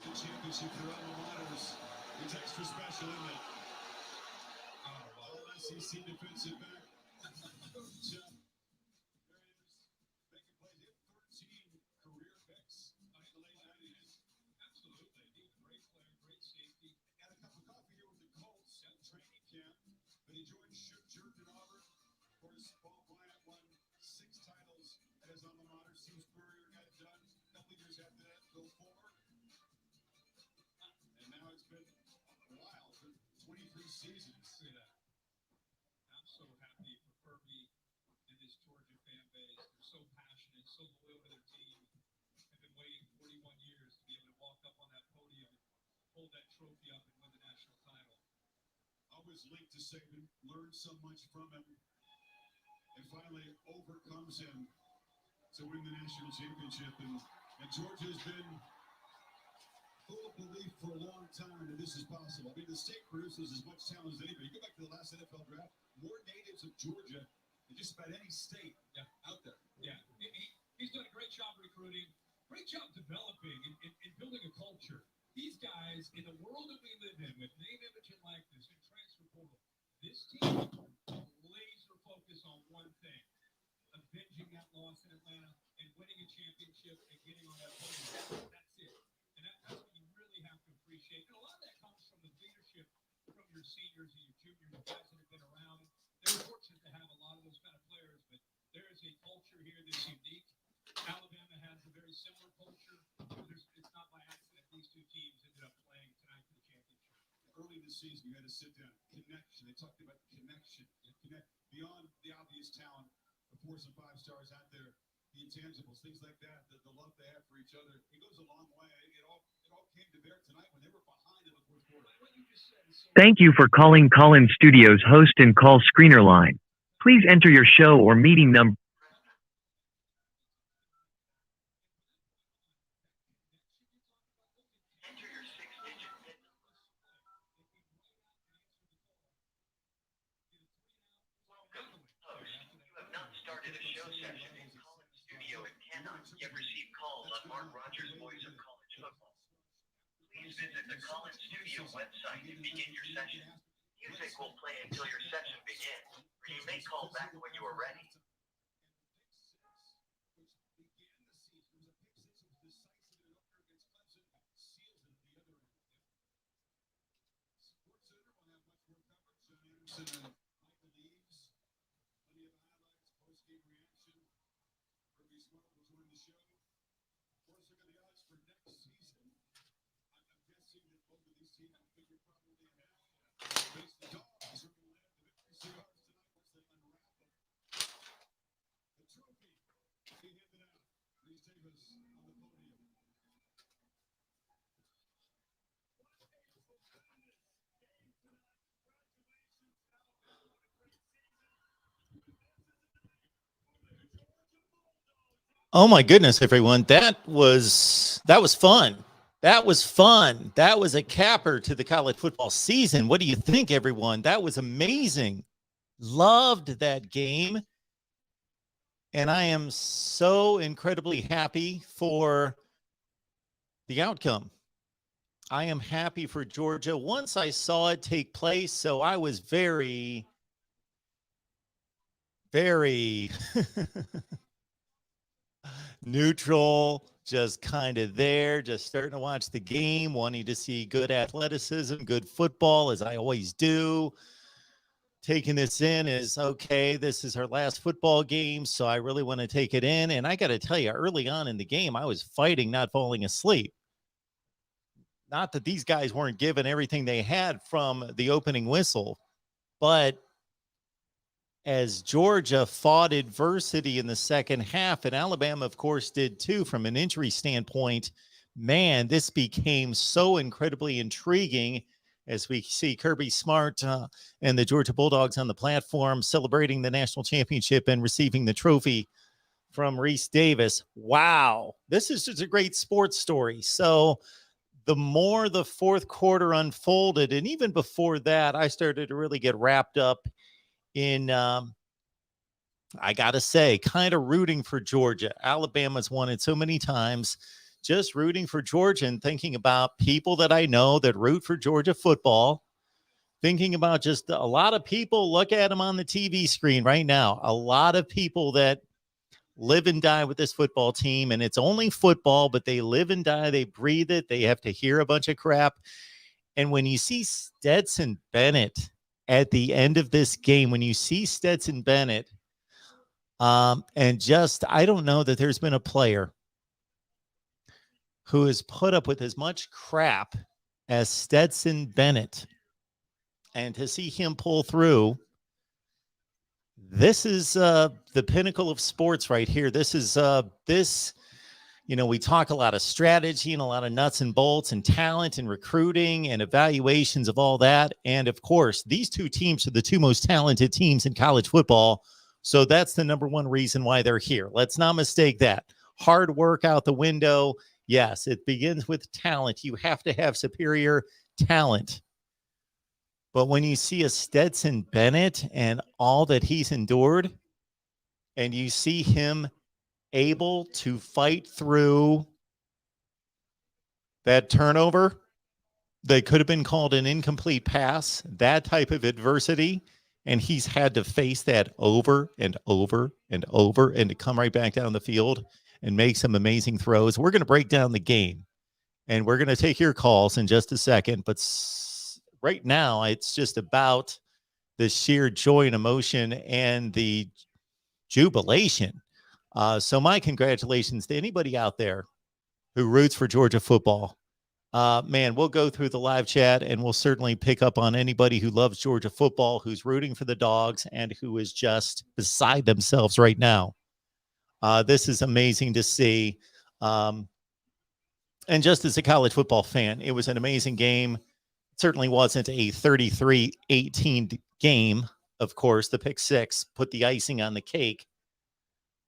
The championship for alma maters. It's extra special, isn't it? All SEC defensive back. Making plays. He had 13 career picks in the late 90s. Absolutely. He was a great player, great safety. Had a cup of coffee here with the Colts at training camp. But he joined Georgia and Auburn. Of course, Paul Bryant won 6 titles at his alma mater. Steve Spurrier got it done. A couple of years after that, Bill Fuller. And now it's been a while for 23 seasons. See that. I'm so happy for Kirby and this Georgia fan base. They're so passionate, so loyal to their team. They've been waiting 41 years to be able to walk up on that podium and hold that trophy up and win the national title. Always linked to Saban, learned so much from him, and finally overcomes him to win the national championship. And Georgia has been full of belief for a long time that this is possible. I mean, the state produces as much talent as anybody. You go back to the last NFL draft, more natives of Georgia than just about any state out there. Yeah, he's done a great job recruiting, great job developing and building a culture. These guys, in the world that we live in, with name, image, and likeness, and transfer portal, this team laser focus on one thing: avenging that loss in Atlanta and winning a championship and getting on that podium. That's it. And that's what you really have to appreciate. And a lot of that comes from the leadership from your seniors and your juniors, the guys that have been around. They're fortunate to have a lot of those kind of players, but there is a culture here that's unique. Alabama has a very similar culture. It's not by accident these two teams ended up playing tonight for the championship. Early in the season, you had to sit down. Connection. They talked about connection. Connect beyond the obvious talent, the 4s and 5 stars out there, the intangibles, things like that, the love they have for each other. It goes a long way. It all came to bear tonight when they were behind in the fourth quarter. Thank you for calling Call-In Studios host and call screener line. Please enter your show or meeting number. Visit the Call-In Studio website and begin your session. Music will play until your session begins, or you may call back when you are ready. Oh my goodness, everyone. That was fun. That was fun. That was a capper to the college football season. What do you think, everyone? That was amazing. Loved that game. And I am so incredibly happy for the outcome. I am happy for Georgia. Once I saw it take place, so I was very, very neutral, just kind of there, just starting to watch the game, wanting to see good athleticism, good football, as I always do. Taking this in as, okay, this is our last football game, so I really want to take it in. And I got to tell you, early on in the game, I was fighting not falling asleep. Not that these guys weren't given everything they had from the opening whistle, but as Georgia fought adversity in the second half, and Alabama, of course, did too from an injury standpoint, man, this became so incredibly intriguing as we see Kirby Smart and the Georgia Bulldogs on the platform celebrating the national championship and receiving the trophy from Reese Davis. Wow, this is just a great sports story. So the more the fourth quarter unfolded, and even before that, I started to really get wrapped up in, I got to say, kind of rooting for Georgia. Alabama's won it so many times. just rooting for Georgia and thinking about people that I know that root for Georgia football, thinking about just a lot of people look at them on the TV screen right now. A lot of people that live and die with this football team, and it's only football, but they live and die. They breathe it. They have to hear a bunch of crap. And when you see Stetson Bennett at the end of this game, when you see Stetson Bennett, and just, I don't know that there's been a player who has put up with as much crap as Stetson Bennett. And to see him pull through, this is the pinnacle of sports right here. This is we talk a lot of strategy and a lot of nuts and bolts and talent and recruiting and evaluations of all that. And of course, these two teams are the two most talented teams in college football. So that's the number one reason why they're here. Let's not mistake that. Hard work out the window. Yes, it begins with talent. You have to have superior talent. But when you see a Stetson Bennett and all that he's endured, and you see him able to fight through that turnover that could have been called an incomplete pass, that type of adversity, and he's had to face that over and over and over and to come right back down the field and make some amazing throws. We're going to break down the game, and we're going to take your calls in just a second, but right now it's just about the sheer joy and emotion and the jubilation. So my congratulations to anybody out there who roots for Georgia football. Man, we'll go through the live chat and we'll certainly pick up on anybody who loves Georgia football, who's rooting for the Dogs, and who is just beside themselves right now. This is amazing to see. And just as a college football fan, it was an amazing game. It certainly wasn't a 33-18 game. Of course, the pick six put the icing on the cake.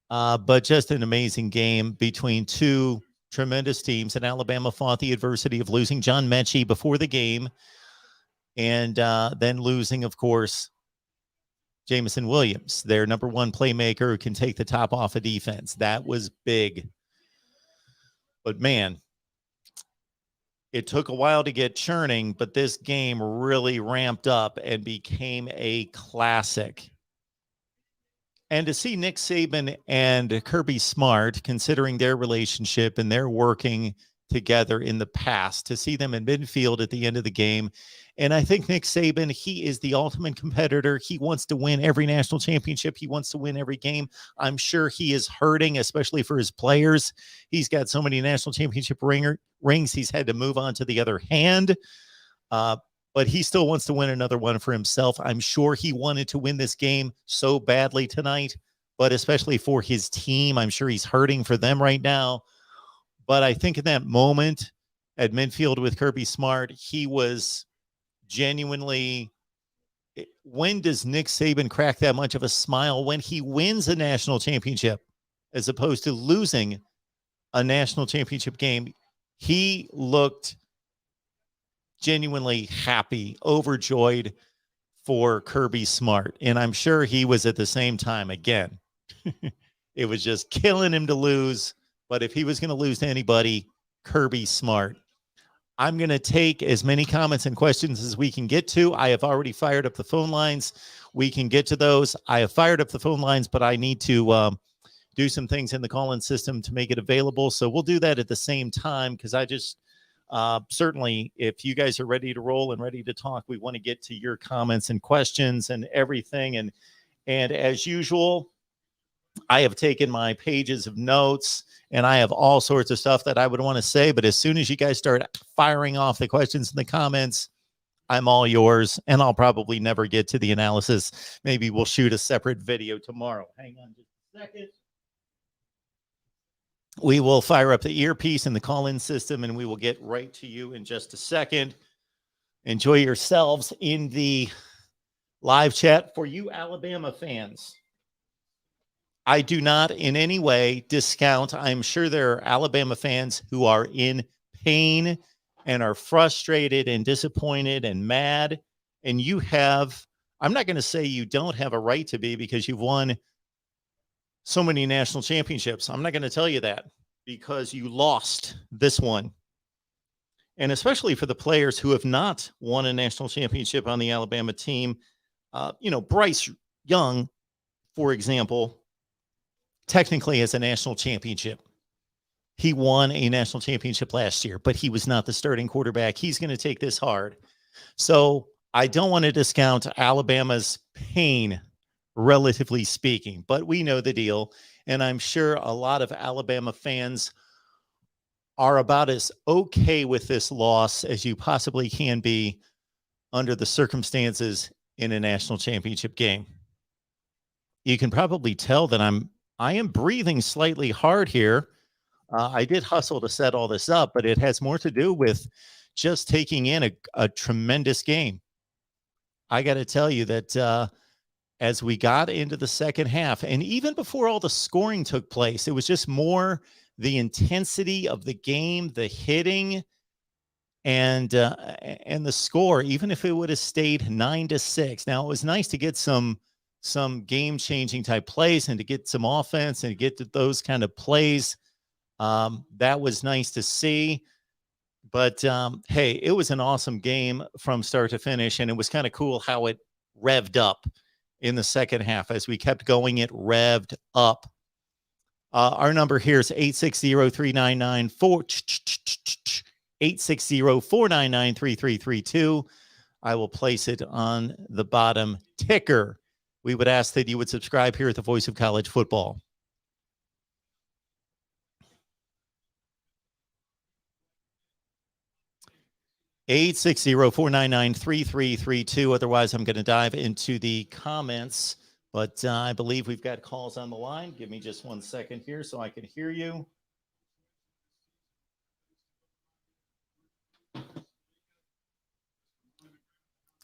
But just an amazing game between two tremendous teams. And Alabama fought the adversity of losing John Mechie before the game, and then losing, of course, Jamison Williams, their number one playmaker who can take the top off of defense. That was big. But man, it took a while to get churning, but this game really ramped up and became a classic. And to see Nick Saban and Kirby Smart, considering their relationship and their working together in the past, to see them in midfield at the end of the game. And I think Nick Saban, he is the ultimate competitor. He wants to win every national championship. He wants to win every game. I'm sure he is hurting, especially for his players. He's got so many national championship rings. He's had to move on to the other hand. But he still wants to win another one for himself. I'm sure he wanted to win this game so badly tonight, but especially for his team. I'm sure he's hurting for them right now. But I think in that moment at midfield with Kirby Smart, he was genuinely, when does Nick Saban crack that much of a smile? When he wins a national championship, as opposed to losing a national championship game. He looked genuinely happy, overjoyed for Kirby Smart. And I'm sure he was at the same time. Again, it was just killing him to lose. But if he was going to lose to anybody, Kirby Smart. I'm going to take as many comments and questions as we can get to. I have already fired up the phone lines. We can get to those. I have fired up the phone lines, but I need to do some things in the call-in system to make it available. So we'll do that at the same time, because I just certainly, if you guys are ready to roll and ready to talk, we want to get to your comments and questions and everything. And as usual, I have taken my pages of notes and I have all sorts of stuff that I would want to say. But as soon as you guys start firing off the questions in the comments, I'm all yours. And I'll probably never get to the analysis. Maybe we'll shoot a separate video tomorrow. Hang on just a second. We will fire up the earpiece in the call-in system, and we will get right to you in just a second. Enjoy yourselves in the live chat. For you Alabama fans, I do not in any way discount. I'm sure there are Alabama fans who are in pain and are frustrated and disappointed and mad. And you have, I'm not going to say you don't have a right to be, because you've won so many national championships. I'm not going to tell you that. because you lost this one. And especially for the players who have not won a national championship on the Alabama team. Bryce Young, for example, technically has a national championship. He won a national championship last year, but he was not the starting quarterback. He's going to take this hard. So I don't want to discount Alabama's pain, relatively speaking, but we know the deal. And I'm sure a lot of Alabama fans are about as okay with this loss as you possibly can be under the circumstances in a national championship game. You can probably tell that I am breathing slightly hard here. I did hustle to set all this up, but it has more to do with just taking in a tremendous game. I got to tell you that as we got into the second half, and even before all the scoring took place, it was just more the intensity of the game, the hitting, and the score. Even if it would have stayed 9-6, now it was nice to get some game-changing type plays and to get some offense and to get to those kind of plays. That was nice to see. But hey, it was an awesome game from start to finish, and it was kind of cool how it revved up in the second half. As we kept going, it revved up. Our number here is 860-499-3332. I will place it on the bottom ticker. We would ask that you would subscribe here at the Voice of College Football. Eight 860-499-3332. Otherwise, I'm going to dive into the comments. But I believe we've got calls on the line. Give me just 1 second here so I can hear you.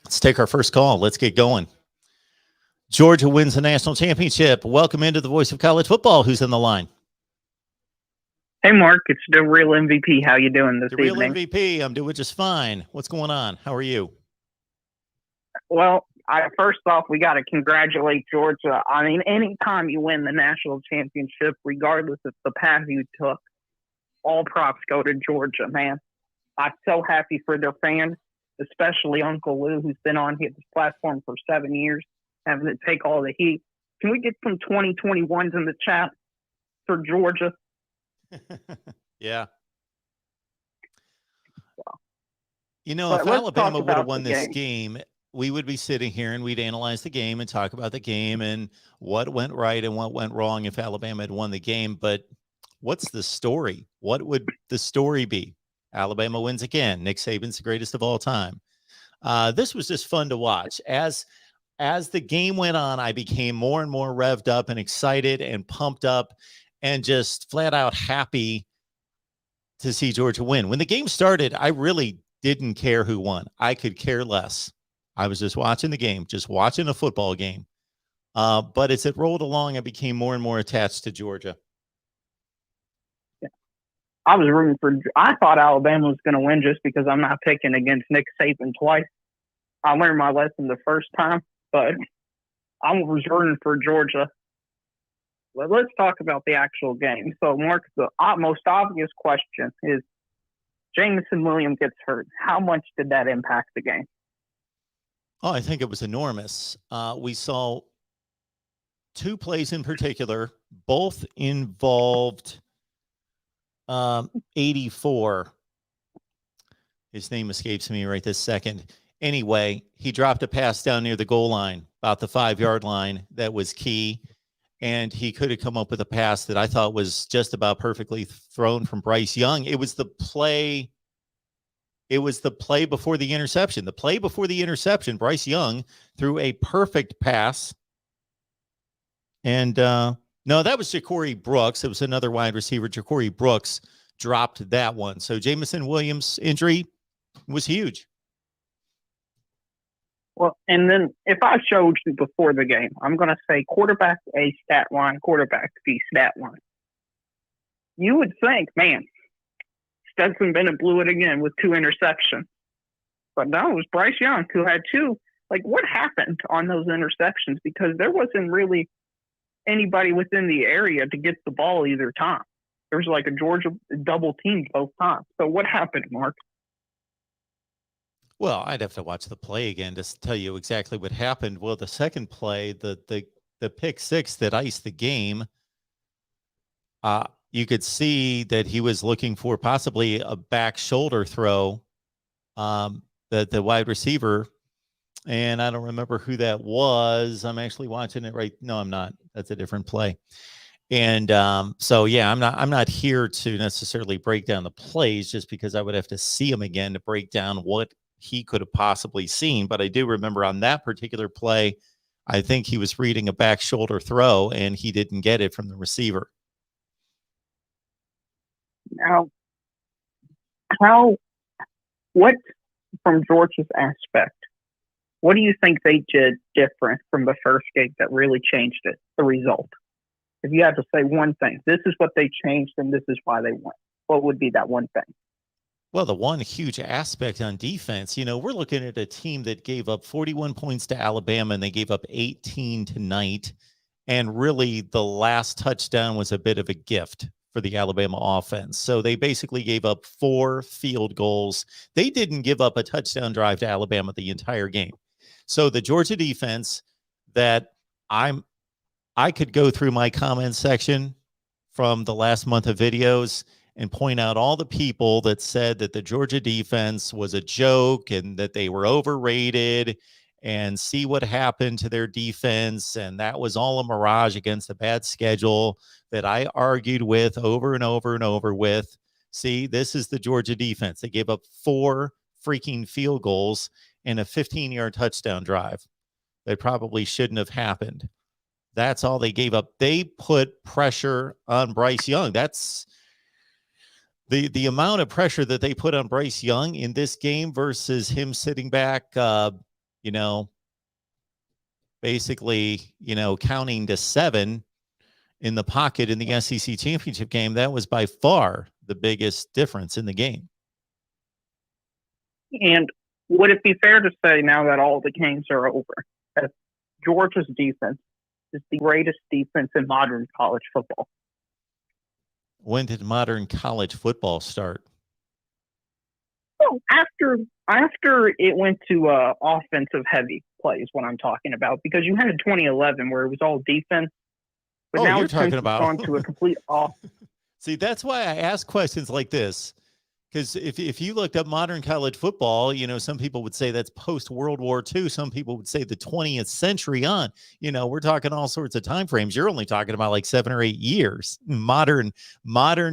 Let's take our first call. Let's get going. Georgia wins the national championship. Welcome into the Voice of College Football. Who's on the line? Hey, Mark. It's the real MVP. How you doing this evening? The real MVP. I'm doing just fine. What's going on? How are you? Well, first off, we got to congratulate Georgia. I mean, anytime you win the national championship, regardless of the path you took, all props go to Georgia, man. I'm so happy for their fans, especially Uncle Lou, who's been on this platform for 7 years, having to take all the heat. Can we get some 2021s in the chat for Georgia? Yeah. If Alabama would have won this game, we would be sitting here and we'd analyze the game and talk about the game and what went right and what went wrong if Alabama had won the game. But what's the story? What would the story be? Alabama wins again. Nick Saban's the greatest of all time. This was just fun to watch. As the game went on, I became more and more revved up and excited and pumped up and just flat out happy to see Georgia win. When the game started, I really didn't care who won. I could care less. I was just watching the game, just watching a football game. But as it rolled along, I became more and more attached to Georgia. Yeah. I thought Alabama was going to win just because I'm not picking against Nick Saban twice. I learned my lesson the first time, but I was rooting for Georgia. Well, let's talk about the actual game. So, Mark, the most obvious question is, Jameson Williams gets hurt. How much did that impact the game? Oh, I think it was enormous. We saw two plays in particular, both involved 84. His name escapes me right this second. Anyway, he dropped a pass down near the goal line, about the 5-yard line, that was key. And he could have come up with a pass that I thought was just about perfectly thrown from Bryce Young. It was the play before the interception. The play before the interception, Bryce Young threw a perfect pass. And no, that was Ja'Cory Brooks. It was another wide receiver. Ja'Cory Brooks dropped that one. So Jameson Williams' injury was huge. Well, and then if I showed you before the game, I'm going to say quarterback A stat line, quarterback B stat line. You would think, man, Stetson Bennett blew it again with 2 interceptions. But no, it was Bryce Young who had 2. Like, what happened on those interceptions? Because there wasn't really anybody within the area to get the ball either time. There's like a Georgia double team both times. So what happened, Mark? Well, I'd have to watch the play again to tell you exactly what happened. Well, the second play, the pick six that iced the game, you could see that he was looking for possibly a back shoulder throw, the wide receiver, and I don't remember who that was. I'm actually watching it right. No, I'm not. That's a different play. And so, yeah, I'm not here to necessarily break down the plays just because I would have to see them again to break down what he could have possibly seen. But I do remember on that particular play, I think he was reading a back shoulder throw and he didn't get it from the receiver. Now, what from Georgia's aspect, what do you think they did different from the first game that really changed it, the result? If you had to say one thing, this is what they changed and this is why they won, what would be that one thing? Well, the one huge aspect on defense, we're looking at a team that gave up 41 points to Alabama and they gave up 18 tonight. And really, the last touchdown was a bit of a gift for the Alabama offense. So they basically gave up 4 field goals. They didn't give up a touchdown drive to Alabama the entire game. So the Georgia defense that I could go through my comment section from the last month of videos and point out all the people that said that the Georgia defense was a joke and that they were overrated and see what happened to their defense. And that was all a mirage against a bad schedule that I argued with over and over and over with. See, this is the Georgia defense. They gave up 4 freaking field goals and a 15-yard touchdown drive that probably shouldn't have happened. That's all they gave up. They put pressure on Bryce Young. That's the amount of pressure that they put on Bryce Young in this game versus him sitting back, basically, counting to 7 in the pocket in the SEC championship game. That was by far the biggest difference in the game. And would it be fair to say now that all the games are over, that Georgia's defense is the greatest defense in modern college football? When did modern college football start? Well, after it went to offensive heavy plays, what I'm talking about, because you had 2011 where it was all defense, but now you're it's talking about gone to a complete off. See, that's why I ask questions like this. Because if you looked up modern college football, some people would say that's post-World War II. Some people would say the 20th century on. We're talking all sorts of time frames. You're only talking about like 7 or 8 years. Modern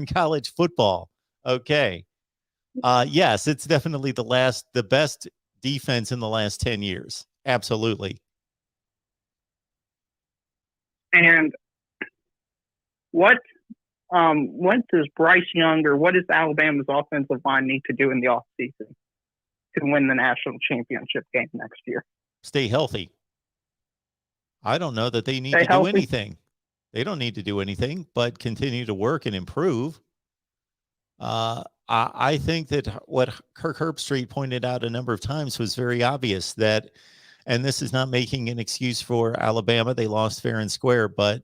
college football. Okay. Yes, it's definitely the best defense in the last 10 years. Absolutely. And what does Bryce Young or what does Alabama's offensive line need to do in the offseason to win the national championship game next year? Stay healthy. I don't know that they need to do anything. They don't need to do anything but continue to work and improve. I think that what Kirk Herbstreit pointed out a number of times was very obvious that, and this is not making an excuse for Alabama, they lost fair and square, but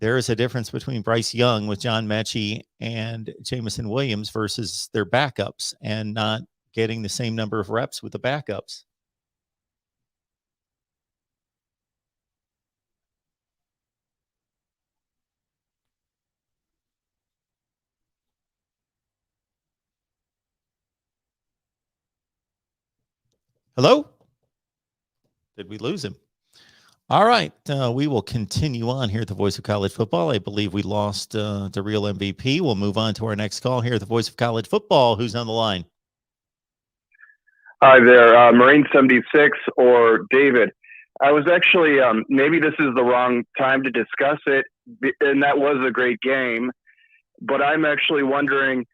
there is a difference between Bryce Young with John Mechie and Jameson Williams versus their backups and not getting the same number of reps with the backups. Hello? Did we lose him? All right. We will continue on here at the Voice of College Football. I believe we lost the real MVP. We'll move on to our next call here at the Voice of College Football. Who's on the line? Hi there, Marine 76 or David. I was actually, maybe this is the wrong time to discuss it, and that was a great game, but I'm actually wondering,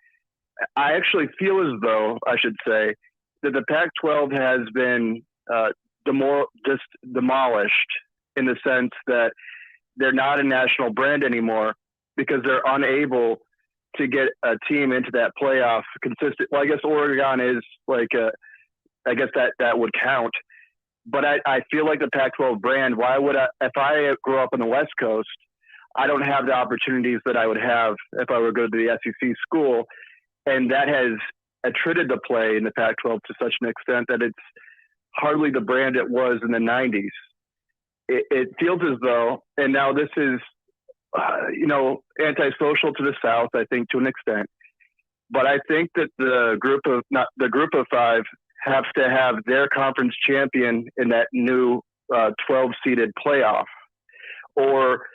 I actually feel as though, I should say, that the Pac-12 has been just demolished in the sense that they're not a national brand anymore because they're unable to get a team into that playoff consistent. Well, I guess Oregon is like I guess that would count. But I feel like the Pac-12 brand, why would I, if I grew up on the West Coast, I don't have the opportunities that I would have if I were to go to the SEC school. And that has attributed the play in the Pac-12 to such an extent that it's hardly the brand it was in the 90s. It feels as though, and now this is, antisocial to the South, I think, to an extent. But I think that the group of five have to have their conference champion in that new 12-seeded playoff, or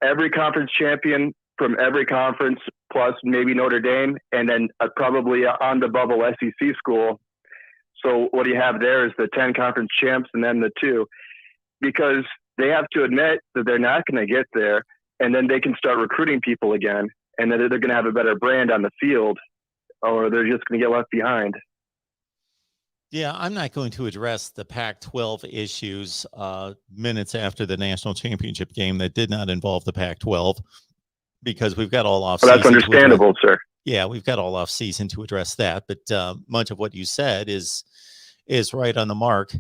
every conference champion from every conference plus maybe Notre Dame, and then probably on the bubble SEC school. So what you have there is the 10 conference champs and then the 2, because they have to admit that they're not going to get there, and then they can start recruiting people again, and then they're going to have a better brand on the field, or they're just going to get left behind. Yeah, I'm not going to address the Pac-12 issues minutes after the national championship game that did not involve the Pac-12, because we've got all off season. That's understandable, sir. Yeah, we've got all off season to address that. But much of what you said is right on the mark,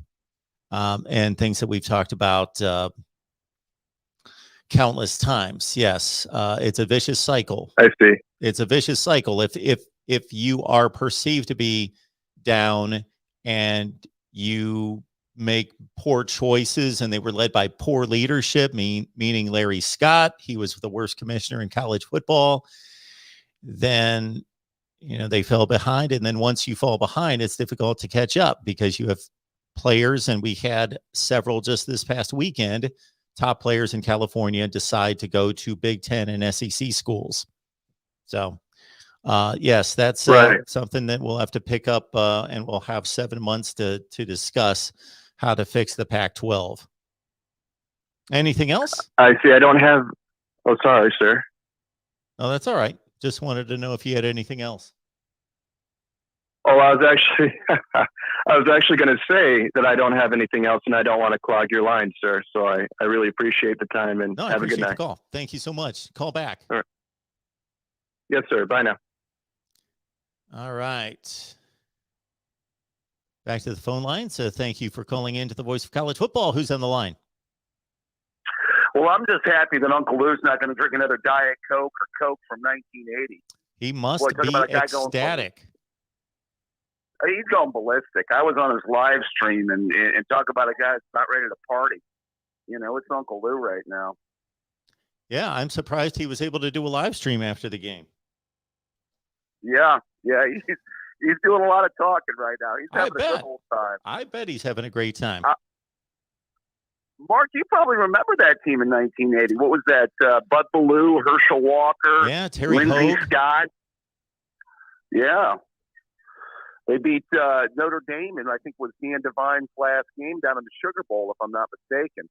and things that we've talked about countless times. Yes, it's a vicious cycle. I see. It's a vicious cycle. If you are perceived to be down and you make poor choices, and they were led by poor leadership, meaning Larry Scott, he was the worst commissioner in college football, then they fell behind. And then once you fall behind, it's difficult to catch up, because you have players, and we had several just this past weekend, top players in California decide to go to Big Ten and SEC schools. So yes, that's right. Something that we'll have to pick up, and we'll have 7 months to discuss how to fix the Pac-12. Anything else? I see. I don't have. Oh, sorry, sir. Oh, that's all right. Just wanted to know if you had anything else. Oh, I was actually going to say that I don't have anything else, and I don't want to clog your line, sir. So I really appreciate the time, and have a good night. The call. Thank you so much. Call back. All right. Yes, sir. Bye now. All right. Back to the phone line. So thank you for calling in to the Voice of College Football. Who's on the line? Well, I'm just happy that Uncle Lou's not going to drink another Diet Coke or Coke from 1980. He must be ecstatic. He's going ballistic. I was on his live stream and talk about a guy that's not ready to party. It's Uncle Lou right now. Yeah, I'm surprised he was able to do a live stream after the game. Yeah, he's doing a lot of talking right now. He's having a good old time. I bet he's having a great time. Mark, you probably remember that team in 1980. What was that? Bud Ballou, Herschel Walker, Terry Lindsey Hogue. Scott. Yeah. They beat Notre Dame, and I think was Dan Devine's last game down in the Sugar Bowl, if I'm not mistaken.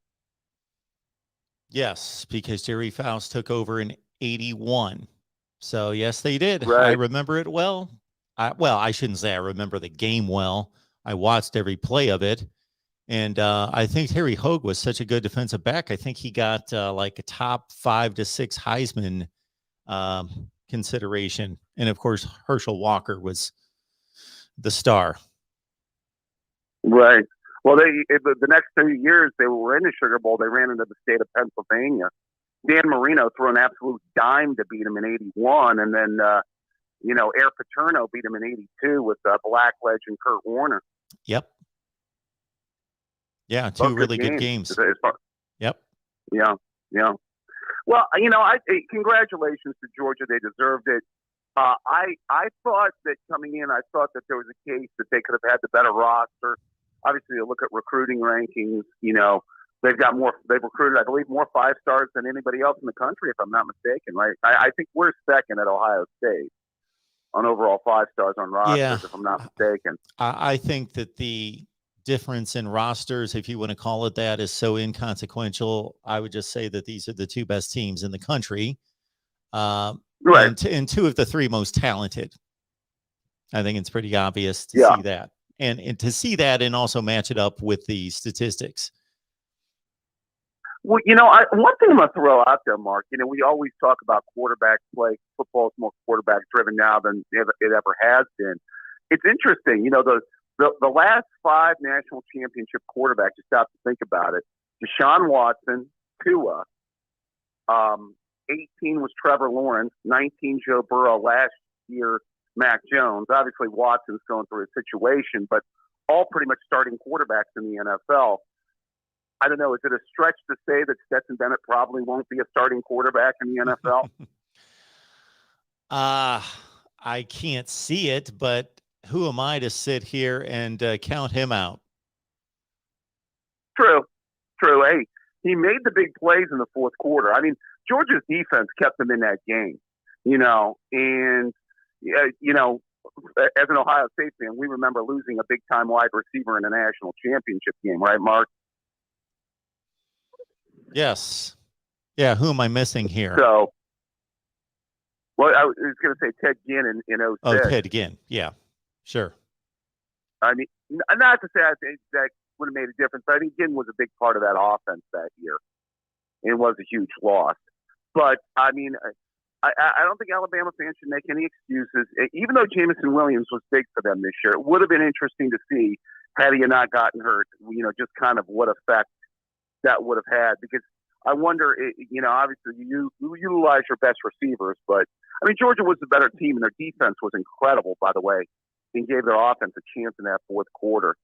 Yes, because Jerry Faust took over in 81. So, yes, they did. Right. I remember it well. I shouldn't say I remember the game well. I watched every play of it. And I think Terry Hogue was such a good defensive back. I think he got like a top 5 to 6 Heisman consideration. And, of course, Herschel Walker was the star. Right. Well, the next 2 years they were in the Sugar Bowl, they ran into the state of Pennsylvania. Dan Marino threw an absolute dime to beat him in 81. And then, Air Paterno beat him in 82 with Black legend Kurt Warner. Yep. Yeah, two really good games. Yep. Yeah. Well, congratulations to Georgia. They deserved it. I thought that coming in, I thought that there was a case that they could have had the better roster. Obviously, you look at recruiting rankings, they've recruited, I believe, more 5-stars than anybody else in the country, if I'm not mistaken, right? I think we're second at Ohio State on overall 5-stars on rosters, if I'm not mistaken. I think that the difference in rosters, if you want to call it that, is so inconsequential. I would just say that these are the 2 best teams in the country. Right. And 2 of the 3 most talented. I think it's pretty obvious to see that. And to see that and also match it up with the statistics. Well, one thing I'm going to throw out there, Mark, we always talk about quarterback play. Football is more quarterback driven now than it ever has been. It's interesting, the last 5 national championship quarterbacks, you stop to think about it. Deshaun Watson, Tua. 18 was Trevor Lawrence. 19 Joe Burrow. Last year, Mac Jones. Obviously, Watson's going through a situation, but all pretty much starting quarterbacks in the NFL. I don't know. Is it a stretch to say that Stetson Bennett probably won't be a starting quarterback in the NFL? I can't see it, but who am I to sit here and count him out? True. Hey, he made the big plays in the fourth quarter. I mean, Georgia's defense kept them in that game, and as an Ohio State fan, we remember losing a big-time wide receiver in a national championship game, right, Mark? Yes. Yeah, who am I missing here? So, well, I was going to say Ted Ginn in 06. Oh, Ted Ginn. Yeah, sure. I mean, not to say I think that would have made a difference, but I think Ginn was a big part of that offense that year. It was a huge loss. But, I mean, I don't think Alabama fans should make any excuses. Even though Jamison Williams was big for them this year, it would have been interesting to see, had he not gotten hurt, just kind of what effect that would have had. Because I wonder, obviously you utilize your best receivers, but, I mean, Georgia was the better team, and their defense was incredible, by the way, and gave their offense a chance in that fourth quarter.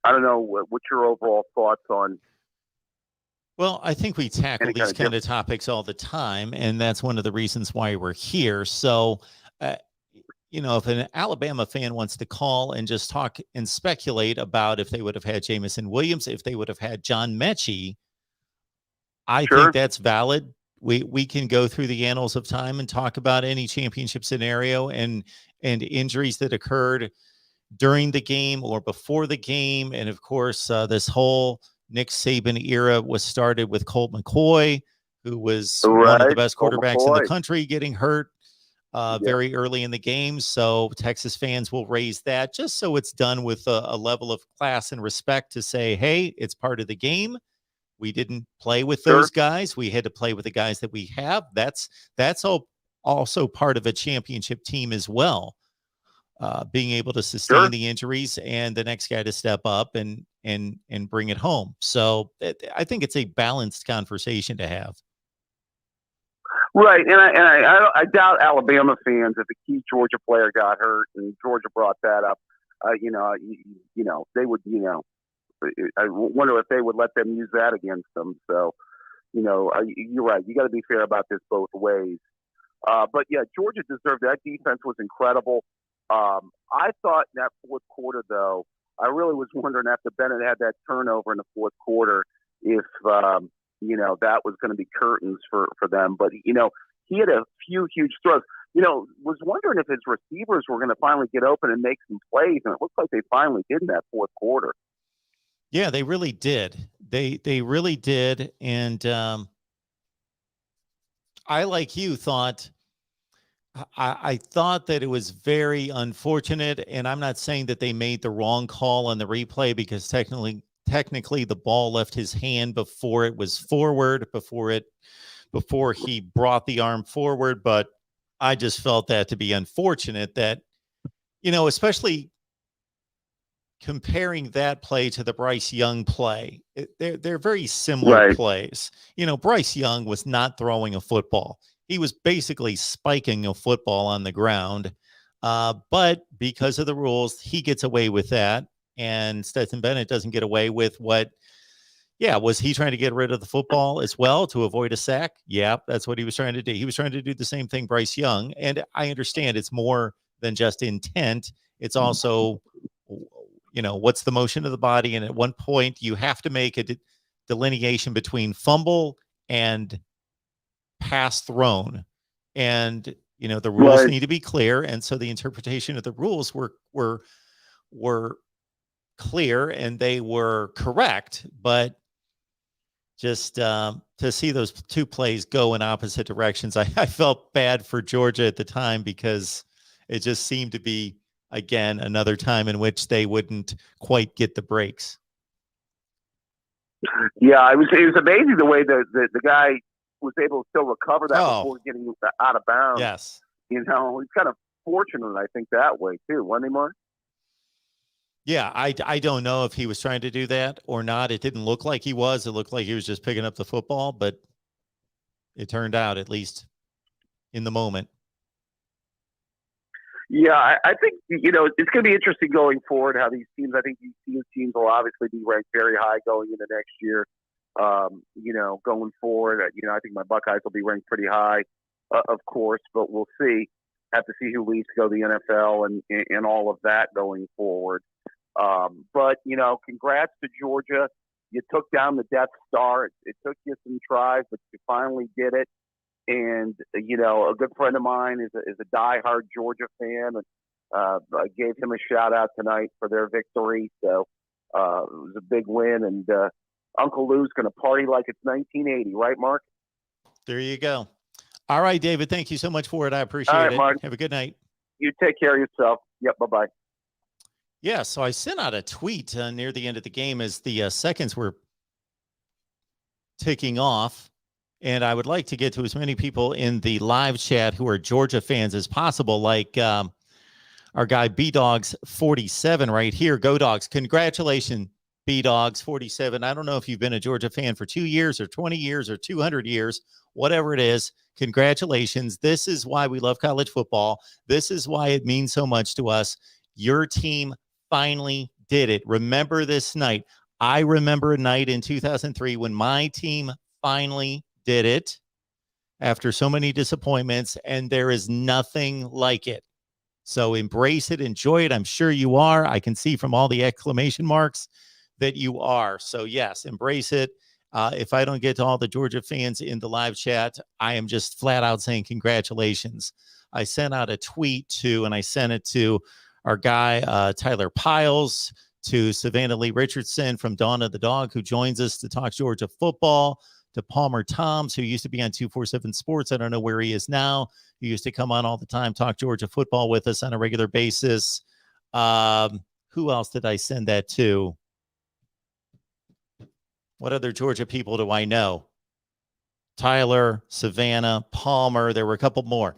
I don't know what's your overall thoughts on. Well, I think we tackle these kind of topics all the time, and that's one of the reasons why we're here. So, if an Alabama fan wants to call and just talk and speculate about if they would have had Jamison Williams, if they would have had John Mechie, I think that's valid. We can go through the annals of time and talk about any championship scenario and injuries that occurred during the game or before the game. And of course, this whole Nick Saban era was started with Colt McCoy, who was one of the best quarterbacks in the country, getting hurt very early in the game. So Texas fans will raise that just so it's done with a level of class and respect to say, hey, it's part of the game. We didn't play with those guys. We had to play with the guys that we have. That's also part of a championship team as well. Being able to sustain the injuries and the next guy to step up and bring it home. So I think it's a balanced conversation to have. Right, and I doubt Alabama fans, if a key Georgia player got hurt and Georgia brought that up, they would, I wonder if they would let them use that against them. So, you're right. You got to be fair about this both ways. But yeah, Georgia deserved that. Defense was incredible. I thought in that fourth quarter, though, I really was wondering after Bennett had that turnover in the fourth quarter if, that was going to be curtains for them. But, he had a few huge throws. Was wondering if his receivers were going to finally get open and make some plays, and it looks like they finally did in that fourth quarter. Yeah, they really did. They really did. And I, like you, thought I thought that it was very unfortunate, and I'm not saying that they made the wrong call on the replay because technically the ball left his hand before it was forward, before he brought the arm forward. But I just felt that to be unfortunate that, especially comparing that play to the Bryce Young play, they're very similar plays. Bryce Young was not throwing a football. He was basically spiking a football on the ground. But because of the rules, he gets away with that. And Stetson Bennett doesn't get away with what, was he trying to get rid of the football as well to avoid a sack? Yeah, that's what he was trying to do. He was trying to do the same thing Bryce Young. And I understand it's more than just intent. It's also, what's the motion of the body? And at one point, you have to make a delineation between fumble and pass thrown, and the rules need to be clear, and so the interpretation of the rules were clear and they were correct. But just to see those two plays go in opposite directions, I felt bad for Georgia at the time because it just seemed to be, again, another time in which they wouldn't quite get the breaks. Yeah, it was amazing the way the guy was able to still recover that before getting out of bounds. Yes. He's kind of fortunate, I think, that way too, wasn't he, Mark? Yeah, I don't know if he was trying to do that or not. It didn't look like he was. It looked like he was just picking up the football, but it turned out, at least in the moment. Yeah, I think, it's going to be interesting going forward how these teams, I think these teams will obviously be ranked very high going into next year. Going forward, I think my Buckeyes will be ranked pretty high, of course, but we'll see. Have to see who leaves to go to the NFL and all of that going forward. But congrats to Georgia. You took down the Death Star. It took you some tries, but you finally did it. And a good friend of mine is a diehard Georgia fan, and I gave him a shout out tonight for their victory. So it was a big win, and Uncle Lou's going to party like it's 1980, right, Mark? There you go. All right, David. Thank you so much for it. I appreciate it. Mark. Have a good night. You take care of yourself. Yep. Bye-bye. Yeah, so I sent out a tweet near the end of the game as the seconds were ticking off, and I would like to get to as many people in the live chat who are Georgia fans as possible, like our guy B-Dogs47 right here. Go Dogs. Congratulations, B-Dogs47. I don't know if you've been a Georgia fan for 2 years or 20 years or 200 years, whatever it is. Congratulations. This is why we love college football. This is why it means so much to us. Your team finally did it. Remember this night. I remember a night in 2003 when my team finally did it after so many disappointments, and there is nothing like it. So embrace it, enjoy it. I'm sure you are. I can see from all the exclamation marks that you are. So yes, embrace it. If I don't get to all the Georgia fans in the live chat, I am just flat out saying congratulations. I sent out a tweet and I sent it to our guy, Tyler Piles, to Savannah Lee Richardson from Dawn of the Dog, who joins us to talk Georgia football, to Palmer Toms, who used to be on 247 Sports. I don't know where he is now. He used to come on all the time, talk Georgia football with us on a regular basis. Who else did I send that to? What other Georgia people do I know? Tyler, Savannah, Palmer. There were a couple more.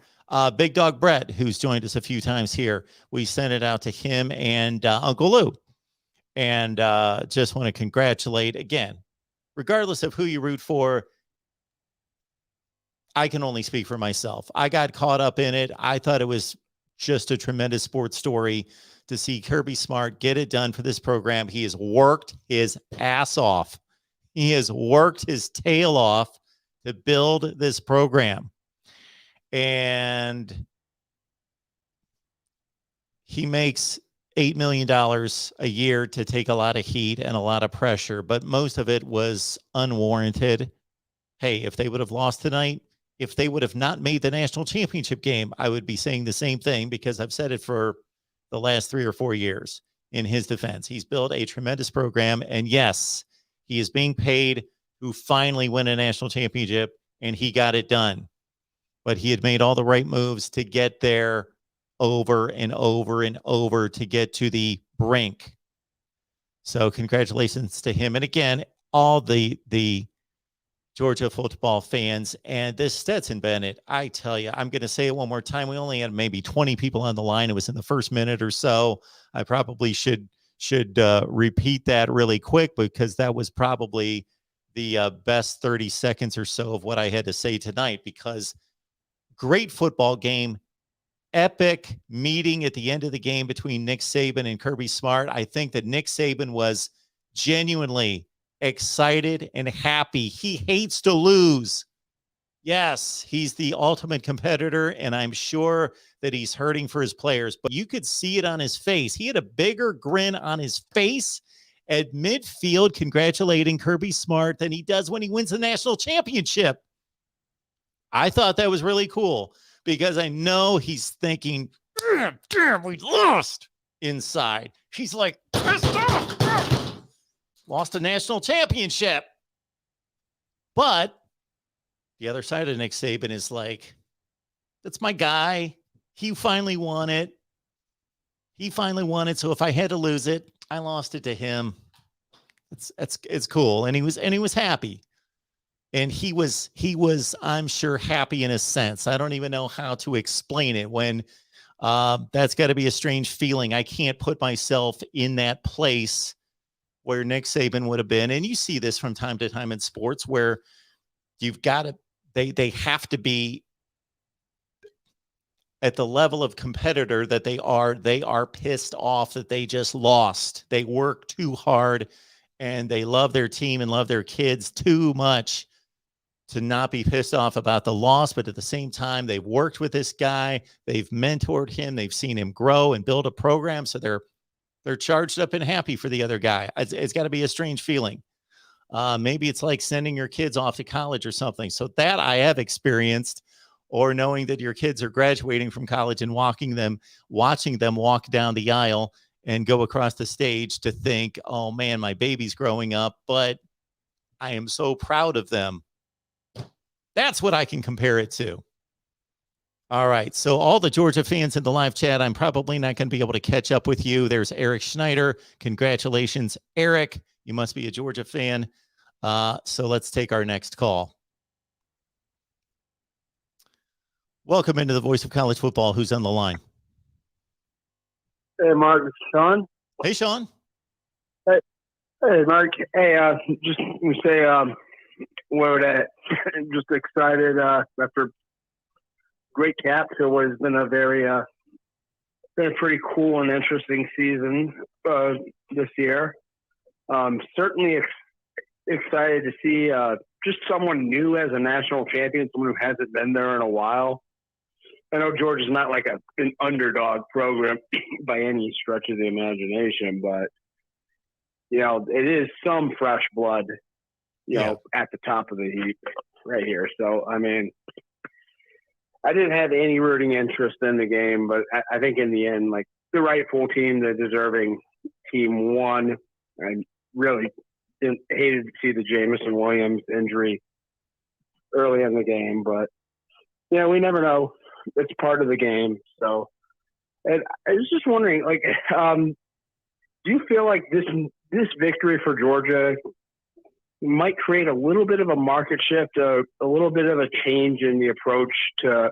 Big Dog Brett, who's joined us a few times here. We sent it out to him and Uncle Lou. And just want to congratulate again, regardless of who you root for. I can only speak for myself. I got caught up in it. I thought it was just a tremendous sports story to see Kirby Smart get it done for this program. He has worked his ass off. He has worked his tail off to build this program. And he makes $8 million a year to take a lot of heat and a lot of pressure, but most of it was unwarranted. Hey, if they would have lost tonight, if they would have not made the national championship game, I would be saying the same thing, because I've said it for the last 3 or 4 years. In his defense, he's built a tremendous program, and yes, he is being paid to finally win a national championship, and he got it done. But he had made all the right moves to get there over and over and over to get to the brink. So congratulations to him. And again, all the Georgia football fans and this Stetson Bennett, I tell you, I'm going to say it one more time. We only had maybe 20 people on the line. It was in the first minute or so. I probably should repeat that really quick, because that was probably the best 30 seconds or so of what I had to say tonight, because great football game, epic meeting at the end of the game between Nick Saban and Kirby Smart. I think that Nick Saban was genuinely excited and happy. He hates to lose. Yes, he's the ultimate competitor, and I'm sure that he's hurting for his players, but you could see it on his face. He had a bigger grin on his face at midfield congratulating Kirby Smart than he does when he wins the national championship. I thought that was really cool, because I know he's thinking, damn, we lost inside. He's like, pissed off. Lost a national championship. But the other side of Nick Saban is like, that's my guy. He finally won it. So if I had to lose it, I lost it to him. It's cool. And he was happy. And he was, I'm sure, happy in a sense. I don't even know how to explain it. When That's got to be a strange feeling. I can't put myself in that place where Nick Saban would have been. And you see this from time to time in sports where you've got to, they have to be at the level of competitor that they are pissed off that they just lost. They work too hard and they love their team and love their kids too much to not be pissed off about the loss. But at the same time, they've worked with this guy. They've mentored him. They've seen him grow and build a program. So they're charged up and happy for the other guy. It's got to be a strange feeling. Maybe it's like sending your kids off to college or something. So that I have experienced, or knowing that your kids are graduating from college and watching them walk down the aisle and go across the stage to think, oh man, my baby's growing up, but I am so proud of them. That's what I can compare it to. All right. So all the Georgia fans in the live chat, I'm probably not going to be able to catch up with you. There's Eric Schneider. Congratulations, Eric. You must be a Georgia fan. So let's take our next call. Welcome into the Voice of College Football. Who's on the line? Hey, Mark. It's Sean. Hey, Sean. Hey, Mark. Hey, just we say, just excited after great cap to what has been a very been a pretty cool and interesting season this year. Certainly excited to see just someone new as a national champion, someone who hasn't been there in a while. I know Georgia's not like an underdog program by any stretch of the imagination, but, you know, it is some fresh blood, you know, at the top of the heap right here. So, I mean, I didn't have any rooting interest in the game, but I think in the end, like, the rightful team, the deserving team won. I really hated to see the Jamison Williams injury early in the game, but, you know, we never know. It's part of the game. So, and I was just wondering, like, do you feel like this victory for Georgia might create a little bit of a market shift, a little bit of a change in the approach to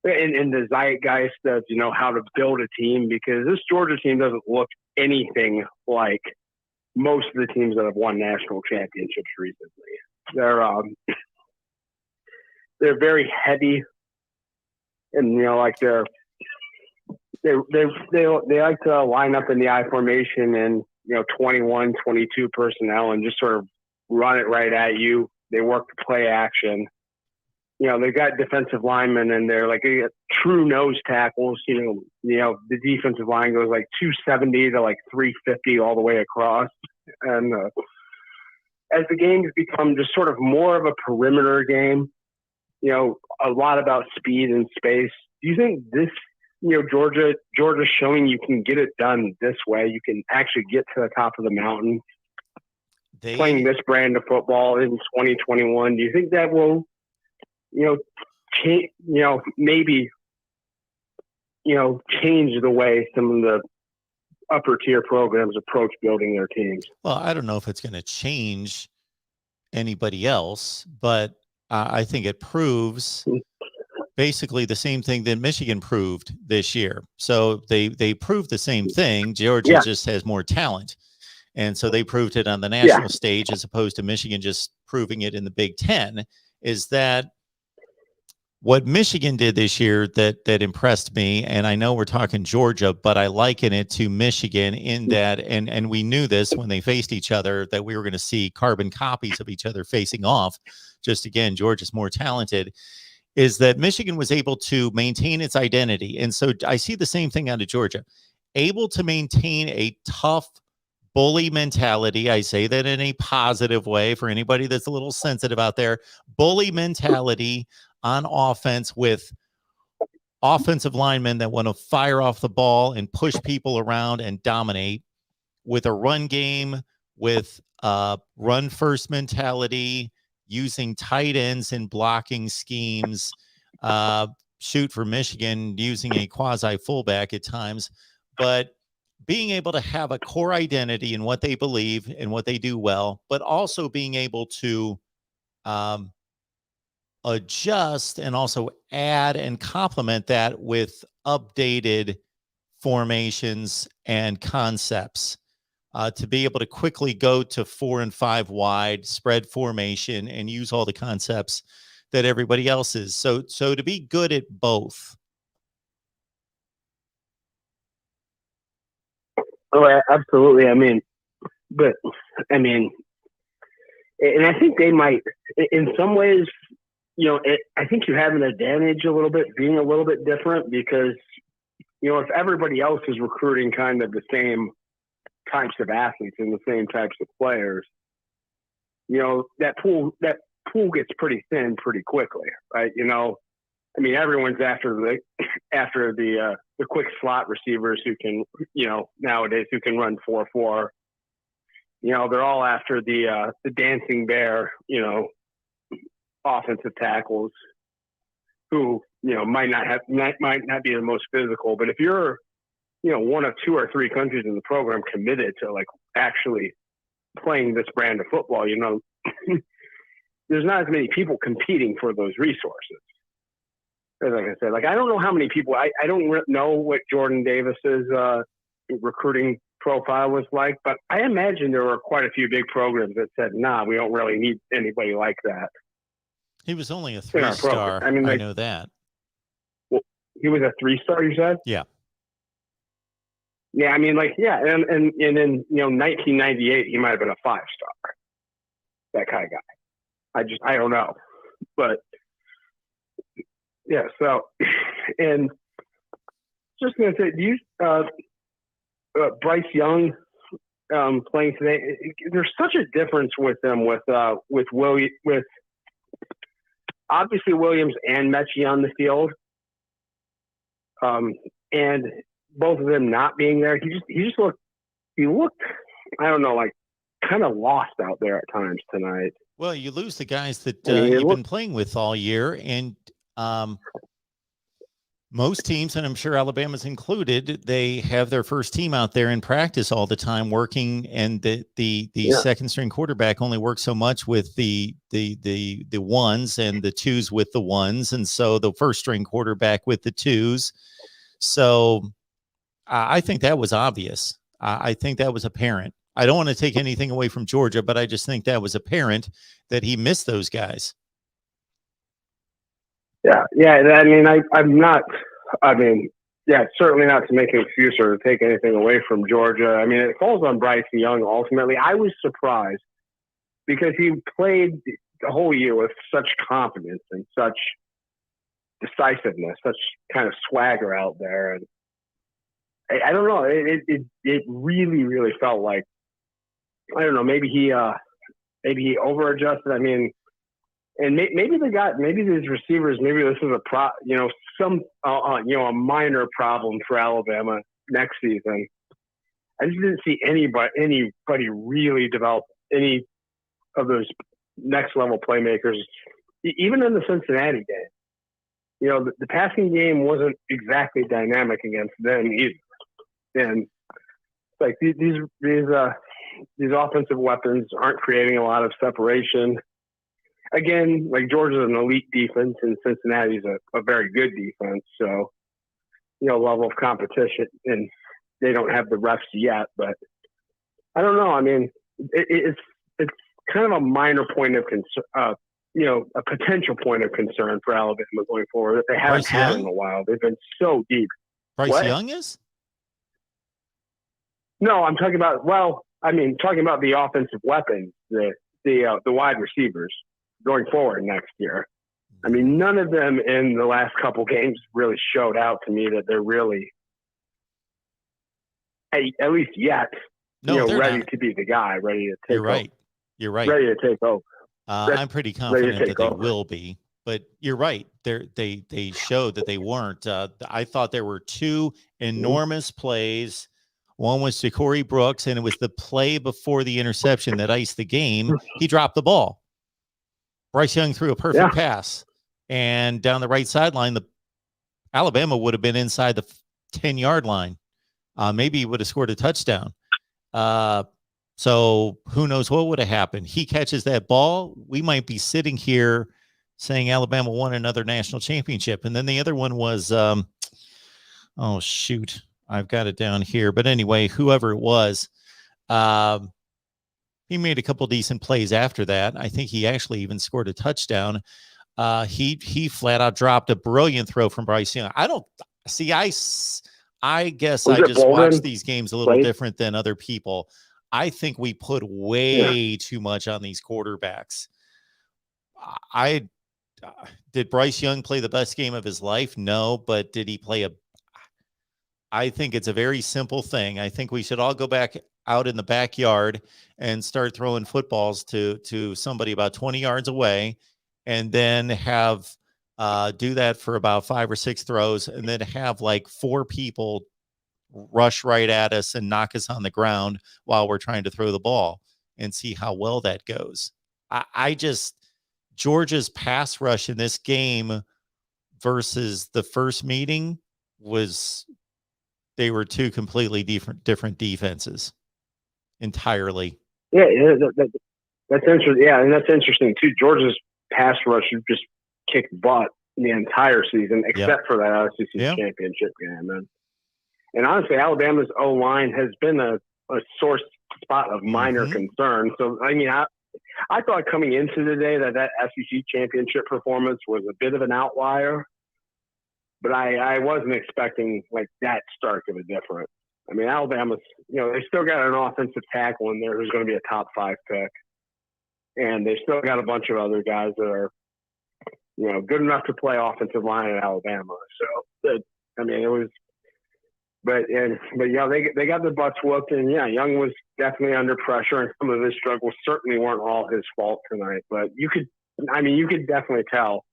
in the zeitgeist of, you know, how to build a team? Because this Georgia team doesn't look anything like most of the teams that have won national championships recently. They're very heavy. And, you know, like they like to line up in the I formation and, you know, 21, 22 personnel and just sort of run it right at you. They work the play action. You know, they've got defensive linemen and they're like true nose tackles. You know, the defensive line goes like 270 to like 350 all the way across. And as the games become just sort of more of a perimeter game, you know, a lot about speed and space. Do you think this, you know, Georgia showing you can get it done this way? You can actually get to the top of the mountain playing this brand of football in 2021. Do you think that will, you know, change, you know, maybe, you know, change the way some of the upper tier programs approach building their teams? Well, I don't know if it's going to change anybody else, but I think it proves basically the same thing that Michigan proved this year. So they proved the same thing. Georgia just has more talent. And so they proved it on the national stage as opposed to Michigan just proving it in the Big Ten. Is that what Michigan did this year that impressed me? And I know we're talking Georgia, but I liken it to Michigan in that, and we knew this when they faced each other, that we were going to see carbon copies of each other facing off. Just again, Georgia's more talented, is that Michigan was able to maintain its identity. And so I see the same thing out of Georgia, able to maintain a tough bully mentality. I say that in a positive way for anybody that's a little sensitive out there. Bully mentality on offense with offensive linemen that want to fire off the ball and push people around and dominate, with a run game, with run first mentality, using tight ends in blocking schemes, shoot for Michigan, using a quasi fullback at times, but being able to have a core identity in what they believe and what they do well, but also being able to adjust and also add and complement that with updated formations and concepts to be able to quickly go to 4 and 5 wide spread formation and use all the concepts that everybody else is. So to be good at both. Oh, absolutely. I mean, and I think they might, in some ways, I think you have an advantage a little bit being a little bit different because, if everybody else is recruiting kind of the same types of athletes and the same types of players, that pool gets pretty thin pretty quickly, right? Everyone's after the quick slot receivers who can, nowadays who can run 4.4. They're all after the dancing bear, offensive tackles who, might not be the most physical, but if you're, one of 2 or 3 countries in the program committed to like actually playing this brand of football, there's not as many people competing for those resources. Like I said, I don't know how many people, I don't know what Jordan Davis's recruiting profile was like, but I imagine there were quite a few big programs that said, nah, we don't really need anybody like that. He was only a 3-star. I know that. Well, he was a 3-star, you said? Yeah. Yeah, and in 1998, he might have been a 5-star. That kind of guy. I don't know. But yeah, so, and just going to say, do you, Bryce Young playing today, there's such a difference with them with obviously Williams and Mechie on the field. And both of them not being there, he looked, I don't know, like kind of lost out there at times tonight. Well, you lose the guys that you've been playing with all year, and most teams, and I'm sure Alabama's included, they have their first team out there in practice all the time working, and the second string quarterback only works so much with the ones and the twos with the ones, and so the first string quarterback with the twos. So I think that was obvious. I think that was apparent. I don't want to take anything away from Georgia, but I just think that was apparent that he missed those guys. Yeah. Certainly not to make an excuse or to take anything away from Georgia. It falls on Bryce Young ultimately. I was surprised because he played the whole year with such confidence and such decisiveness, such kind of swagger out there. And I don't know. It really, really felt like, I don't know, maybe he over-adjusted. And maybe these receivers, maybe this is a minor problem for Alabama next season. I just didn't see anybody really develop any of those next level playmakers, even in the Cincinnati game. The passing game wasn't exactly dynamic against them either. And like these offensive weapons aren't creating a lot of separation. Again, like Georgia's an elite defense and Cincinnati's a very good defense. So, level of competition, and they don't have the refs yet, but I don't know. It's kind of a minor point of concern, a potential point of concern for Alabama going forward that they haven't had in a while. They've been so deep. Bryce Young is? No, I'm talking about, the offensive weapons, the wide receivers going forward next year. None of them in the last couple games really showed out to me that they're really, at least yet, ready to be the guy, ready to take over. You're right. Ready to take over. I'm pretty confident that they will be, but you're right. They showed that they weren't. I thought there were 2 enormous plays. One was to Corey Brooks, and it was the play before the interception that iced the game. He dropped the ball. Bryce Young threw a perfect pass, and down the right sideline, the Alabama would have been inside the 10-yard line. Maybe he would have scored a touchdown. So who knows what would have happened? He catches that ball. We might be sitting here saying Alabama won another national championship. And then the other one was Oh, shoot. I've got it down here. But anyway, whoever it was, he made a couple decent plays after that. I think he actually even scored a touchdown. He flat out dropped a brilliant throw from Bryce Young. I don't see. I guess Was I it just watch Bolden these games a little played? different than other people. I think we put way too much on these quarterbacks. Did Bryce Young play the best game of his life? No, but did he play I think it's a very simple thing. I think we should all go back out in the backyard and start throwing footballs to somebody about 20 yards away, and then have do that for about 5 or 6 throws, and then have like 4 people rush right at us and knock us on the ground while we're trying to throw the ball, and see how well that goes. I just Georgia's pass rush in this game versus the first meeting they were 2 completely different defenses entirely. Yeah, that's interesting. Yeah, and that's interesting too. Georgia's pass rush just kicked butt the entire season, except for that SEC championship game, man. And honestly, Alabama's O-line has been a sore spot of minor concern. So, I mean, I thought coming into the day that SEC championship performance was a bit of an outlier, but I wasn't expecting like that stark of a difference. I mean, Alabama's, they still got an offensive tackle in there who's going to be a top 5 pick. And they still got a bunch of other guys that are, good enough to play offensive line at Alabama. So, it was, but yeah, they got their butts whooped, and yeah, Young was definitely under pressure, and some of his struggles certainly weren't all his fault tonight. But you could definitely tell,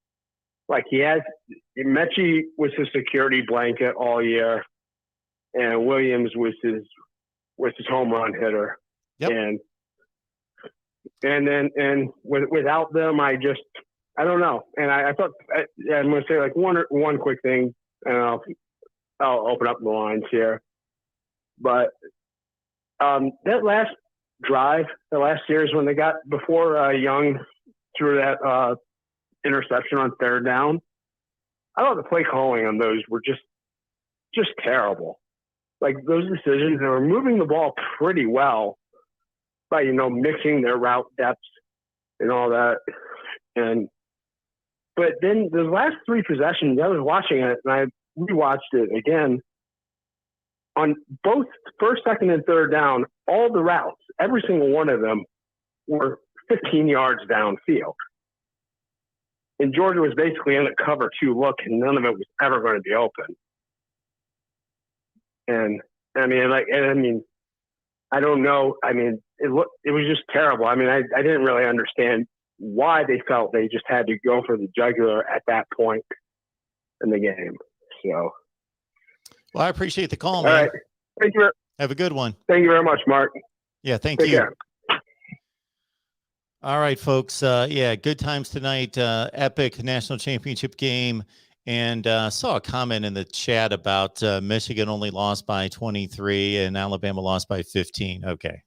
like Mechie was his security blanket all year, and Williams was his home run hitter. Yep. And without them, I don't know. And I thought I'm going to say like one quick thing, and I'll open up the lines here. But that last drive, the last series when they got before Young threw that interception on 3rd down, I thought the play calling on those were just terrible. Like those decisions, they were moving the ball pretty well by mixing their route depths and all that. But then the last 3 possessions, I was watching it and I rewatched it again. On both 1st, 2nd, and 3rd down, all the routes, every single one of them were 15 yards downfield. And Georgia was basically in a cover 2 look, and none of it was ever going to be open. And I don't know. I mean, it was just terrible. I mean, I didn't really understand why they felt they just had to go for the jugular at that point in the game. So, well, I appreciate the call, all man. right. Thank you. Have a good one. Thank you very much, Mark. Yeah, thank Take you. care. All right, folks. Good times tonight. Epic national championship game. And saw a comment in the chat about Michigan only lost by 23 and Alabama lost by 15. Okay.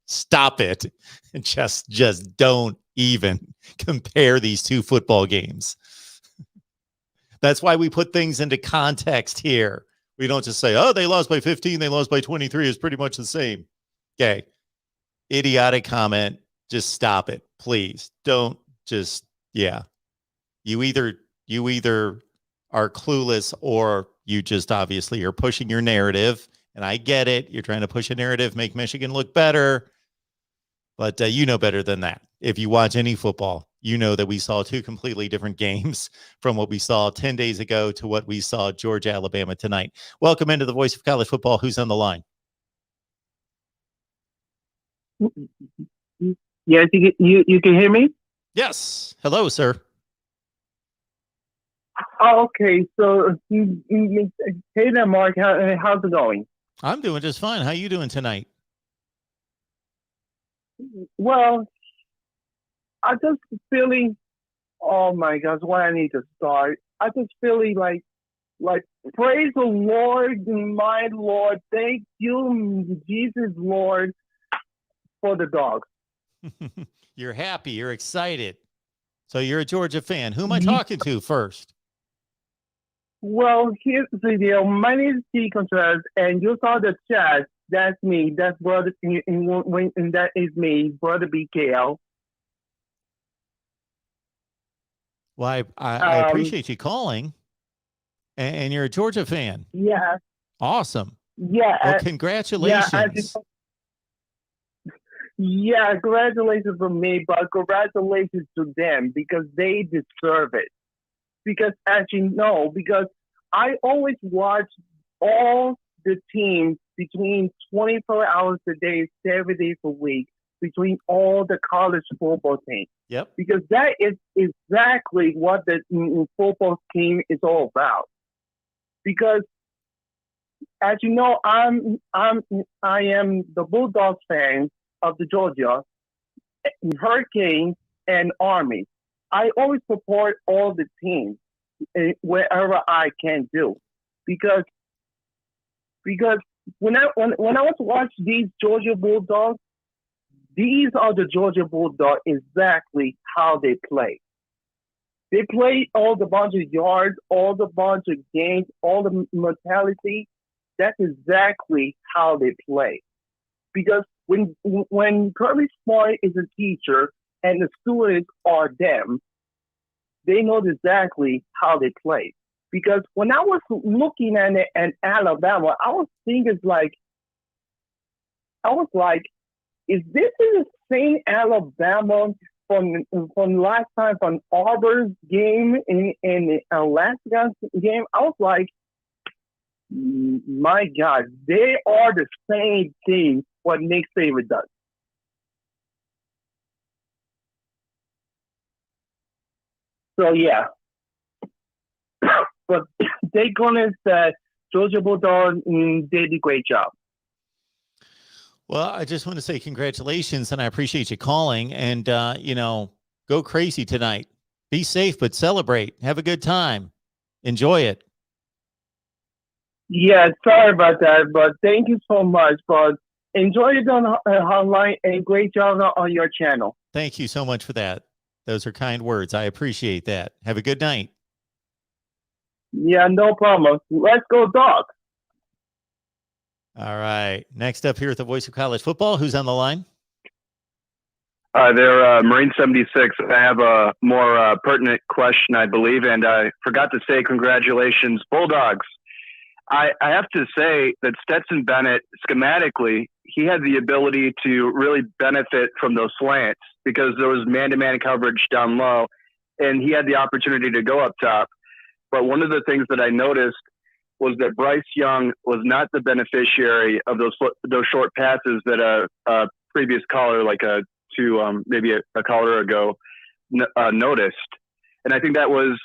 Stop it. Just don't even compare these 2 football games. That's why we put things into context here. We don't just say, oh, they lost by 15, they lost by 23. It's pretty much the same. Okay. Idiotic comment. Just stop it. Please. Don't just, You either are clueless or you just obviously are pushing your narrative. And I get it. You're trying to push a narrative, make Michigan look better. But you know better than that. If you watch any football, you know that we saw 2 completely different games from what we saw 10 days ago to what we saw Georgia, Alabama tonight. Welcome into the Voice of College Football. Who's on the line? Yes, you can hear me? Yes. Hello, sir. Oh, okay. So, hey there, Mark. How's it going? I'm doing just fine. How you doing tonight? Well, I just feeling, oh my gosh, where I need to start. I just feeling like praise the Lord, my Lord. Thank you, Jesus, Lord, for the dogs. You're happy. You're excited. So you're a Georgia fan. Who am I talking to first? Well, here's the deal. My name is T. Contreras, and you saw the chat. That's me. That's brother, and that is me, brother BKL. Well, I appreciate you calling, and you're a Georgia fan. Yeah. Awesome. Yeah. Well, congratulations. Yeah, congratulations from me, but congratulations to them because they deserve it. Because as you know, because I always watch all the teams between 24 hours a day, 7 days a week, between all the college football teams. Yep. Because that is exactly what the football team is all about. Because as you know, I am the Bulldogs fan of the Georgia Hurricanes and Army. I always support all the teams wherever I can do, because when I was watching these Georgia Bulldogs, these are the Georgia Bulldogs exactly how they play. They play all the bunch of yards, all the bunch of games, all the mentality. That's exactly how they play. Because when Kirby Smart is a teacher and the students are them, they know exactly how they play. Because when I was looking at it at Alabama, I was thinking is this the same Alabama from last time from Auburn's game in last game? I was like, my God, they are the same thing what Nick Saban does. So yeah, but they're gonna say Georgia Bulldog did a great job. Well, I just want to say congratulations, and I appreciate you calling. And go crazy tonight. Be safe, but celebrate. Have a good time. Enjoy it. Yeah, sorry about that, but thank you so much. But enjoy it online, and great job on your channel. Thank you so much for that. Those are kind words. I appreciate that. Have a good night. Yeah, no problem. Let's go, Dogs. All right. Next up here at the Voice of College Football, who's on the line? They're Marine 76. I have a more pertinent question, I believe, and I forgot to say congratulations, Bulldogs. I have to say that Stetson Bennett, schematically, he had the ability to really benefit from those slants because there was man-to-man coverage down low, and he had the opportunity to go up top. But one of the things that I noticed was that Bryce Young was not the beneficiary of those short passes that a previous caller, maybe a caller ago, noticed. And I think that was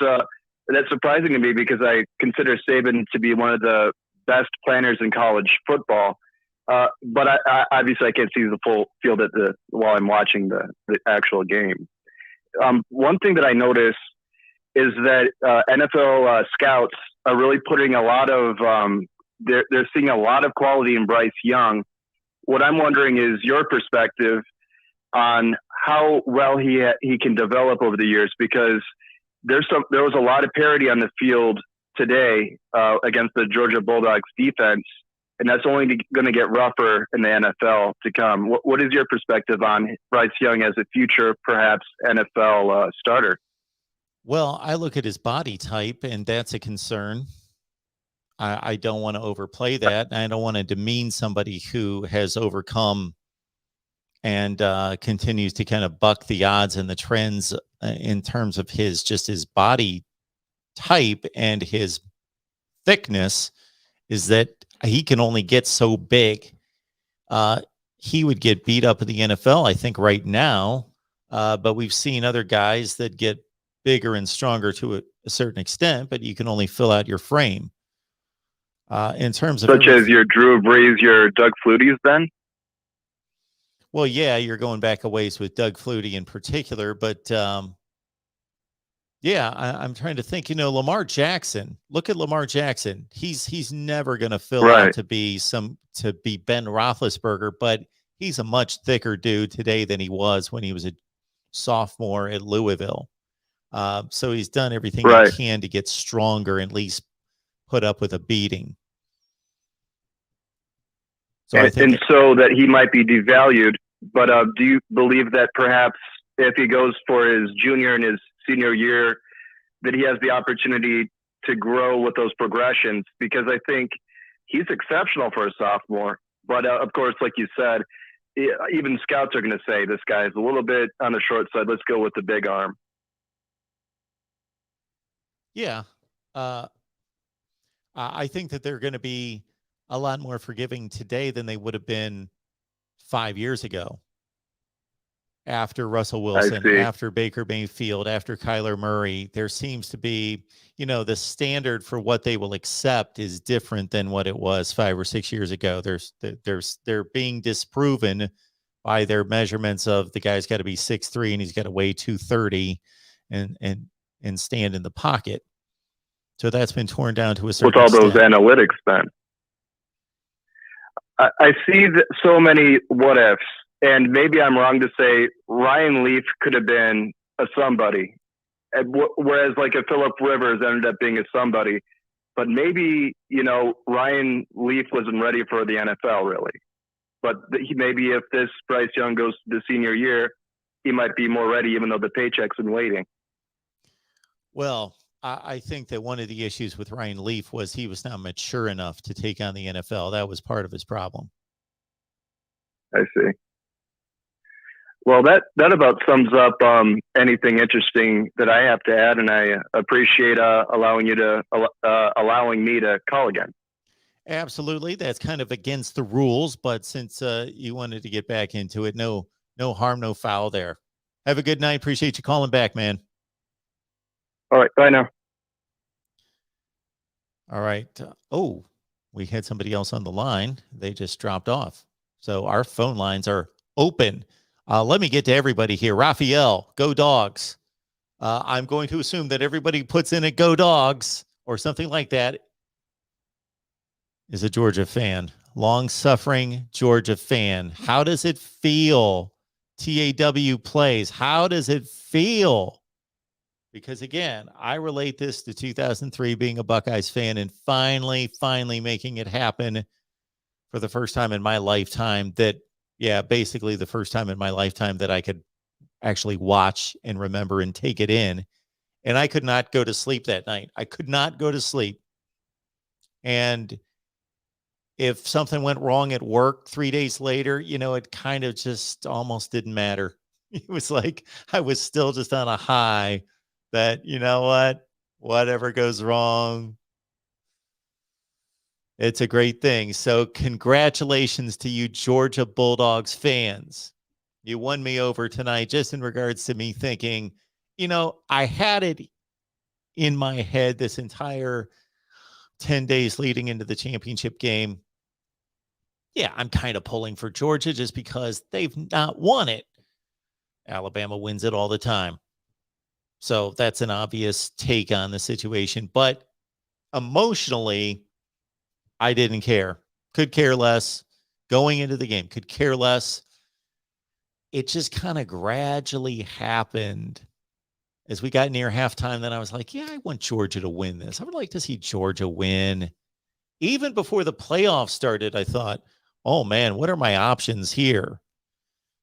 that's surprising to me because I consider Saban to be one of the best planners in college football. But I obviously I can't see the full field while I'm watching the actual game. One thing that I noticed is that NFL scouts are really putting a lot of they're seeing a lot of quality in Bryce Young. What I'm wondering is your perspective on how well he can develop over the years, because there was a lot of parity on the field today against the Georgia Bulldogs defense, and that's only going to get rougher in the NFL to come. What is your perspective on Bryce Young as a future, perhaps, NFL starter? Well, I look at his body type, and that's a concern. I don't want to overplay that. I don't want to demean somebody who has overcome and continues to kind of buck the odds and the trends in terms of his body type and his thickness, is that he can only get so big. He would get beat up in the NFL, I think, right now. But we've seen other guys that get bigger and stronger to a certain extent, but you can only fill out your frame. In terms of such as your Drew Brees, your Doug Flutie's, then? Well, yeah, you're going back a ways with Doug Flutie in particular, but I'm trying to think. Lamar Jackson. Look at Lamar Jackson. He's never going to fill out to be Ben Roethlisberger, but he's a much thicker dude today than he was when he was a sophomore at Louisville. So he's done everything he can to get stronger, at least put up with a beating. So and so that he might be devalued. But do you believe that perhaps if he goes for his junior and his senior year, that he has the opportunity to grow with those progressions? Because I think he's exceptional for a sophomore. But of course, like you said, even scouts are going to say this guy is a little bit on the short side. Let's go with the big arm. Yeah. I think that they're going to be a lot more forgiving today than they would have been 5 years ago. After Russell Wilson, after Baker Mayfield, after Kyler Murray, there seems to be, the standard for what they will accept is different than what it was 5 or 6 years ago. They're being disproven by their measurements of the guy's got to be 6'3" and he's got to weigh 230 and stand in the pocket. So that's been torn down to a certain extent. With all those extent. analytics, then. I see so many what ifs, and maybe I'm wrong to say Ryan Leaf could have been a somebody, whereas like a Phillip Rivers ended up being a somebody. But maybe, Ryan Leaf wasn't ready for the NFL, really. But maybe if this Bryce Young goes to the senior year, he might be more ready, even though the paycheck's been waiting. Well, I think that one of the issues with Ryan Leaf was he was not mature enough to take on the NFL. That was part of his problem. I see. Well, that about sums up anything interesting that I have to add, and I appreciate allowing me to call again. Absolutely, that's kind of against the rules, but since you wanted to get back into it, no harm, no foul there. Have a good night. Appreciate you calling back, man. All right, bye now. All right. We had somebody else on the line. They just dropped off. So our phone lines are open. Let me get to everybody here. Raphael, go Dogs. I'm going to assume that everybody puts in a go Dogs or something like that is a Georgia fan. Long-suffering Georgia fan. How does it feel? TAW plays. How does it feel? Because, again, I relate this to 2003 being a Buckeyes fan and finally making it happen for the first time in my lifetime basically the first time in my lifetime that I could actually watch and remember and take it in. And I could not go to sleep that night. I could not go to sleep. And if something went wrong at work 3 days later, it kind of just almost didn't matter. It was like I was still just on a high that, whatever goes wrong, it's a great thing. So congratulations to you, Georgia Bulldogs fans. You won me over tonight just in regards to me thinking, I had it in my head this entire 10 days leading into the championship game. Yeah, I'm kind of pulling for Georgia just because they've not won it. Alabama wins it all the time. So that's an obvious take on the situation. But emotionally, I didn't care. Could care less. Going into the game, could care less. It just kind of gradually happened as we got near halftime. Then I was like, I want Georgia to win this. I would like to see Georgia win. Even before the playoffs started, I thought, oh, man, what are my options here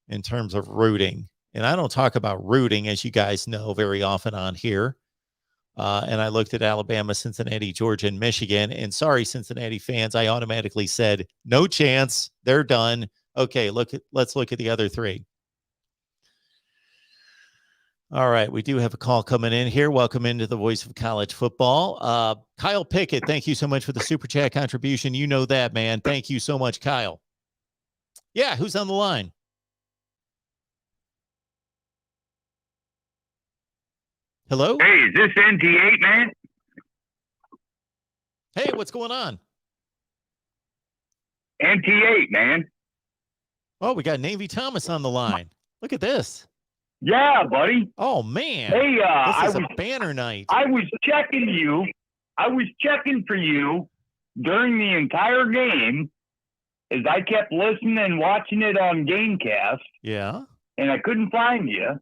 in terms of rooting? And I don't talk about rooting, as you guys know, very often on here. And I looked at Alabama, Cincinnati, Georgia, and Michigan. And sorry, Cincinnati fans, I automatically said, no chance. They're done. Okay, let's look at the other three. All right, we do have a call coming in here. Welcome into the Voice of College Football. Kyle Pickett, thank you so much for the Super Chat contribution. You know that, man. Thank you so much, Kyle. Yeah, who's on the line? Hello? Hey, is this NT8, man? Hey, what's going on? NT8, man. Oh, we got Navy Thomas on the line. Look at this. Yeah, buddy. Oh, man. Hey, this is a banner night. I was checking you. I was checking for you during the entire game as I kept listening and watching it on Gamecast. Yeah. And I couldn't find you.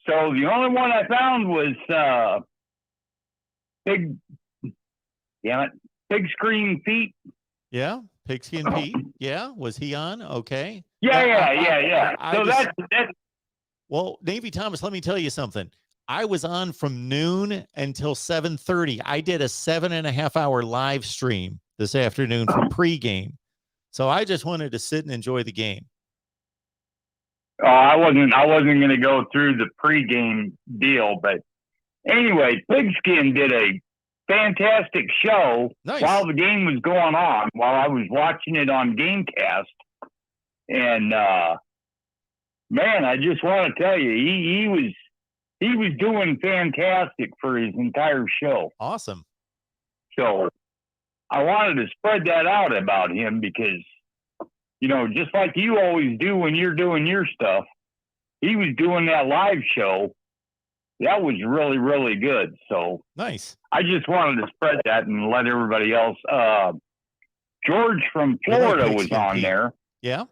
So the only one I found was Damn it. Big Screen Pete. Yeah. Pigskin Pete. Yeah. Was he on? Okay. Yeah. So that's well, Navy Thomas, let me tell you something. I was on from noon until 7:30. I did a 7.5-hour live stream this afternoon for pregame. So I just wanted to sit and enjoy the game. I wasn't going to go through the pregame deal, but anyway, Pigskin did a fantastic show while the game was going on, while I was watching it on Gamecast. And man, I just want to tell you, he was doing fantastic for his entire show. Awesome. So I wanted to spread that out about him because, you know, just like you always do when you're doing your stuff, he was doing that live show. That was really, really good. So nice. I just wanted to spread that and let everybody else. George from Florida was on there. Yeah.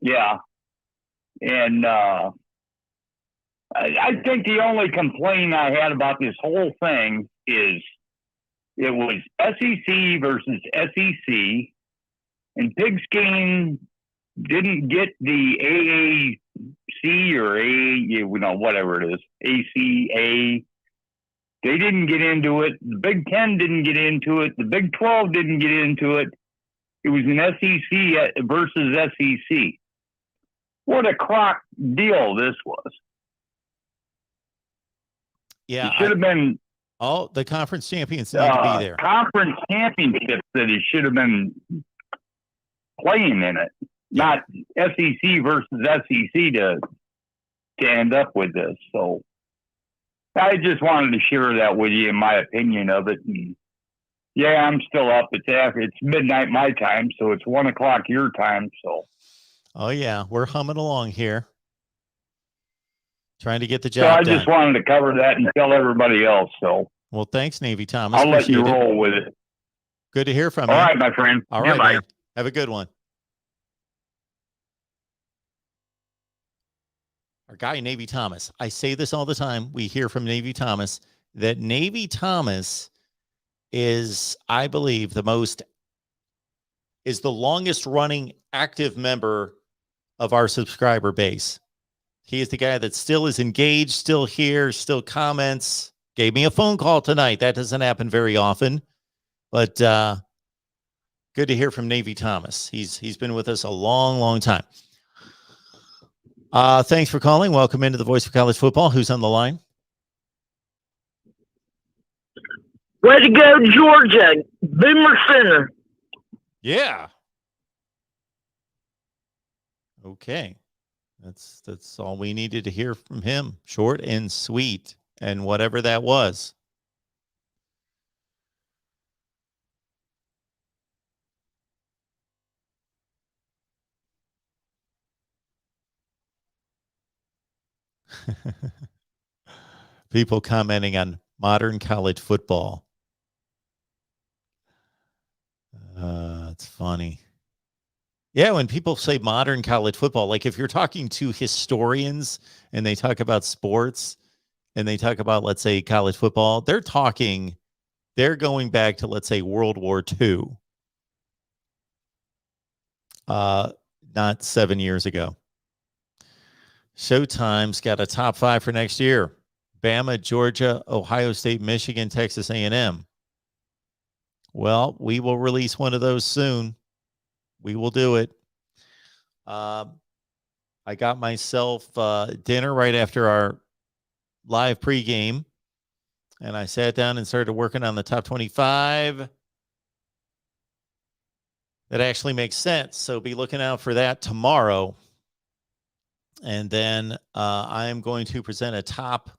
Yeah. And I think the only complaint I had about this whole thing is it was SEC versus SEC, and Pigskin didn't get the AAC or whatever it is, ACA. They didn't get into it. The Big Ten didn't get into it. The Big 12 didn't get into it. It was an SEC versus SEC. What a crock deal this was. Yeah. It should have been. Oh, the conference champions need to be there. Conference championships that he should have been playing in it, not SEC versus SEC to end up with this. So I just wanted to share that with you, in my opinion of it. And yeah, I'm still up. It's midnight my time, so it's 1 o'clock your time. So. Oh yeah, we're humming along here, trying to get the job done. So I just wanted to cover that and tell everybody else. So. Well, thanks, Navy Thomas. I'll let you roll with it. Good to hear from you. All right, my friend. All right, man. Have a good one. Our guy, Navy Thomas. I say this all the time. We hear from Navy Thomas that Navy Thomas is, I believe, the longest running active member of our subscriber base. He is the guy that still is engaged, still here, still comments. Gave me a phone call tonight. That doesn't happen very often, but good to hear from Navy Thomas. He's been with us a long, long time. Thanks for calling. Welcome into the Voice of College Football. Who's on the line? Way to go, Georgia. Boomer Center. Yeah. Okay. That's all we needed to hear from him. Short and sweet, and whatever that was. People commenting on modern college football. It's funny. Yeah, when people say modern college football, like if you're talking to historians and they talk about sports and they talk about, let's say, college football, they're going back to, let's say, World War II. Not 7 years ago. Showtime's got a top 5 for next year. Bama, Georgia, Ohio State, Michigan, Texas A&M. Well, we will release one of those soon. We will do it. I got myself dinner right after our live pregame, and I sat down and started working on the top 25. That actually makes sense. So be looking out for that tomorrow. And then I am going to present a top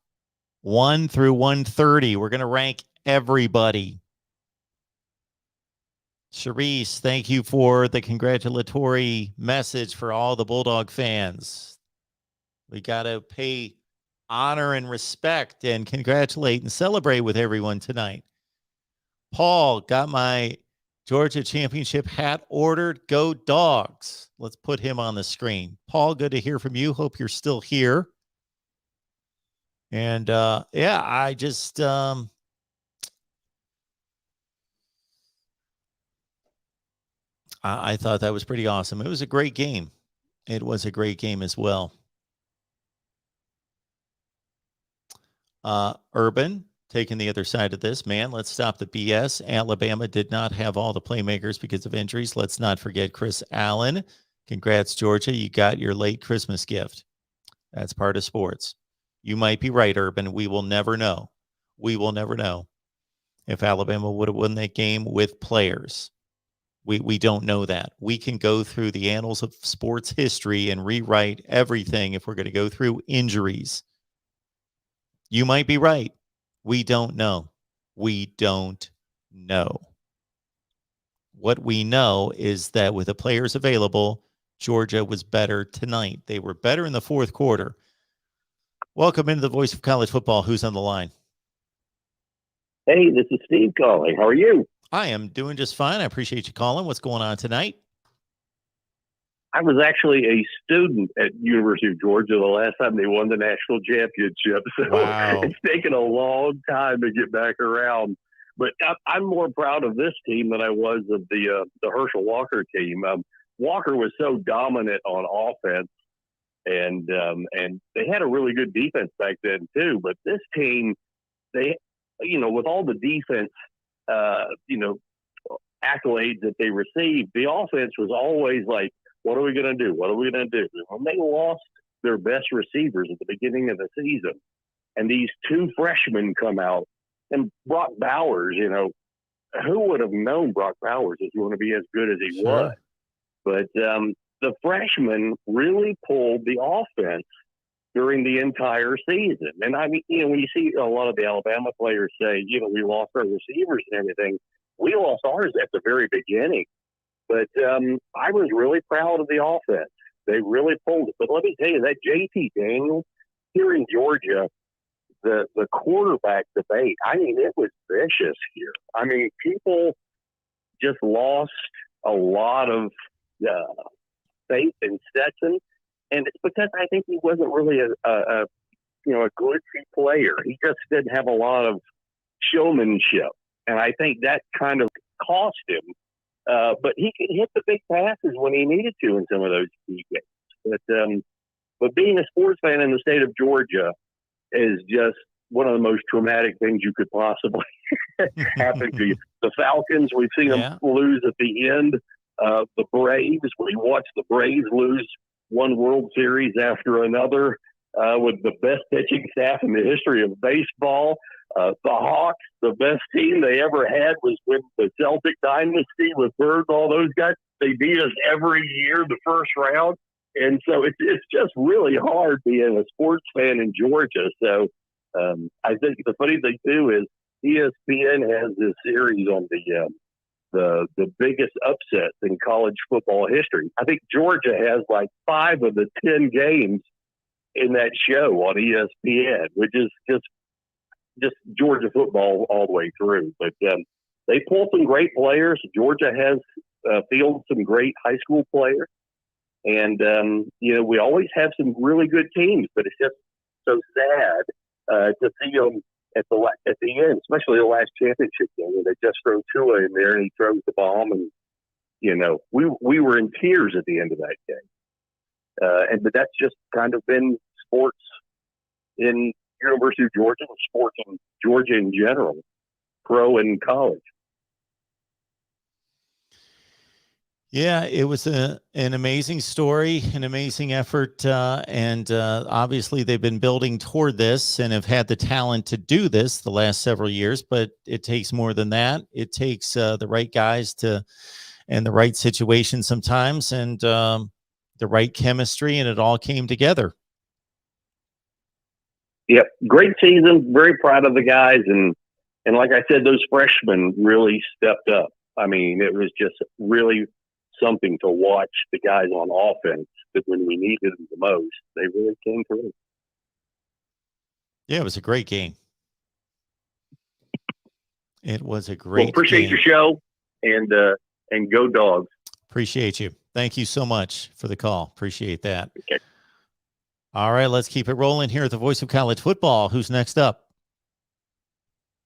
1 through 130. We're going to rank everybody. Sharice, thank you for the congratulatory message for all the Bulldog fans. We got to pay honor and respect and congratulate and celebrate with everyone tonight. Paul got my Georgia championship hat ordered. Go Dogs. Let's put him on the screen. Paul, good to hear from you. Hope you're still here. And yeah, I just I thought that was pretty awesome. It was a great game. It was a great game as well. Urban taking the other side of this, man. Let's stop the BS. Alabama did not have all the playmakers because of injuries. Let's not forget Chris Allen. Congrats, Georgia. You got your late Christmas gift. That's part of sports. You might be right, Urban. We will never know. We will never know if Alabama would have won that game with players. We don't know that. We can go through the annals of sports history and rewrite everything if we're going to go through injuries. You might be right. We don't know. We don't know. What we know is that with the players available, Georgia was better tonight. They were better in the fourth quarter. Welcome into the Voice of College Football. Who's on the line? Hey, this is Steve calling. How are you? I am doing just fine. I appreciate you calling. What's going on tonight? I was actually a student at University of Georgia the last time they won the national championship. So Wow. It's taken a long time to get back around. But I'm more proud of this team than I was of the Herschel Walker team. Walker was so dominant on offense, and they had a really good defense back then too. But this team, with all the defense, accolades that they received, the offense was always like, what are we going to do? What are we going to do? When they lost their best receivers at the beginning of the season, and these two freshmen come out, and Brock Bowers, who would have known Brock Bowers is going to be as good as he was? But the freshmen really pulled the offense during the entire season. And I mean, when you see a lot of the Alabama players say, we lost our receivers and everything, we lost ours at the very beginning. But I was really proud of the offense. They really pulled it. But let me tell you, that JT Daniels here in Georgia, the quarterback debate, I mean, it was vicious here. I mean, people just lost a lot of faith in Stetson. And it's because I think he wasn't really a glitzy player. He just didn't have a lot of showmanship. And I think that kind of cost him. But he could hit the big passes when he needed to in some of those key games. But being a sports fan in the state of Georgia is just one of the most traumatic things you could possibly happen to you. The Falcons, we've seen them lose at the end. The Braves, we watched the Braves lose one World Series after another with the best pitching staff in the history of baseball. The Hawks, the best team they ever had was with the Celtic dynasty with Bird and all those guys. They beat us every year, the first round. And so it's just really hard being a sports fan in Georgia. So I think the funny thing, too, is ESPN has this series on the biggest upsets in college football history. I think Georgia has like 5 of the 10 games in that show on ESPN, which is just Georgia football all the way through. But they pull some great players. Georgia has fielded some great high school players. And, we always have some really good teams, but it's just so sad to see them at the end, especially the last championship game, when they just throw Tua in there and he throws the bomb. And, we were in tears at the end of that game. But that's just kind of been sports in University of Georgia and sports in Georgia in general, pro and college. Yeah, it was an amazing story, an amazing effort, and obviously they've been building toward this and have had the talent to do this the last several years, but it takes more than that. It takes the right guys and the right situation sometimes, and the right chemistry, and it all came together. Yep, great season. Very proud of the guys, and like I said, those freshmen really stepped up. I mean, it was just really something to watch the guys on offense that when we needed them the most, they really came through. Yeah, it was a great game. It was a great appreciate game. your show, and go Dogs. Appreciate you. Thank you so much for the call. Appreciate that. Okay. All right, let's keep it rolling here at the Voice of College Football. Who's next up?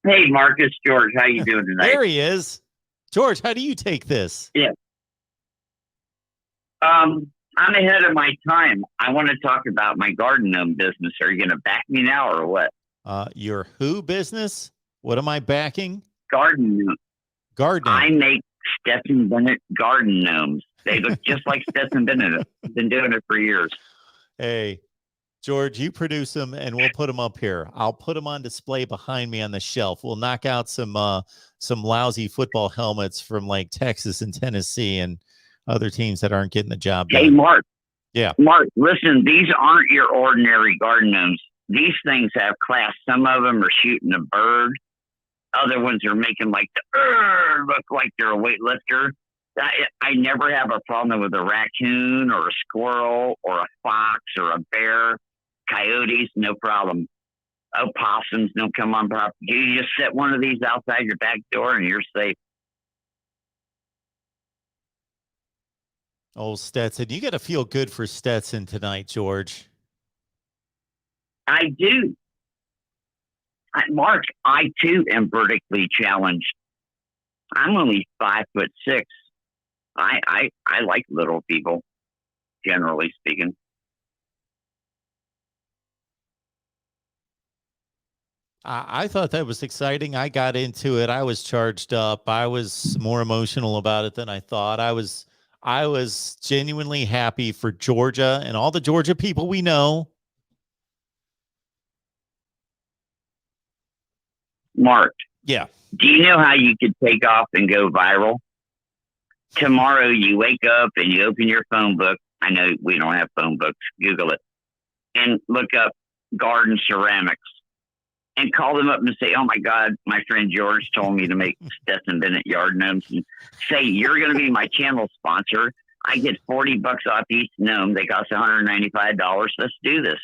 Hey, Marcus, George, how you doing tonight? There he is. George, how do you take this? Yeah. I'm ahead of my time. I want to talk about my garden gnome business. Are you going to back me now or what? Your who business? What am I backing? Garden gnome. Gardening. I make Stetson Bennett garden gnomes. They look just like Stetson Bennett. I've been doing it for years. Hey, George, you produce them and we'll put them up here. I'll put them on display behind me on the shelf. We'll knock out some lousy football helmets from like Texas and Tennessee and other teams that aren't getting the job done. Hey, Mark. Yeah. Mark, listen, these aren't your ordinary garden gnomes. These things have class. Some of them are shooting a bird. Other ones are making like look like they're a weightlifter. I never have a problem with a raccoon or a squirrel or a fox or a bear. Coyotes, no problem. Opossums don't come on property. You just set one of these outside your back door and you're safe. Oh, Stetson, you got to feel good for Stetson tonight, George. I do. Mark, I too am vertically challenged. I'm only 5'6". I like little people, generally speaking. I thought that was exciting. I got into it. I was charged up. I was more emotional about it than I thought. I was genuinely happy for Georgia and all the Georgia people we know. Mark. Yeah. Do you know how you could take off and go viral? Tomorrow you wake up and you open your phone book. I know we don't have phone books. Google it. And look up garden ceramics. And call them up and say, oh, my God, my friend George told me to make Stetson Bennett yard gnomes. And say, you're going to be my channel sponsor. I get $40 off each gnome. They cost $195. Let's do this.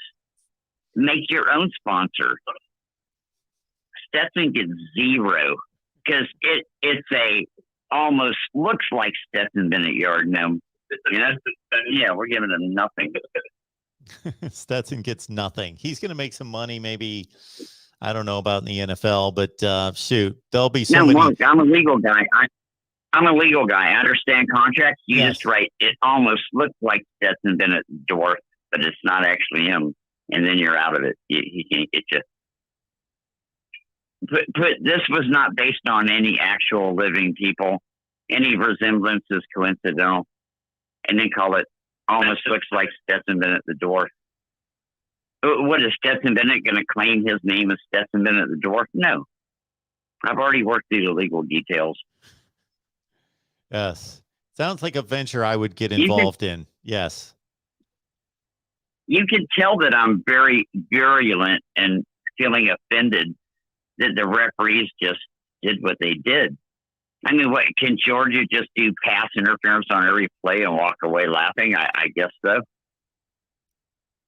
Make your own sponsor. Stetson gets zero because it's almost looks like Stetson Bennett yard gnome. You know? Yeah, we're giving him nothing. Stetson gets nothing. He's going to make some money, maybe. I don't know about in the NFL, but shoot, there'll be so many. Look, I'm a legal guy. I'm a legal guy. I understand contracts. You just write, it almost looks like Stetson Bennett dwarf, but it's not actually him. And then you're out of it. He can't get you. This was not based on any actual living people. Any resemblance is coincidental. And then call it almost looks like Stetson Bennett the dwarf. What is Stetson Bennett going to claim his name as Stetson Bennett the dwarf? No. I've already worked through the legal details. Yes. Sounds like a venture I would get involved in. Yes. You can tell that I'm very virulent and feeling offended that the referees just did what they did. I mean, what can Georgia just do pass interference on every play and walk away laughing? I guess so.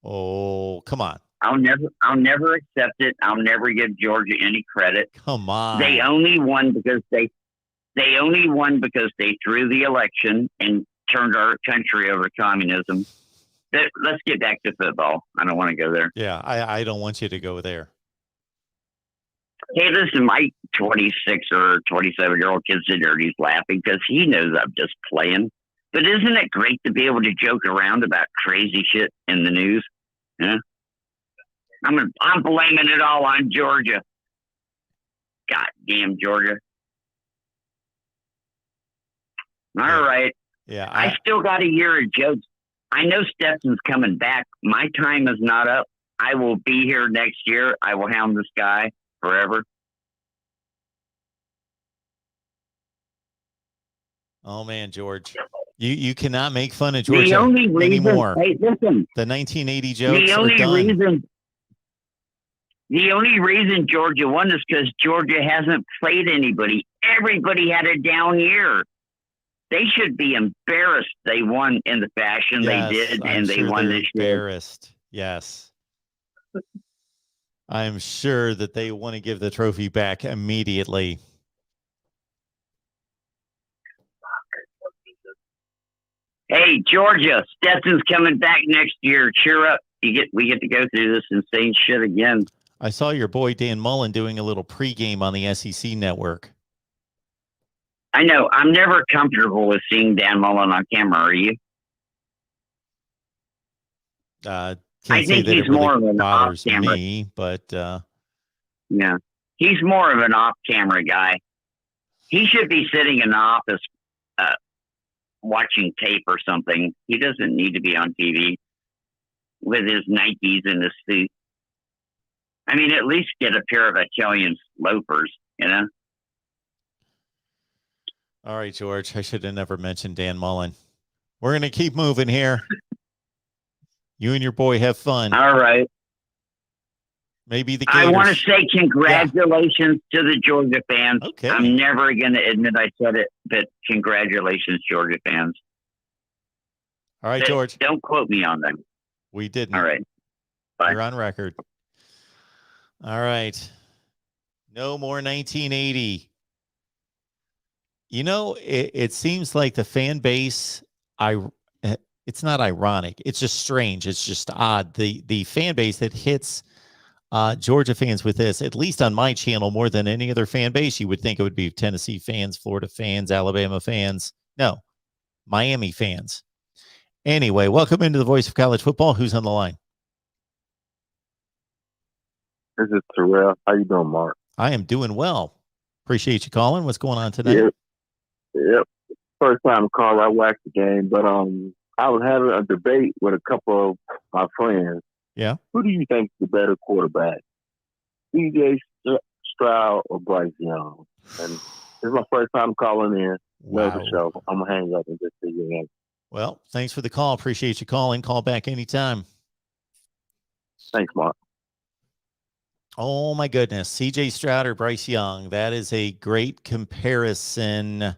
Oh, come on. I'll never accept it. I'll never give Georgia any credit. Come on. They only won because they threw the election and turned our country over to communism. Let's get back to football. I don't want to go there. Yeah, I don't want you to go there. Hey, listen, my 26 or 27-year-old kid sitting there, he's laughing because he knows I'm just playing. But isn't it great to be able to joke around about crazy shit in the news? Yeah. I'm blaming it all on Georgia. Goddamn Georgia. All right. Yeah. I still got a year of jokes. I know Stetson's coming back. My time is not up. I will be here next year. I will hound this guy forever. Oh man, George. You cannot make fun of Georgia anymore. Hey, listen. The 1980 jokes are done. The only reason Georgia won is because Georgia hasn't played anybody. Everybody had a down year. They should be embarrassed they won in the fashion they did, and they won this year. Embarrassed. Yes. I'm sure that they want to give the trophy back immediately. Hey, Georgia, Stetson's coming back next year. Cheer up. We get to go through this insane shit again. I saw your boy Dan Mullen doing a little pregame on the SEC network. I know. I'm never comfortable with seeing Dan Mullen on camera. Are you? I Can't say think that he's it really more of an bothers off-camera. me, but Yeah. He's more of an off-camera guy. He should be sitting in the office watching tape or something. He doesn't need to be on TV with his Nikes and his suit. I mean, at least get a pair of Italian loafers, you know? all right, George. I should have never mentioned Dan Mullen. We're going to keep moving here. You and your boy have fun. All right. Maybe the I want to Gators. say congratulations to the Georgia fans. Okay. I'm never going to admit I said it, but congratulations, Georgia fans. All right, George. Don't quote me on that. We didn't. All right. Bye. You're on record. All right. No more 1980. You know, it seems like the fan base, it's not ironic. It's just strange. It's just odd. The fan base that hits Georgia fans with this, at least on my channel, more than any other fan base, you would think it would be Tennessee fans, Florida fans, Alabama fans. No, Miami fans. Anyway, welcome into the Voice of College Football. Who's on the line? This is Terrell. How you doing, Mark? I am doing well. Appreciate you calling. What's going on tonight? Yep. First time call. I watched the game, but I was having a debate with a couple of my friends. Yeah. Who do you think is the better quarterback, C.J. Stroud or Bryce Young? And this is my first time calling in. Love the show. I'm gonna hang up and just see you again. Well, thanks for the call. Appreciate you calling. Call back anytime. Thanks, Mark. Oh, my goodness. C.J. Stroud or Bryce Young. That is a great comparison.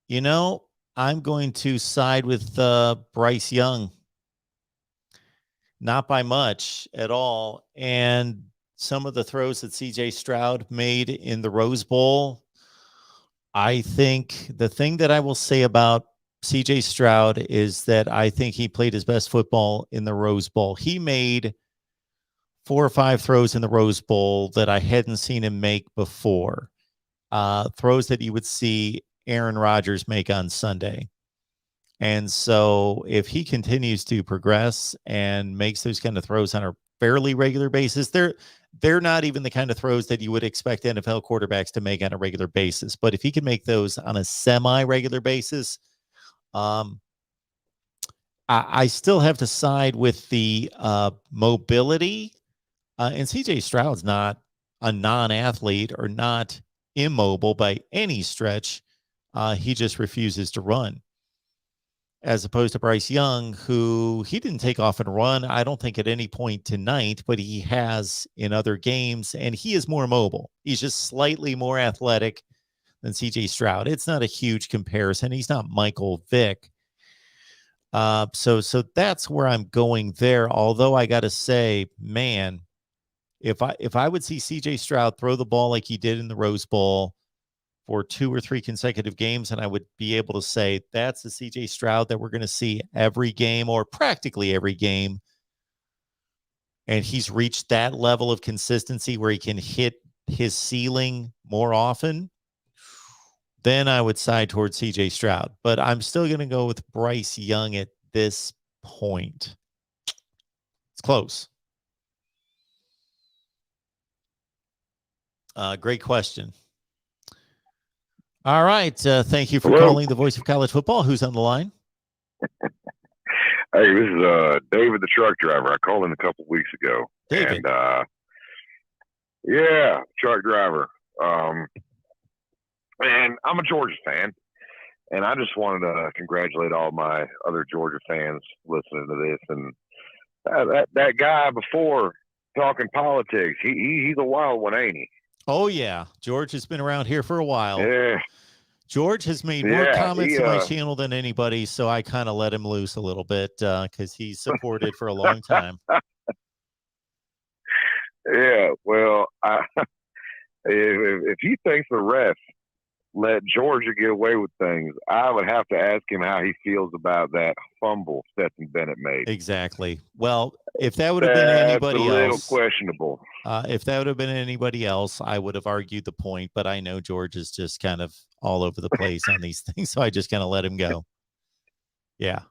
You know, I'm going to side with Bryce Young. Not by much at all. And some of the throws that C.J. Stroud made in the Rose Bowl, I think the thing that I will say about C.J. Stroud is that I think he played his best football in the Rose Bowl. He made 4 or 5 throws in the Rose Bowl that I hadn't seen him make before. Throws that you would see Aaron Rodgers make on Sunday. And so if he continues to progress and makes those kind of throws on a fairly regular basis, they're not even the kind of throws that you would expect NFL quarterbacks to make on a regular basis. But if he can make those on a semi-regular basis, I still have to side with the mobility. And C.J. Stroud's not a non-athlete or not immobile by any stretch. He just refuses to run. As opposed to Bryce Young, who he didn't take off and run, I don't think at any point tonight, but he has in other games, and he is more mobile. He's just slightly more athletic than C.J. Stroud. It's not a huge comparison. He's not Michael Vick. So that's where I'm going there. Although I got to say, man, if I would see C.J. Stroud throw the ball like he did in the Rose Bowl for 2 or 3 consecutive games, and I would be able to say that's the C.J. Stroud that we're going to see every game or practically every game. And he's reached that level of consistency where he can hit his ceiling more often, then I would side towards C.J. Stroud. But I'm still going to go with Bryce Young at this point. It's close. Great question. All right. Thank you for calling the Voice of College Football. Who's on the line? Hey, this is David, the truck driver. I called in a couple weeks ago. David. And, yeah, truck driver. And I'm a Georgia fan. And I just wanted to congratulate all my other Georgia fans listening to this. And that guy before talking politics, he's a wild one, ain't he? Oh, yeah. George has been around here for a while. Yeah. George has made more comments on my channel than anybody, so I kind of let him loose a little bit because he's supported for a long time. Yeah, well, if he thinks the refs let Georgia get away with things, I would have to ask him how he feels about that fumble Stetson Bennett made. Exactly. Well, if that would have been anybody else, a little questionable. If that would have been anybody else, I would have argued the point. But I know George is just kind of all over the place on these things, so I just kind of let him go. Yeah.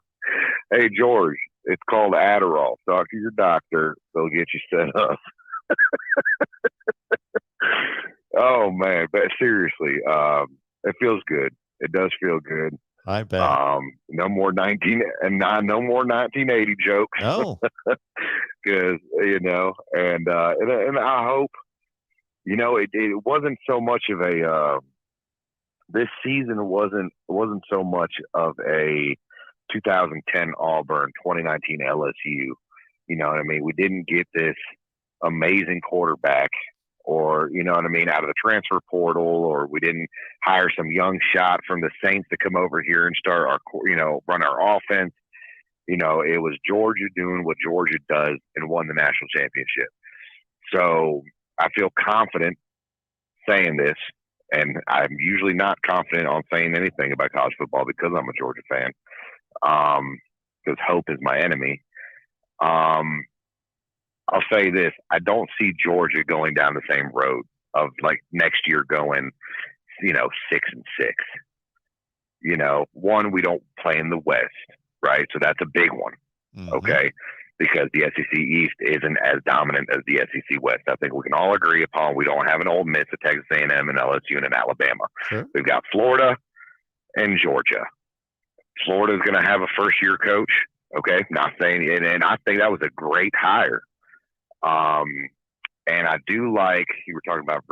Hey, George, It's called Adderall. Talk to your doctor. They'll get you set up. Oh man, but seriously, it feels good. It does feel good. I bet. No more 1980 jokes. No, because and I hope it wasn't so much of a this season wasn't so much of a 2010 Auburn, 2019 LSU. You know what I mean? We didn't get this amazing quarterback, or out of the transfer portal, or we didn't hire some young shot from the Saints to come over here and start run our offense. It was Georgia doing what Georgia does and won the national championship. So I feel confident saying this, and I'm usually not confident on saying anything about college football because I'm a Georgia fan. Because hope is my enemy. I'll say this: I don't see Georgia going down the same road of like next year going, 6-6. One, we don't play in the West, right? So that's a big one, okay? Because the SEC East isn't as dominant as the SEC West. I think we can all agree upon. We don't have an Ole Miss, a Texas A&M, and LSU, and an Alabama. Sure. We've got Florida and Georgia. Florida's going to have a first-year coach. Okay, not saying it, and I think that was a great hire. And I do like you were talking about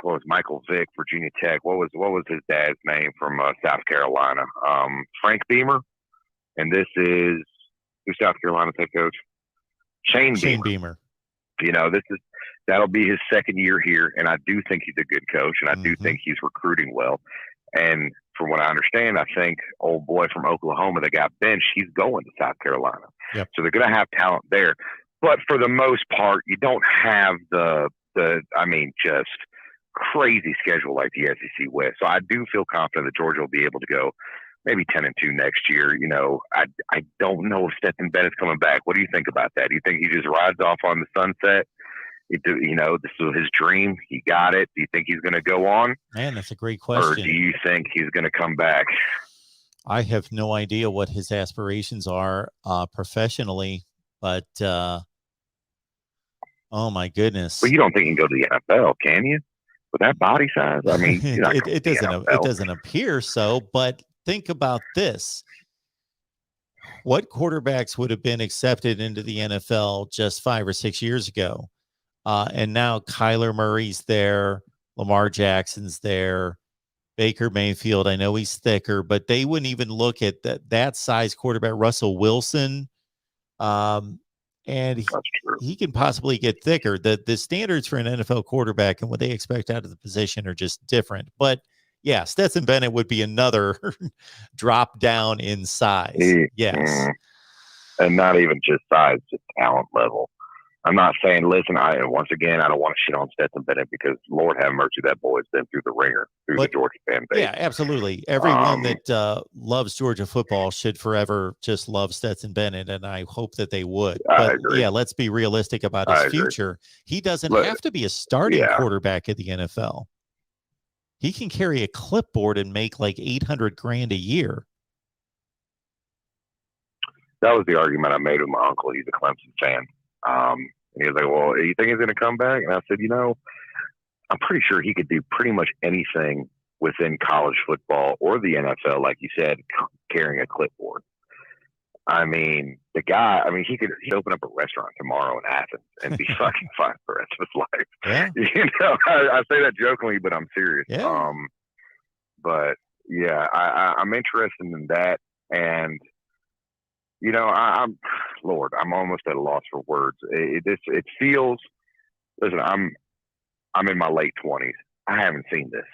what was Michael Vick, Virginia Tech? What was his dad's name from South Carolina? Frank Beamer, and this is who's South Carolina's head coach? Shane Beamer. That'll be his second year here, and I do think he's a good coach, and I do think he's recruiting well. And from what I understand, I think old boy from Oklahoma that got benched, he's going to South Carolina. Yep. So they're going to have talent there. But for the most part, you don't have just crazy schedule like the SEC West. So I do feel confident that Georgia will be able to go maybe 10-2 next year. I don't know if Stetson Bennett's coming back. What do you think about that? Do you think he just rides off on the sunset? This was his dream. He got it. Do you think he's going to go on? Man, that's a great question. Or do you think he's going to come back? I have no idea what his aspirations are professionally, but oh my goodness. But you don't think he can go to the NFL, can you? With that body size? I mean, it doesn't appear so, but think about this. What quarterbacks would have been accepted into the NFL just 5 or 6 years ago? And now Kyler Murray's there, Lamar Jackson's there, Baker Mayfield. I know he's thicker, but they wouldn't even look at that size quarterback. Russell Wilson, and he can possibly get thicker. The standards for an NFL quarterback and what they expect out of the position are just different. But yeah, Stetson Bennett would be another drop down in size. Yes, and not even just size, just talent level. I'm not saying, listen, I don't want to shit on Stetson Bennett because Lord have mercy, that boy's been through the ringer, the Georgia fan base. Yeah, absolutely. Everyone that loves Georgia football should forever just love Stetson Bennett, and I hope that they would. I agree. Yeah, let's be realistic about his future. He doesn't have to be a starting quarterback at the NFL. He can carry a clipboard and make like $800,000 a year. That was the argument I made with my uncle. He's a Clemson fan. And he was like, well, you think he's going to come back? And I said, I'm pretty sure he could do pretty much anything within college football or the NFL, like you said, carrying a clipboard. I mean, the guy, he'd open up a restaurant tomorrow in Athens and be fucking fine for the rest of his life. Yeah. I say that jokingly, but I'm serious. Yeah. But yeah, I'm interested in that. And, I'm almost at a loss for words. It feels, listen, I'm in my late 20s. I haven't seen this.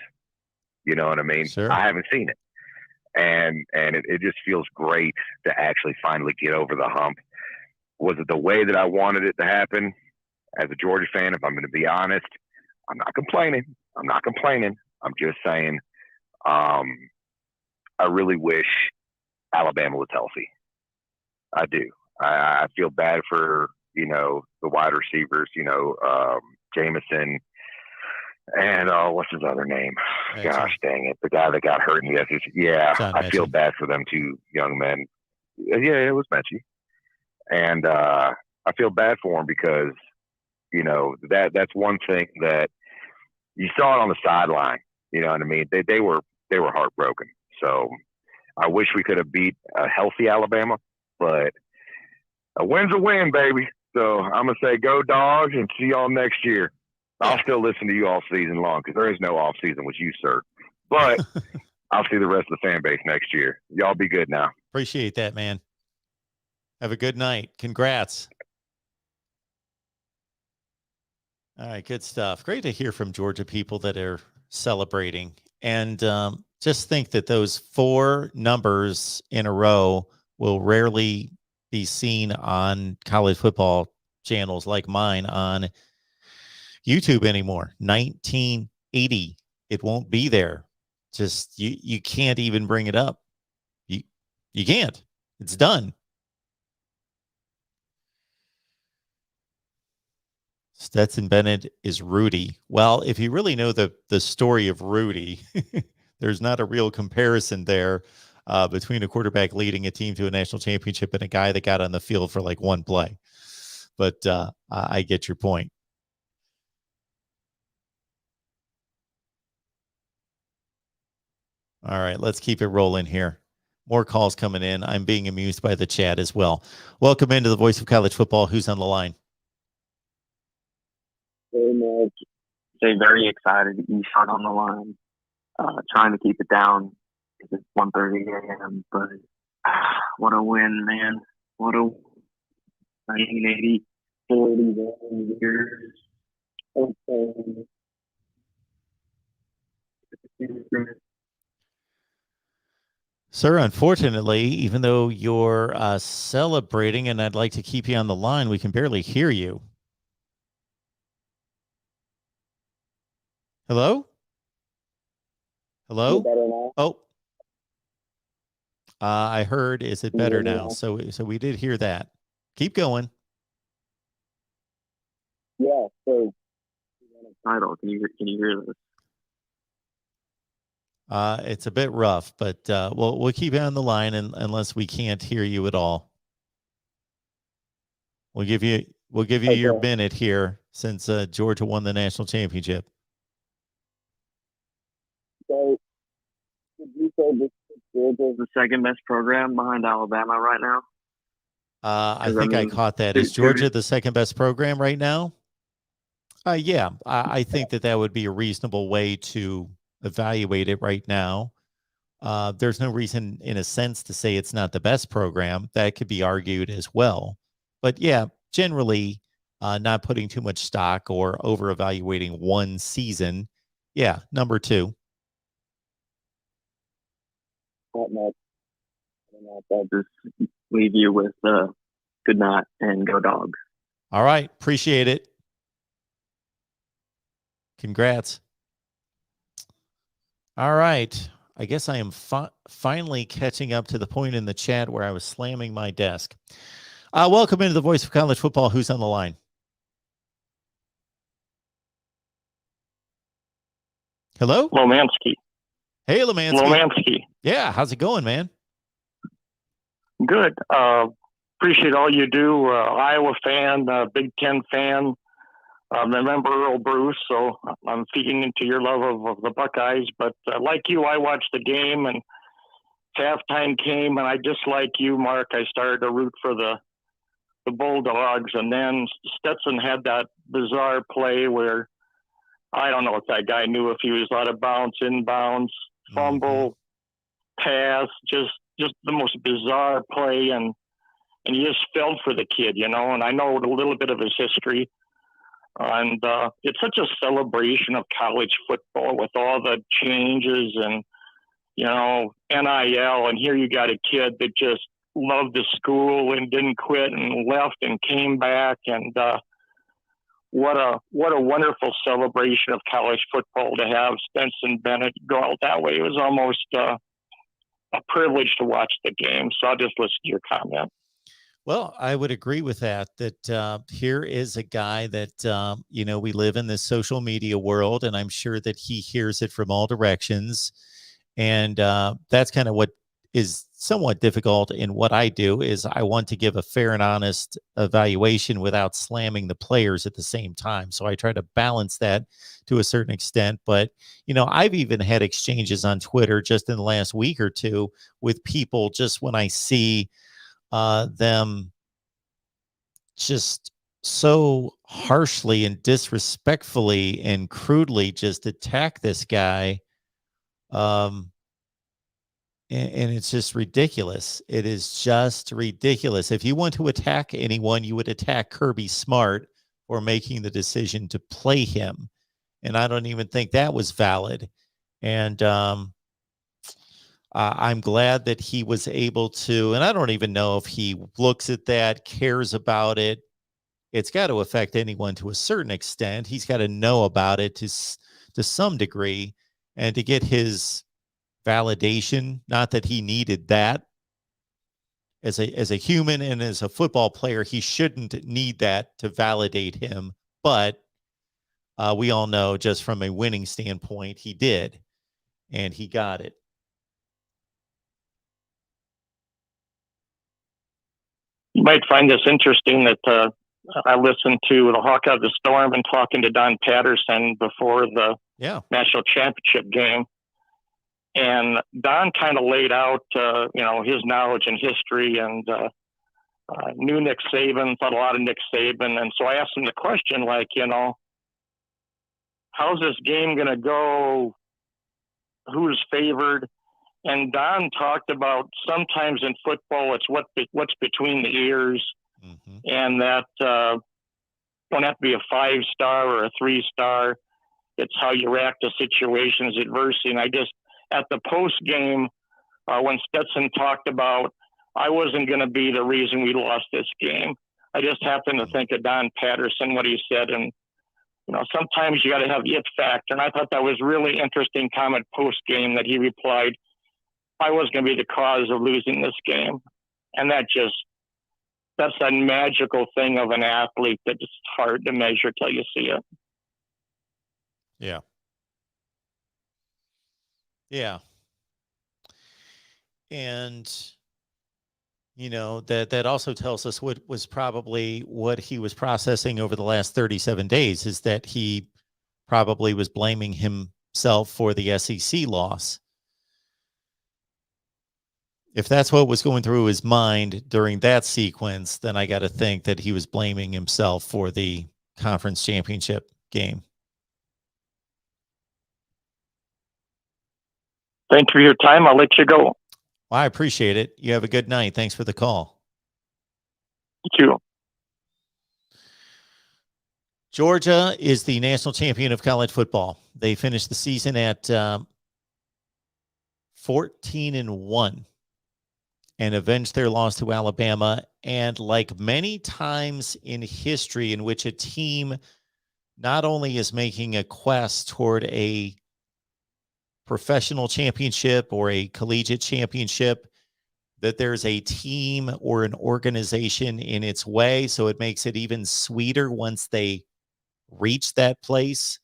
You know what I mean? Sure. I haven't seen it. And it just feels great to actually finally get over the hump. Was it the way that I wanted it to happen? As a Georgia fan, if I'm going to be honest, I'm not complaining. I'm just saying, I really wish Alabama was healthy. I do. I feel bad for, the wide receivers, Jameson and what's his other name? Gosh dang it. The guy that got hurt in the SEC. Yeah, I feel bad for them two young men. Yeah, it was Mechie. And I feel bad for him because, that's one thing that you saw it on the sideline. You know what I mean? They were heartbroken. So I wish we could have beat a healthy Alabama, but a win's a win, baby. So I'm going to say go Dogs and see y'all next year. I'll still listen to you all season long because there is no off season with you, sir. But I'll see the rest of the fan base next year. Y'all be good now. Appreciate that, man. Have a good night. Congrats. All right, good stuff. Great to hear from Georgia people that are celebrating. And just think that those 4 numbers in a row will rarely be seen on college football channels like mine on YouTube anymore. 1980. It won't be there. Just you can't even bring it up. You can't. It's done. Stetson Bennett is Rudy. Well, if you really know the story of Rudy, there's not a real comparison there between a quarterback leading a team to a national championship and a guy that got on the field for like one play. But I get your point. All right, let's keep it rolling here. More calls coming in. I'm being amused by the chat as well. Welcome into the Voice of College Football. Who's on the line? Very much. Stay very excited to be shot on the line. Trying to keep it down because it's 1:30 a.m. But what a win, man! What a 1980, 41 years. Okay. Sir, unfortunately, even though you're celebrating and I'd like to keep you on the line, we can barely hear you. Hello? Hello? Oh. I heard, is it better now? So we did hear that. Keep going. Yeah, so title. Can you hear this? It's a bit rough, but we'll keep you on the line unless we can't hear you at all. We'll give you your minute here since Georgia won the national championship. So, did you say this Georgia is the second best program behind Alabama right now? I think I caught that. Is Georgia the second best program right now? Yeah, I think that would be a reasonable way to evaluate it right now. There's no reason, in a sense, to say it's not the best program. That could be argued as well. But yeah, generally, not putting too much stock or over-evaluating one season. Yeah, number 2. Not much. I'll just leave you with good night and go Dogs. All right. Appreciate it. Congrats. All right. I guess I am finally catching up to the point in the chat where I was slamming my desk. Welcome into the Voice of College Football. Who's on the line? Hello? Lomansky. Hey, Lomansky. Lomansky. Yeah. How's it going, man? Good. Appreciate all you do. Iowa fan, Big Ten fan. Remember Earl Bruce, so I'm feeding into your love of the Buckeyes. But like you, I watched the game, and halftime came, and I just like you, Mark, I started to root for the Bulldogs. And then Stetson had that bizarre play where I don't know if that guy knew if he was out of bounds, inbounds, fumble, pass, just the most bizarre play. And you just felt for the kid, and I know a little bit of his history. And it's such a celebration of college football with all the changes and, NIL. And here you got a kid that just loved the school and didn't quit and left and came back. And what a wonderful celebration of college football to have Stetson Bennett go out that way. It was almost a privilege to watch the game. So I'll just listen to your comment. Well, I would agree with that here is a guy that, we live in this social media world, and I'm sure that he hears it from all directions. And that's kind of what is somewhat difficult in what I do is I want to give a fair and honest evaluation without slamming the players at the same time. So I try to balance that to a certain extent. But, I've even had exchanges on Twitter just in the last week or two with people just when I see them just so harshly and disrespectfully and crudely just attack this guy. And it's just ridiculous. It is just ridiculous. If you want to attack anyone, you would attack Kirby Smart for making the decision to play him. And I don't even think that was valid. And I'm glad that he was able to, and I don't even know if he looks at that, cares about it. It's got to affect anyone to a certain extent. He's got to know about it to some degree, and to get his validation. Not that he needed that as a human and as a football player, he shouldn't need that to validate him. But we all know, just from a winning standpoint, he did, and he got it. You might find this interesting that I listened to the Hawk Out of the Storm and talking to Don Patterson before the national championship game. And Don kind of laid out, his knowledge and history, and knew Nick Saban, thought a lot of Nick Saban. And so I asked him the question, how's this game going to go? Who's favored? And Don talked about sometimes in football, it's what's between the ears, and that don't have to be a 5-star or a 3-star. It's how you react to situations, adversity. And I just, at the post game, when Stetson talked about, I wasn't going to be the reason we lost this game. I just happened to think of Don Patterson, what he said. And, sometimes you got to have the it factor. And I thought that was really interesting comment post game that he replied, I was going to be the cause of losing this game. And that's a magical thing of an athlete that's hard to measure till you see it. Yeah. Yeah. And, that also tells us what was probably what he was processing over the last 37 days is that he probably was blaming himself for the SEC loss. If that's what was going through his mind during that sequence, then I got to think that he was blaming himself for the conference championship game. Thank you for your time. I'll let you go. Well, I appreciate it. You have a good night. Thanks for the call. Thank you. Georgia is the national champion of college football. They finished the season at 14-1. And avenged their loss to Alabama. And like many times in history in which a team not only is making a quest toward a professional championship or a collegiate championship, that there's a team or an organization in its way. So it makes it even sweeter once they reach that place.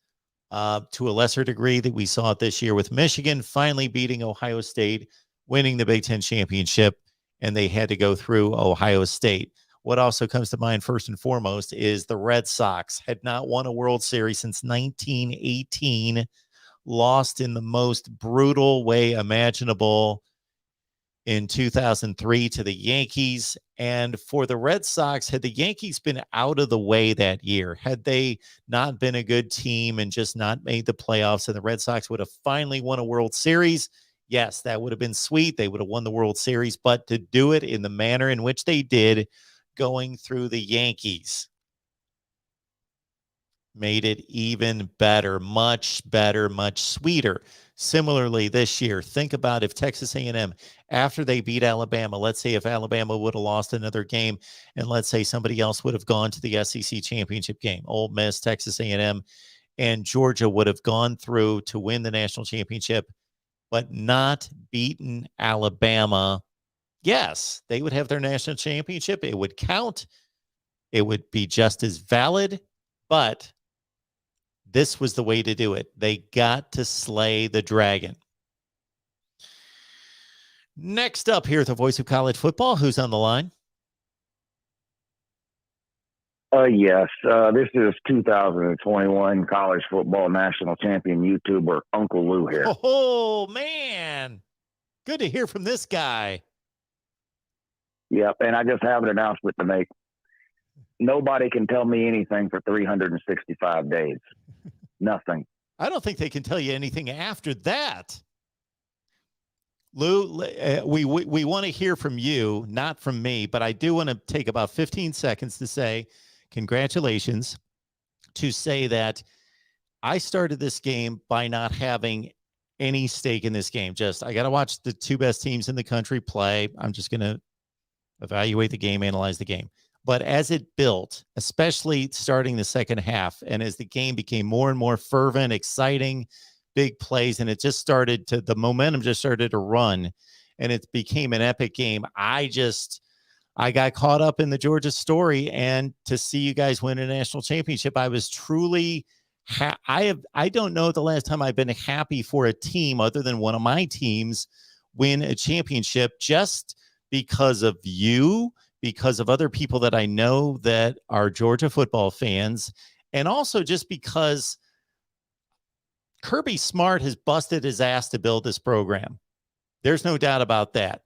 To a lesser degree that we saw it this year with Michigan finally beating Ohio State, winning the Big Ten championship, and they had to go through Ohio State. What also comes to mind first and foremost is the Red Sox had not won a World Series since 1918, lost in the most brutal way imaginable in 2003 to the Yankees. And for the Red Sox, had the Yankees been out of the way that year, had they not been a good team and just not made the playoffs, and the Red Sox would have finally won a World Series, yes, that would have been sweet. They would have won the World Series, but to do it in the manner in which they did, going through the Yankees, made it even better, much sweeter. Similarly, this year, think about if Texas A&M, after they beat Alabama, let's say if Alabama would have lost another game, and let's say somebody else would have gone to the SEC championship game, Ole Miss, Texas A&M, and Georgia would have gone through to win the national championship, but not beaten Alabama, yes, they would have their national championship. It would count. It would be just as valid, but this was the way to do it. They got to slay the dragon. Next up here at the Voice of College Football, who's on the line? Yes. This is 2021 college football national champion YouTuber Uncle Lou here. Oh, man. Good to hear from this guy. Yep. And I just have an announcement to make. Nobody can tell me anything for 365 days. Nothing. I don't think they can tell you anything after that. Lou, we want to hear from you, not from me, but I do want to take about 15 seconds to say congratulations, to say that I started this game by not having any stake in this game. Just, I got to watch the two best teams in the country play. I'm just going to evaluate the game, analyze the game. But as it built, especially starting the second half, and as the game became more and more fervent, exciting, big plays, and it just started to, the momentum just started to run, and it became an epic game. I got caught up in the Georgia story, and to see you guys win a national championship, I was truly I don't know the last time I've been happy for a team other than one of my teams win a championship, just because of you, because of other people that I know that are Georgia football fans, and also just because Kirby Smart has busted his ass to build this program. There's no doubt about that.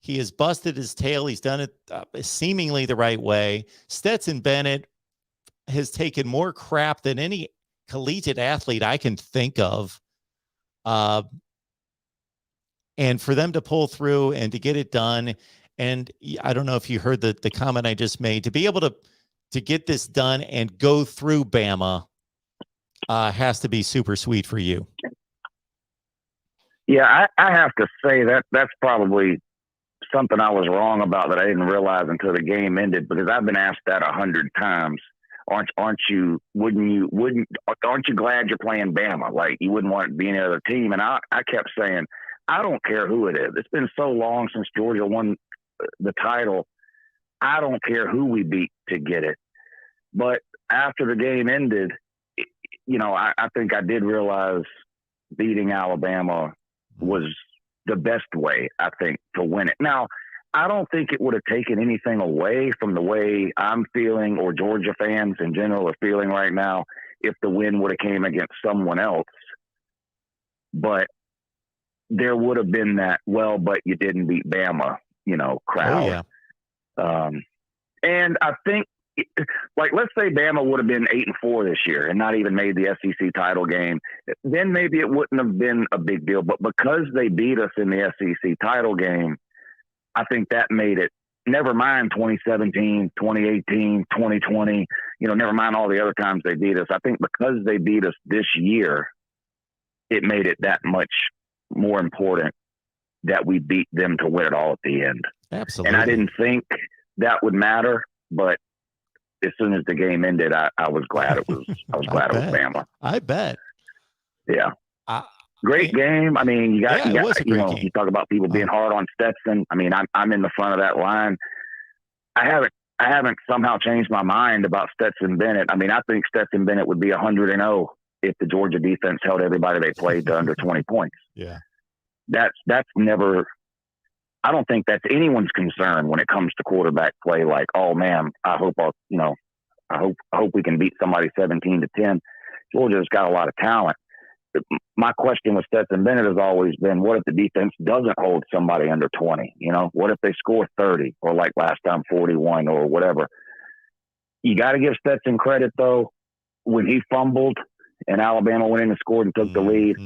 He has busted his tail. He's done it seemingly the right way. Stetson Bennett has taken more crap than any collegiate athlete I can think of. And for them to pull through and to get it done, and I don't know if you heard the comment I just made, to be able to get this done and go through Bama has to be super sweet for you. Yeah, I have to say that's probably something I was wrong about that I didn't realize until the game ended, because I've been asked that 100 times. Aren't you glad you're playing Bama? Like, you wouldn't want it to be any other team. And I kept saying, I don't care who it is. It's been so long since Georgia won the title. I don't care who we beat to get it. But after the game ended, I think I did realize beating Alabama was the best way, I think, to win it. Now, I don't think it would have taken anything away from the way I'm feeling, or Georgia fans in general are feeling right now, if the win would have came against someone else. But there would have been that, well, but you didn't beat Bama, crowd. Oh, yeah. And I think, let's say Bama would have been 8-4 this year and not even made the SEC title game, then maybe it wouldn't have been a big deal. But because they beat us in the SEC title game, I think that made it, never mind 2017, 2018, 2020, never mind all the other times they beat us. I think because they beat us this year, it made it that much more important that we beat them to win it all at the end. Absolutely. And I didn't think that would matter, but as soon as the game ended, I was glad it was. I was glad it was Bama. I bet. Yeah. Great game. I mean, you talk about people being hard on Stetson. I mean, I'm in the front of that line. I haven't somehow changed my mind about Stetson Bennett. I mean, I think Stetson Bennett would be 100-0 if the Georgia defense held everybody they played to under 20 points. Yeah. That's never. I don't think that's anyone's concern when it comes to quarterback play. Like, oh man, I hope we can beat somebody 17-10. Georgia's got a lot of talent. My question with Stetson Bennett has always been, what if the defense doesn't hold somebody under 20? What if they score 30 or like last time 41 or whatever? You got to give Stetson credit though. When he fumbled and Alabama went in and scored and took the lead,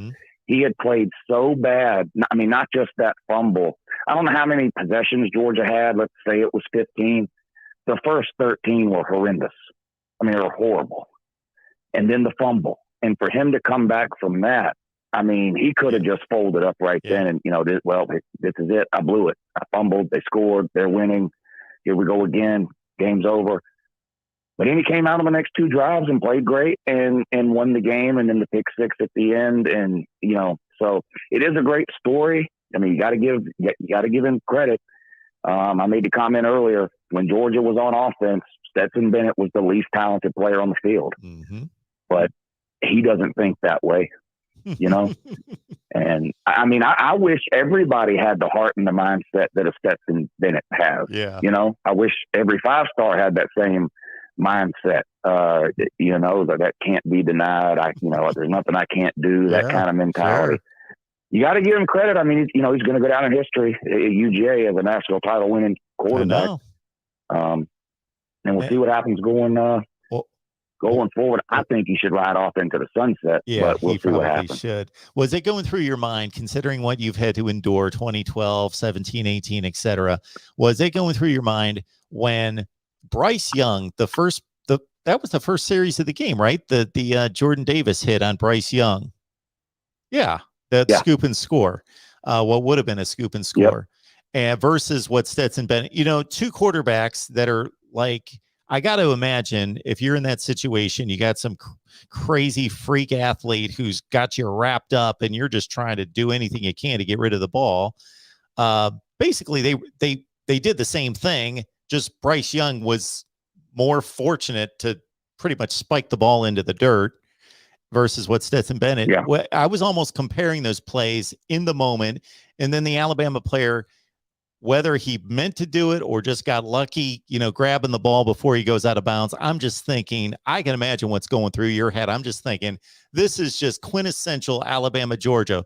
he had played so bad. I mean, not just that fumble. I don't know how many possessions Georgia had. Let's say it was 15. The first 13 were horrendous. I mean, they were horrible. And then the fumble. And for him to come back from that, I mean, he could have just folded up right then and, this is it. I blew it. I fumbled. They scored. They're winning. Here we go again. Game's over. But then he came out on the next two drives and played great and won the game, and then the pick six at the end. And, so it is a great story. I mean, you got to give him credit. I made the comment earlier, when Georgia was on offense, Stetson Bennett was the least talented player on the field. Mm-hmm. But he doesn't think that way, And I mean, I wish everybody had the heart and the mindset that a Stetson Bennett has. Yeah. You know, I wish every 5-star had that same mindset. You know, that can't be denied. There's nothing I can't do. That kind of mentality. Sure. You got to give him credit. I mean, he's going to go down in history at UGA as a national title winning quarterback. And we'll see what happens going forward. I think he should ride off into the sunset. Yeah, but we'll he see what probably happens. should. Was it going through your mind, considering what you've had to endure 2012, 17, 18, et cetera? Was it going through your mind when Bryce Young, that was the first series of the game, right? The Jordan Davis hit on Bryce Young. Yeah. Scoop and score. What would have been a scoop and score. And versus what Stetson Bennett, two quarterbacks that are like, I got to imagine if you're in that situation, you got some crazy freak athlete who's got you wrapped up and you're just trying to do anything you can to get rid of the ball. Basically, they did the same thing, just Bryce Young was more fortunate to pretty much spike the ball into the dirt versus what Stetson Bennett. Yeah. I was almost comparing those plays in the moment, and then the Alabama player, whether he meant to do it or just got lucky, grabbing the ball before he goes out of bounds. I'm just thinking, I can imagine what's going through your head. I'm just thinking, this is just quintessential Alabama, Georgia.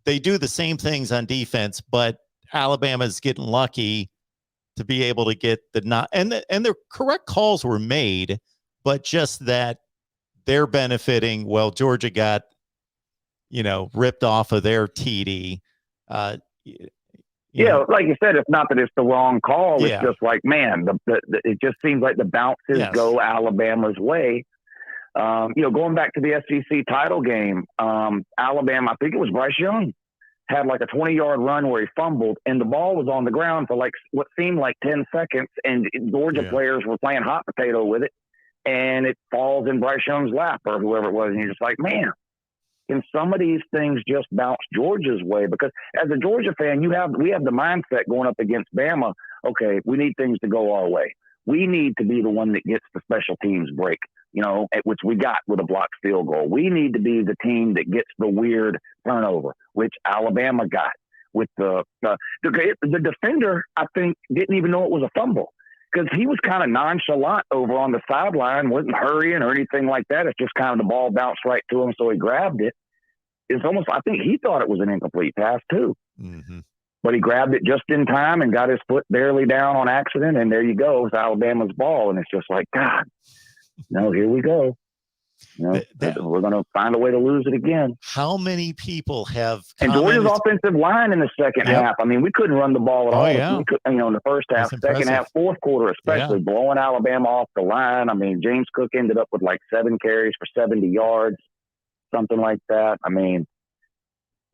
They do the same things on defense, but Alabama's getting lucky to be able to get and the correct calls were made, but just that they're benefiting. Well, Georgia got, ripped off of their TD. Yeah, like you said, it's not that it's the wrong call. It's just like, man, it just seems like the bounces go Alabama's way. Going back to the SEC title game, Alabama, I think it was Bryce Young, had like a 20-yard run where he fumbled, and the ball was on the ground for like what seemed like 10 seconds, and Georgia players were playing hot potato with it, and it falls in Bryce Young's lap or whoever it was, and you're just like, man, can some of these things just bounce Georgia's way? Because as a Georgia fan, we have the mindset going up against Bama, okay, we need things to go our way. We need to be the one that gets the special teams break, which we got with a blocked field goal. We need to be the team that gets the weird turnover, which Alabama got with the defender, I think, didn't even know it was a fumble because he was kind of nonchalant over on the sideline, wasn't hurrying or anything like that. It's just kind of the ball bounced right to him, so he grabbed it. It's almost, I think he thought it was an incomplete pass too. Mm-hmm. But he grabbed it just in time and got his foot barely down on accident, and there you go. It's Alabama's ball, and it's just like, God, here we go. We're going to find a way to lose it again. How many people have and Georgia's offensive line in the second half? I mean, we couldn't run the ball at all. Yeah. We could, in the first half, second half, fourth quarter, especially blowing Alabama off the line. I mean, James Cook ended up with like 7 carries for 70 yards, something like that. I mean,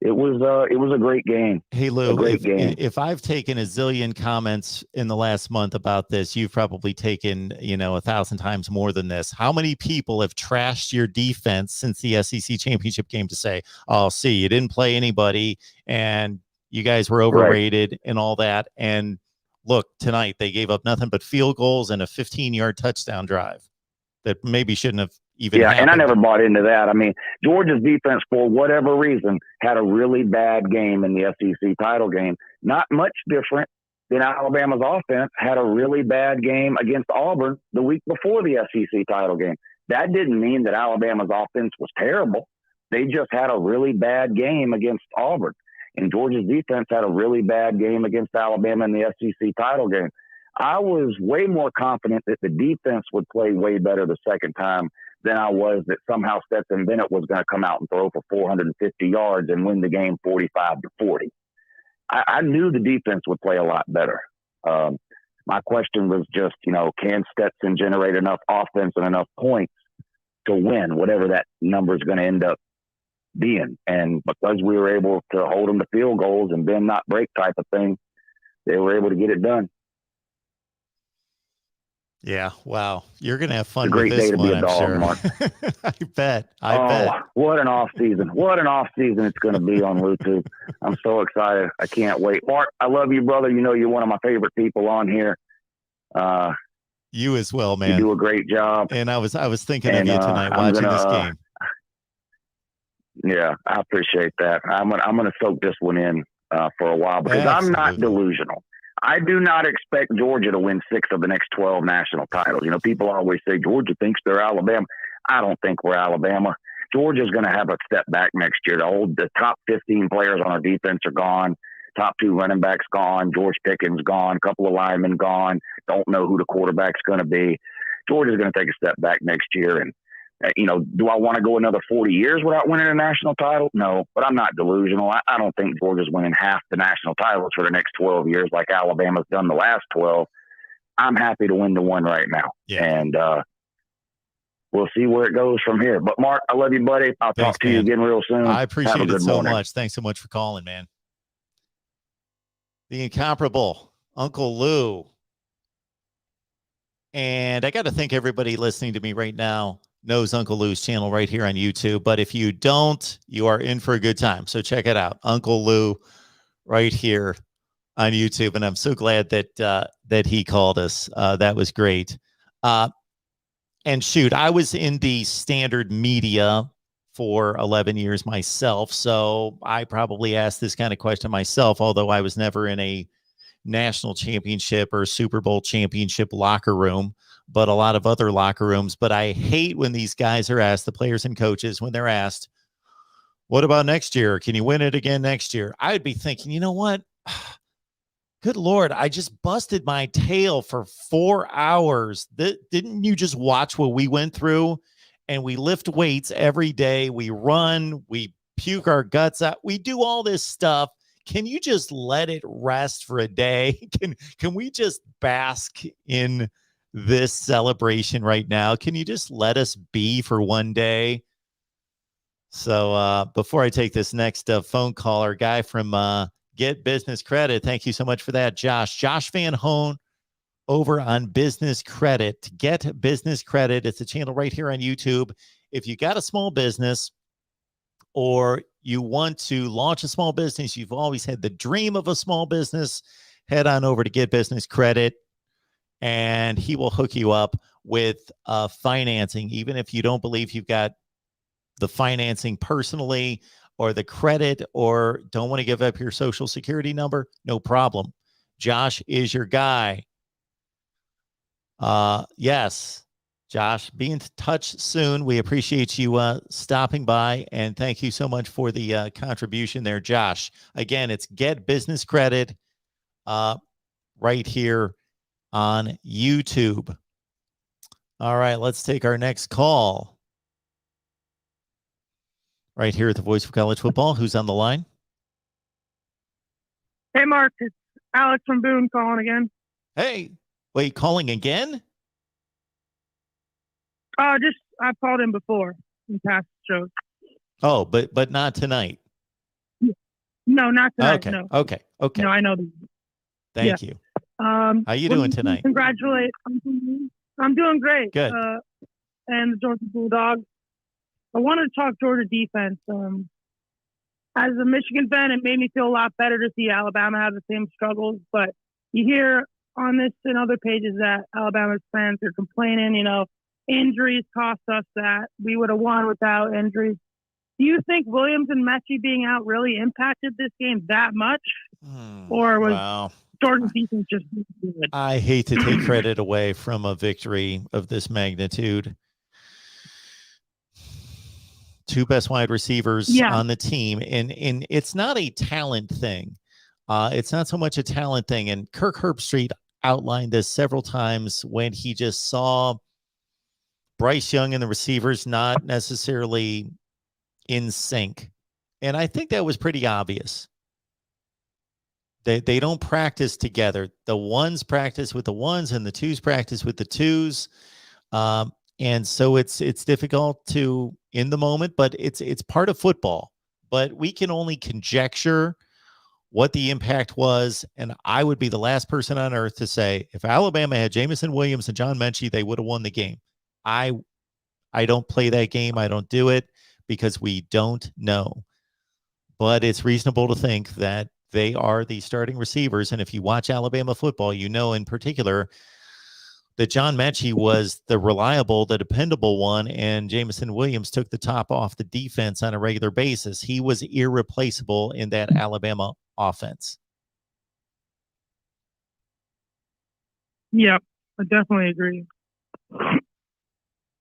it was a great game. Hey, Lou, if I've taken a zillion comments in the last month about this, you've probably taken, 1,000 times more than this. How many people have trashed your defense since the SEC championship game to say, oh, see, you didn't play anybody and you guys were overrated and all that. And look, tonight they gave up nothing but field goals and a 15-yard touchdown drive that maybe shouldn't have even happened. And I never bought into that. I mean, Georgia's defense, for whatever reason, had a really bad game in the SEC title game. Not much different than Alabama's offense had a really bad game against Auburn the week before the SEC title game. That didn't mean that Alabama's offense was terrible. They just had a really bad game against Auburn. And Georgia's defense had a really bad game against Alabama in the SEC title game. I was way more confident that the defense would play way better the second time than I was that somehow Stetson Bennett was going to come out and throw for 450 yards and win the game 45-40. I knew the defense would play a lot better. My question was just, can Stetson generate enough offense and enough points to win, whatever that number is going to end up being? And because we were able to hold them to field goals and bend not break type of thing, they were able to get it done. Yeah, wow. You're going to have fun it's a great with this day to one, be a I'm dog, sure. Mark. I bet. What an off season. What an off season it's going to be on YouTube. I'm so excited. I can't wait. Mark, I love you, brother. You're one of my favorite people on here. You as well, man. You do a great job. And I was thinking of you tonight watching this game. Yeah, I appreciate that. I'm gonna soak this one in for a while because I'm not delusional. I do not expect Georgia to win 6 of the next 12 national titles. You know, people always say Georgia thinks they're Alabama. I don't think we're Alabama. Georgia's going to have a step back next year. The top 15 players on our defense are gone. Top 2 running backs gone. George Pickens gone. A couple of linemen gone. Don't know who the quarterback's going to be. Georgia's going to take a step back next year. And, do I want to go another 40 years without winning a national title? No, but I'm not delusional. I don't think Georgia's winning half the national titles for the next 12 years like Alabama's done the last 12. I'm happy to win the one right now. Yeah. And we'll see where it goes from here. But, Mark, I love you, buddy. I'll talk to you again real soon. I appreciate it so much. Thanks so much for calling, man. The incomparable Uncle Lou. And I got to think everybody listening to me right now knows Uncle Lou's channel right here on YouTube. But if you don't, you are in for a good time. So check it out. Uncle Lou right here on YouTube. And I'm so glad that he called us. That was great. And shoot, I was in the standard media for 11 years myself. So I probably asked this kind of question myself, although I was never in a national championship or Super Bowl championship locker room, but a lot of other locker rooms. But I hate when these guys are asked, the players and coaches, when they're asked, what about next year? Can you win it again next year? I'd be thinking, you know what? Good Lord, I just busted my tail for 4 hours. Didn't you just watch what we went through? And we lift weights every day. We run, we puke our guts out. We do all this stuff. Can you just let it rest for a day? Can we just bask in this celebration right now? Can you just let us be for one day? So before I take this next phone call, our guy from Get Business Credit, thank you so much for that, Josh Van Hoen over on Business Credit. Get Business Credit. It's a channel right here on YouTube. If you got a small business or you want to launch a small business, you've always had the dream of a small business, head on over to Get Business Credit and he will hook you up with financing. Even if you don't believe you've got the financing personally or the credit or don't want to give up your social security number, no problem. Josh is your guy. Yes, Josh, be in touch soon. We appreciate you stopping by, and thank you so much for the contribution there, Josh. Again, it's Get Business Credit right here on YouTube. All right, let's take our next call. Right here at the Voice of College Football. Who's on the line? Hey, Mark. It's Alex from Boone calling again. Hey, wait, calling again? I've called in before in past shows. Oh, but not tonight. No, not tonight. Okay. No. Okay. No, I know. Thank you. How you doing tonight? Congratulate. I'm doing great. Good. And the Georgia Bulldogs. I wanted to talk Georgia defense. As a Michigan fan, it made me feel a lot better to see Alabama have the same struggles. But you hear on this and other pages that Alabama's fans are complaining, injuries cost us that. We would have won without injuries. Do you think Williams and Mechie being out really impacted this game that much? Or was Georgia's defense just good? I hate to take credit away from a victory of this magnitude. Two best wide receivers on the team. And it's not a talent thing. It's not so much a talent thing. And Kirk Herbstreit outlined this several times when he just saw Bryce Young and the receivers not necessarily in sync. And I think that was pretty obvious. They don't practice together. The ones practice with the ones and the twos practice with the twos. And so it's difficult to in the moment, but it's part of football. But we can only conjecture what the impact was. And I would be the last person on earth to say, if Alabama had Jamison Williams and John Mechie, they would have won the game. I don't play that game. I don't do it because we don't know. But it's reasonable to think that they are the starting receivers. And if you watch Alabama football, in particular, that John Mechie was the reliable, the dependable one, and Jameson Williams took the top off the defense on a regular basis. He was irreplaceable in that Alabama offense. Yep, I definitely agree. I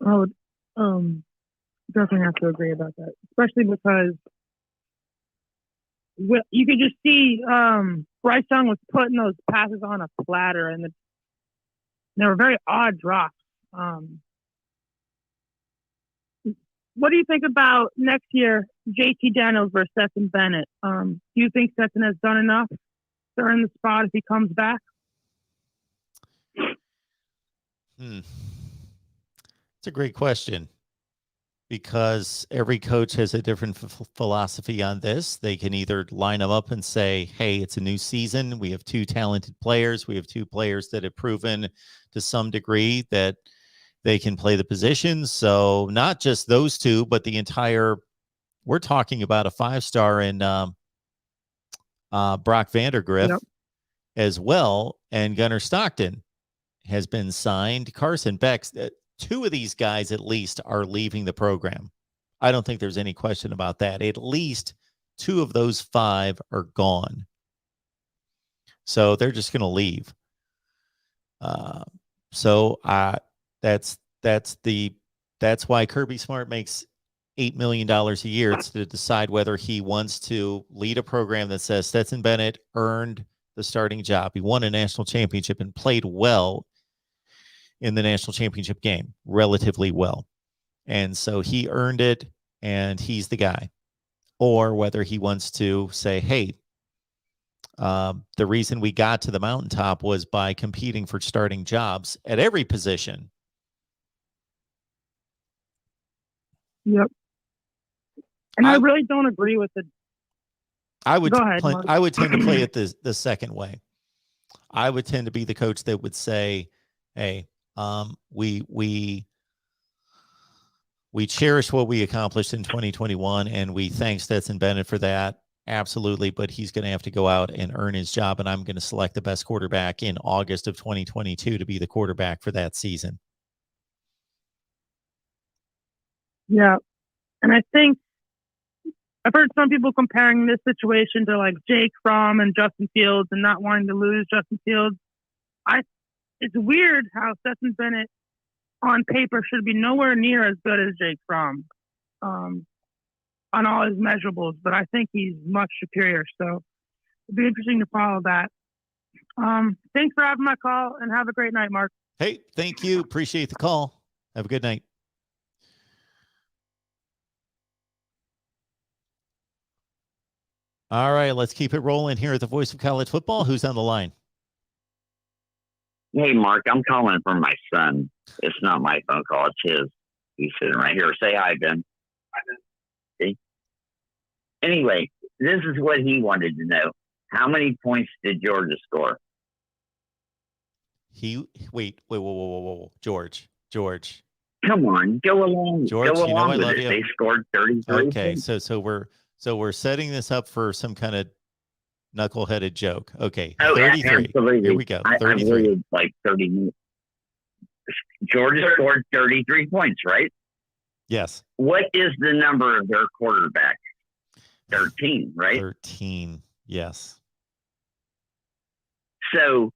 would definitely have to agree about that, especially because you could just see Bryce Young was putting those passes on a platter, and they were very odd drops. What do you think about next year, JT Daniels versus Stetson Bennett? Do you think Stetson has done enough to earn the spot if he comes back? It's a great question, because every coach has a different philosophy on this. They can either line them up and say, hey, it's a new season. We have two talented players. We have two players that have proven to some degree that they can play the positions. So not just those two, but the entire, we're talking about a 5-star in Brock Vandergriff as well. And Gunnar Stockton has been signed. Carson Beck's, two of these guys at least are leaving the program. I don't think there's any question about that. At least two of those 5 are gone. So they're just going to leave. That's why Kirby Smart makes $8 million a year. It's to decide whether he wants to lead a program that says Stetson Bennett earned the starting job. He won a national championship and played well in the national championship game, relatively well. And so he earned it, and he's the guy. Or whether he wants to say, hey, the reason we got to the mountaintop was by competing for starting jobs at every position. Yep. And I really don't agree with it. I would Go ahead, I would tend to play it the second way. I would tend to be the coach that would say, hey, we cherish what we accomplished in 2021, and we thank Stetson Bennett for that. Absolutely. But he's going to have to go out and earn his job. And I'm going to select the best quarterback in August of 2022 to be the quarterback for that season. Yeah. And I think I've heard some people comparing this situation to like Jake Fromm and Justin Fields and not wanting to lose Justin Fields. It's weird how Stetson Bennett on paper should be nowhere near as good as Jake Fromm on all his measurables, but I think he's much superior. So it'll be interesting to follow that. Thanks for having my call, and have a great night, Mark. Hey, thank you. Appreciate the call. Have a good night. All right, let's keep it rolling here at the Voice of College Football. Who's on the line? Hey, Mark, I'm calling from my son. It's not my phone call. It's his. He's sitting right here. Say hi, Ben. Hi, Ben. See? Anyway, this is what he wanted to know. How many points did Georgia score? Wait, whoa. George. Come on, go along. George, go along I with love it. you. They scored 33 Okay, points. so we're setting this up for some kind of knuckleheaded joke. Okay, Oh, 33. absolutely. Here we go. I 33. waited like 30 minutes. Georgia scored 33 points, right? Yes. What is the number of their quarterback? 13, right? 13. Yes. So,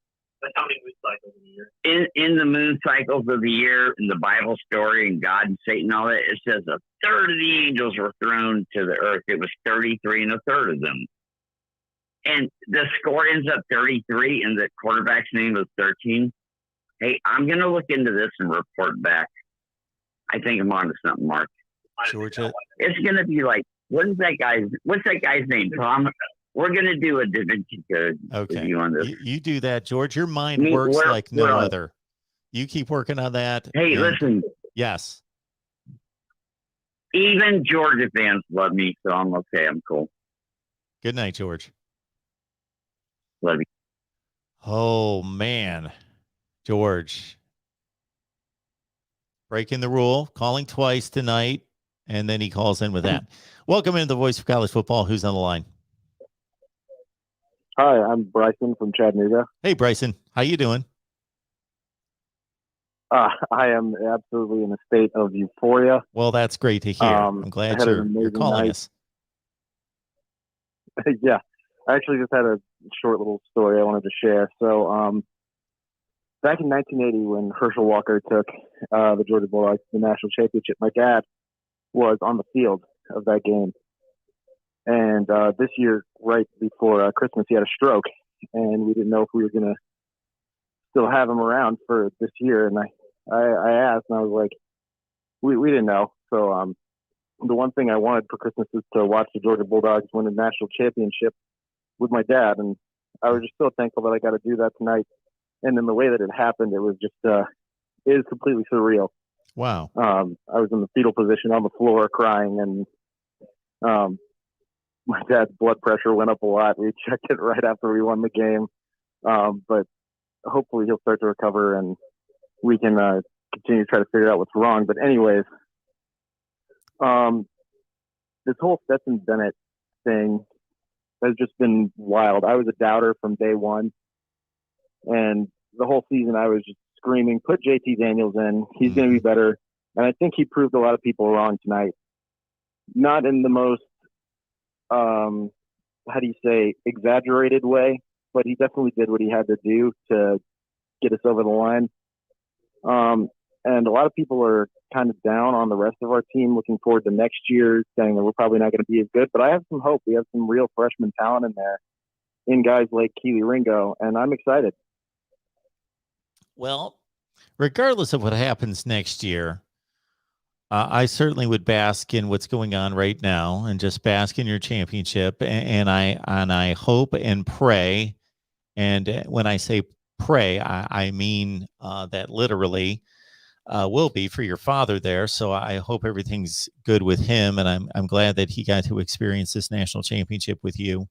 how many moon cycles in the year? In the moon cycles of the year, in the Bible story, and God and Satan, all that, it says a third of the angels were thrown to the earth. It was 33 and a third of them. And the score ends up 33, and the quarterback's name was 13. Hey, I'm going to look into this and report back. I think I'm onto something, Mark. Georgia. It's going to be like, what's that guy's name, Tom? We're going to do a Da Vinci Code with you on this. You do that, George. Your mind works like no other. You keep working on that. Hey, listen. Yes. Even Georgia fans love me, so I'm okay. I'm cool. Good night, George. Love you. Oh, man. George. Breaking the rule, calling twice tonight, and then he calls in with that. Welcome into the Voice of College Football. Who's on the line? Hi, I'm Bryson from Chattanooga. Hey, Bryson. How you doing? I am absolutely in a state of euphoria. Well, that's great to hear. I'm I glad had an you're amazing calling night. us. Yeah, I actually just had a short little story I wanted to share. So, back in 1980, when Herschel Walker took the Georgia Bulldogs to the national championship, my dad was on the field of that game. And this year, right before Christmas, he had a stroke, and we didn't know if we were going to still have him around for this year. And I asked, and I was like, we didn't know. So the one thing I wanted for Christmas is to watch the Georgia Bulldogs win a national championship with my dad. And I was just so thankful that I got to do that tonight. And then the way that it happened, it was just, it is completely surreal. Wow. I was in the fetal position on the floor crying, and my dad's blood pressure went up a lot. We checked it right after we won the game. But hopefully he'll start to recover and we can continue to try to figure out what's wrong. But anyways, this whole Stetson Bennett thing has just been wild. I was a doubter from day one. And the whole season I was just screaming, put JT Daniels in. He's going to be better. And I think he proved a lot of people wrong tonight. Not in the most, exaggerated way, but he definitely did what he had to do to get us over the line. And a lot of people are kind of down on the rest of our team, looking forward to next year, saying that we're probably not going to be as good. But I have some hope. We have some real freshman talent in there, in guys like Keely Ringo, and I'm excited. Well, regardless of what happens next year, I certainly would bask in what's going on right now and just bask in your championship. And I hope and pray. And when I say pray, I mean that literally will be for your father there. So I hope everything's good with him. And I'm glad that he got to experience this national championship with you.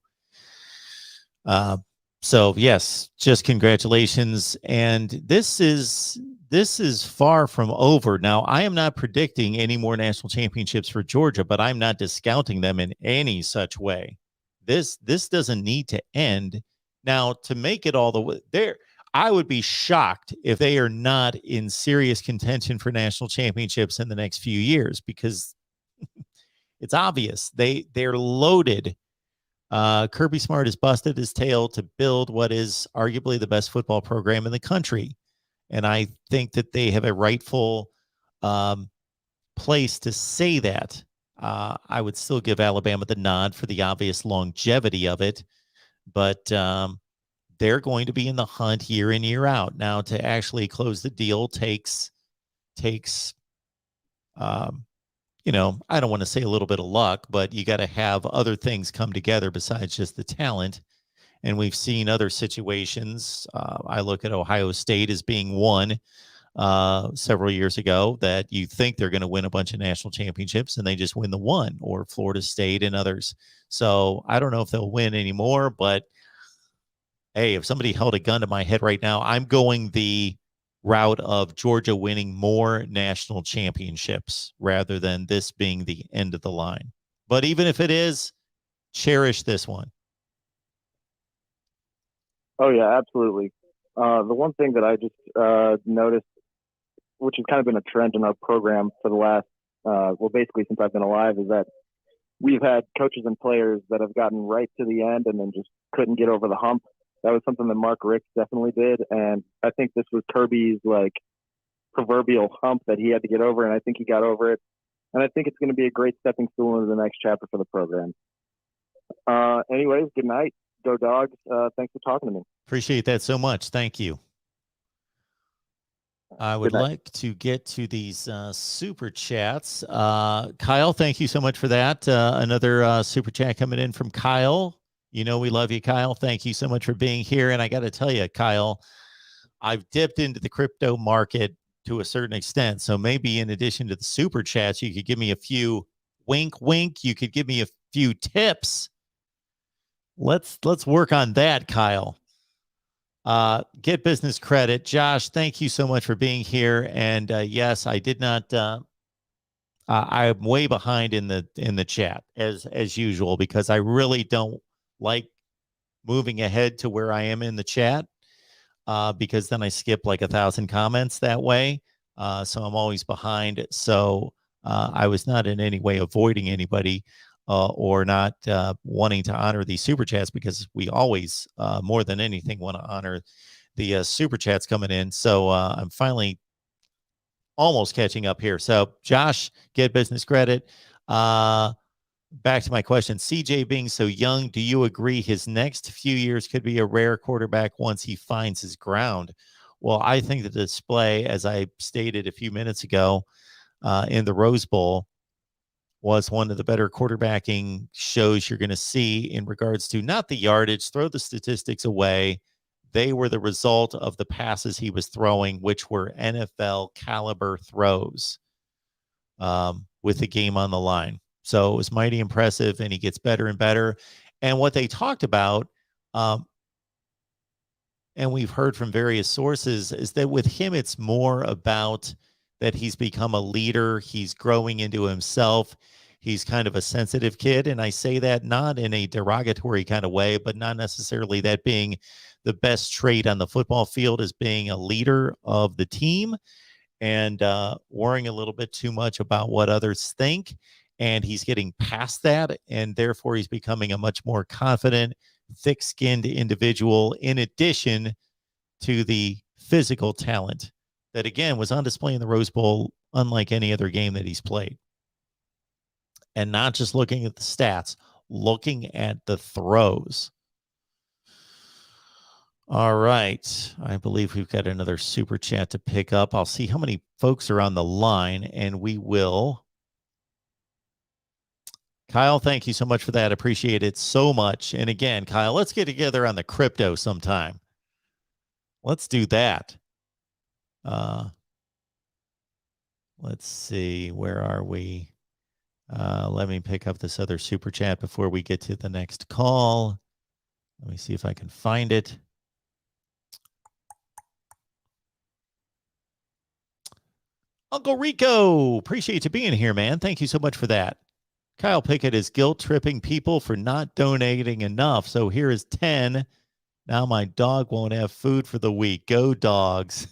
So yes, just congratulations. And this is far from over. Now, I am not predicting any more national championships for Georgia, but I'm not discounting them in any such way. This doesn't need to end. Now, to make it all the way there, I would be shocked if they are not in serious contention for national championships in the next few years, because it's obvious they're loaded. Kirby Smart has busted his tail to build what is arguably the best football program in the country. And I think that they have a rightful place to say that. I would still give Alabama the nod for the obvious longevity of it, but they're going to be in the hunt year in, year out. Now, to actually close the deal takes I don't want to say a little bit of luck, but you got to have other things come together besides just the talent. And we've seen other situations. I look at Ohio State as being one several years ago that you think they're going to win a bunch of national championships and they just win the one, or Florida State and others. So I don't know if they'll win anymore, but hey, if somebody held a gun to my head right now, I'm going the route of Georgia winning more national championships rather than this being the end of the line. But even if it is, cherish this one. Oh yeah, absolutely. The one thing that I just noticed, which has kind of been a trend in our program for the last, basically since I've been alive, is that we've had coaches and players that have gotten right to the end and then just couldn't get over the hump. That was something that Mark Richt definitely did, and I think this was Kirby's proverbial hump that he had to get over, and I think he got over it. And I think it's going to be a great stepping stool into the next chapter for the program. Anyways, good night. Go Dogs. Thanks for talking to me. Appreciate that so much. Thank you. I would like to get to these super chats. Kyle, thank you so much for that. Another super chat coming in from Kyle. You know we love you, Kyle. Thank you so much for being here. And I got to tell you, Kyle, I've dipped into the crypto market to a certain extent. So maybe in addition to the super chats, you could give me a few wink. You could give me a few tips. Let's work on that, Kyle. Get business credit. Josh, thank you so much for being here. And yes, I did not. I'm way behind in the chat as usual, because I really don't like moving ahead to where I am in the chat, because then I skip like 1,000 comments that way. So I'm always behind. So I was not in any way avoiding anybody or not wanting to honor these super chats, because we always, more than anything, want to honor the super chats coming in. So I'm finally almost catching up here. So Josh, get business credit. Back to my question. CJ being so young, do you agree his next few years could be a rare quarterback once he finds his ground? Well, I think the display, as I stated a few minutes ago in the Rose Bowl, was one of the better quarterbacking shows you're going to see in regards to not the yardage, throw the statistics away. They were the result of the passes he was throwing, which were NFL caliber throws with the game on the line. So it was mighty impressive, and he gets better and better. And what they talked about, and we've heard from various sources, is that with him, it's more about that he's become a leader. He's growing into himself. He's kind of a sensitive kid. And I say that not in a derogatory kind of way, but not necessarily that being the best trait on the football field is being a leader of the team and worrying a little bit too much about what others think. And he's getting past that. And therefore, he's becoming a much more confident, thick-skinned individual, in addition to the physical talent that, again, was on display in the Rose Bowl, unlike any other game that he's played. And not just looking at the stats, looking at the throws. All right. I believe we've got another super chat to pick up. I'll see how many folks are on the line, and we will. Kyle, thank you so much for that. Appreciate it so much. And again, Kyle, let's get together on the crypto sometime. Let's do that. Let's see. Where are we? Let me pick up this other super chat before we get to the next call. Let me see if I can find it. Uncle Rico, appreciate you being here, man. Thank you so much for that. Kyle Pickett is guilt-tripping people for not donating enough. So here is 10. Now my dog won't have food for the week. Go dogs.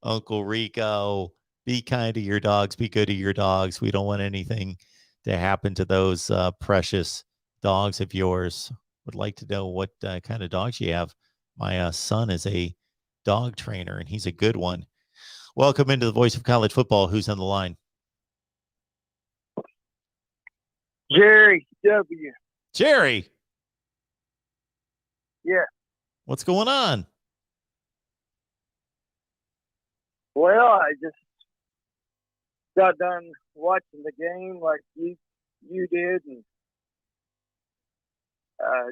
Uncle Rico, be kind to your dogs. Be good to your dogs. We don't want anything to happen to those precious dogs of yours. Would like to know what kind of dogs you have. My son is a dog trainer, and he's a good one. Welcome into the Voice of College Football. Who's on the line? Jerry W. Jerry. Yeah. What's going on? Well, I just got done watching the game like you did, and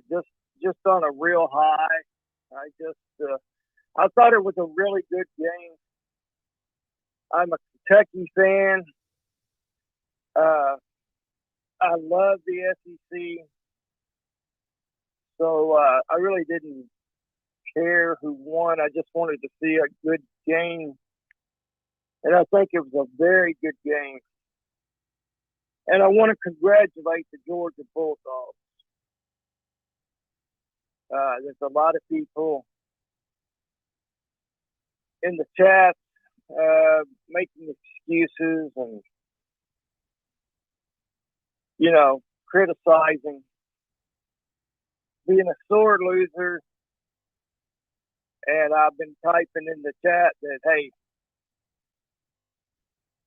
just on a real high. I thought it was a really good game. I'm a Kentucky fan. I love the SEC. So I really didn't care who won. I just wanted to see a good game. And I think it was a very good game. And I want to congratulate the Georgia Bulldogs. There's a lot of people in the chat making excuses and, criticizing, being a sore loser. And I've been typing in the chat that, hey,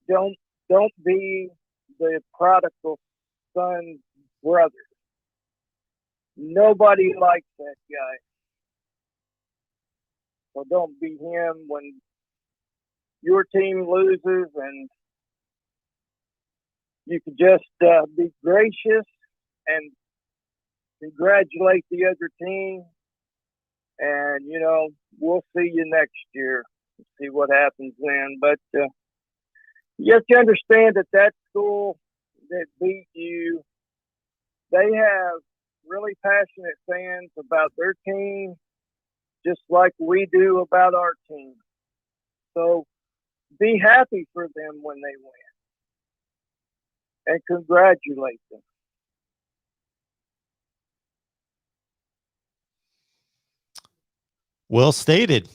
don't be the prodigal son brother. Nobody likes that guy. So don't be him when your team loses, and you can just be gracious and congratulate the other team. And, we'll see you next year. See what happens then. But you have to understand that school that beat you, they have really passionate fans about their team, just like we do about our team. So be happy for them when they win and congratulate them. Well stated.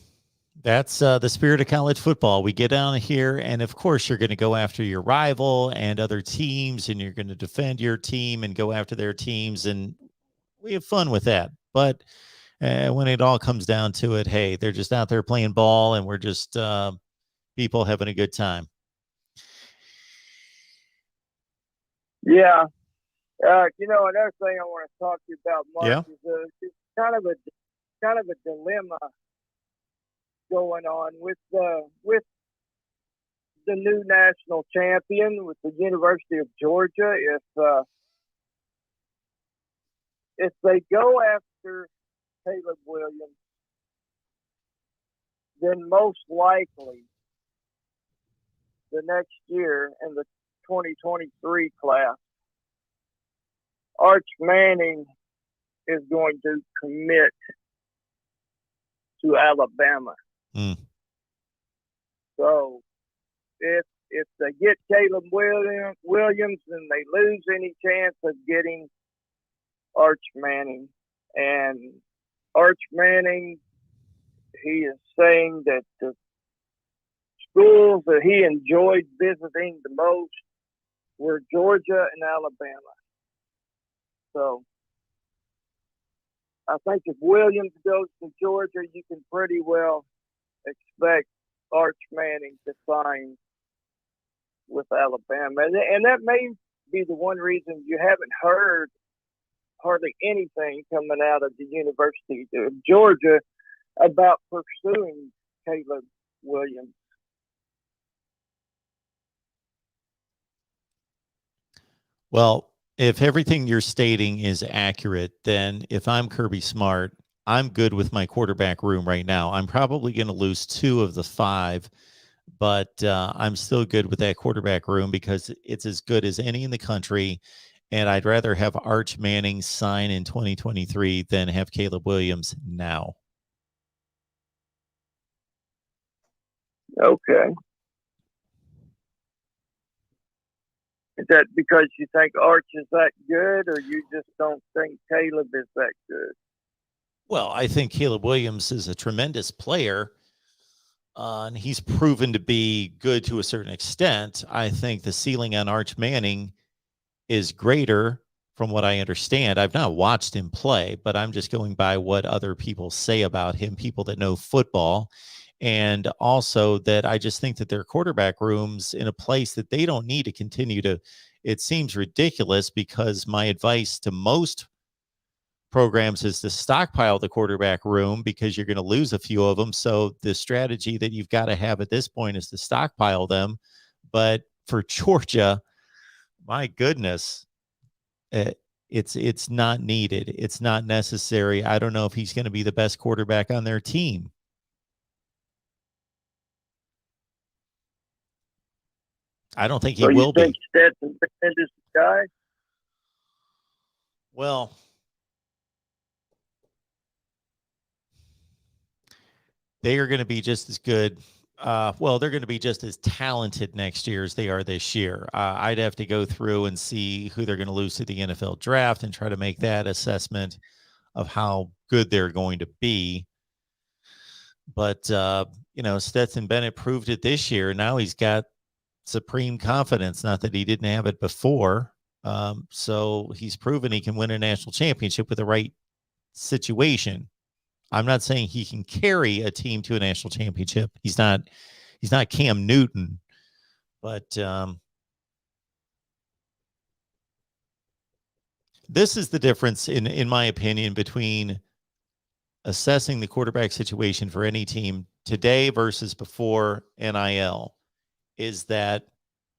That's the spirit of college football. We get down here, and of course, you're going to go after your rival and other teams, and you're going to defend your team and go after their teams, and we have fun with that. But when it all comes down to it, hey, they're just out there playing ball, and we're just people having a good time. Yeah. Another thing I want to talk to you about, Mark, is it's kind of a dilemma going on with the new national champion, with the University of Georgia. If they go after Caleb Williams, then most likely the next year in the 2023 class, Arch Manning is going to commit to Alabama. So if they get Caleb Williams and they lose any chance of getting Arch Manning, and Arch Manning, he is saying that the schools that he enjoyed visiting the most were Georgia and Alabama. So I think if Williams goes to Georgia, you can pretty well expect Arch Manning to sign with Alabama. And that may be the one reason you haven't heard hardly anything coming out of the University of Georgia about pursuing Caleb Williams. Well, if everything you're stating is accurate, then if I'm Kirby Smart, I'm good with my quarterback room right now. I'm probably going to lose 2 of the 5, but I'm still good with that quarterback room because it's as good as any in the country. And I'd rather have Arch Manning sign in 2023 than have Caleb Williams now. Okay. Is that because you think Arch is that good, or you just don't think Caleb is that good? Well, I think Caleb Williams is a tremendous player, and he's proven to be good to a certain extent. I think the ceiling on Arch Manning is greater from what I understand. I've not watched him play, but I'm just going by what other people say about him, people that know football. And also that I just think that their quarterback room's in a place that they don't need to continue to. It seems ridiculous because my advice to most programs is to stockpile the quarterback room because you're going to lose a few of them. So the strategy that you've got to have at this point is to stockpile them. But for Georgia, my goodness, it's not needed. It's not necessary. I don't know if he's going to be the best quarterback on their team. I don't think he will be. You think Stetson Bennett is the guy? Well, they are going to be just as good. They're going to be just as talented next year as they are this year. I'd have to go through and see who they're going to lose to the NFL draft and try to make that assessment of how good they're going to be. But, Stetson Bennett proved it this year. Now he's got supreme confidence, not that he didn't have it before. So he's proven he can win a national championship with the right situation. I'm not saying he can carry a team to a national championship. He's not Cam Newton, but this is the difference in my opinion between assessing the quarterback situation for any team today versus before NIL is that,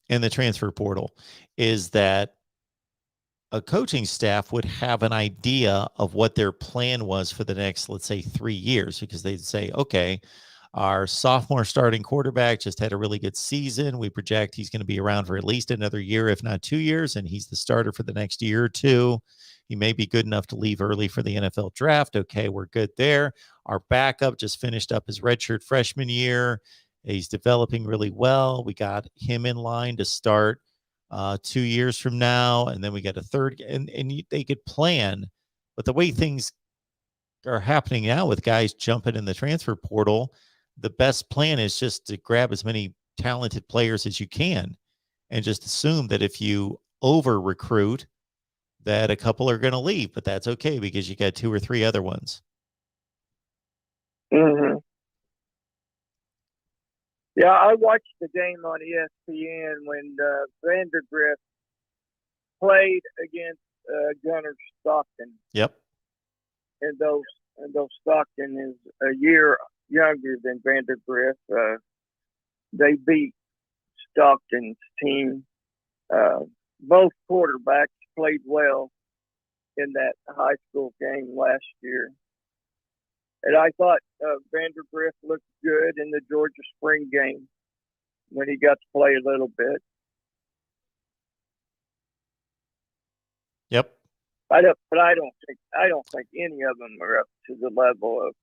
in the transfer portal, is that a coaching staff would have an idea of what their plan was for the next, let's say, 3 years, because they'd say, okay, our sophomore starting quarterback just had a really good season. We project he's going to be around for at least another year, if not 2 years, and he's the starter for the next year or two. He may be good enough to leave early for the NFL draft. Okay, we're good there. Our backup just finished up his redshirt freshman year. He's developing really well. We got him in line to start 2 years from now, and then we got a third, and they could plan. But the way things are happening now with guys jumping in the transfer portal, the best plan is just to grab as many talented players as you can and just assume that if you over recruit, that a couple are going to leave, but that's okay because you got 2 or 3 other ones. Mm-hmm. Yeah, I watched the game on ESPN when Vandergrift played against Gunnar Stockton. Yep. And those Stockton is a year younger than Vandergrift. They beat Stockton's team. Both quarterbacks played well in that high school game last year. And I thought Vandergrift looked good in the Georgia spring game when he got to play a little bit. Yep. I don't think any of them are up to the level of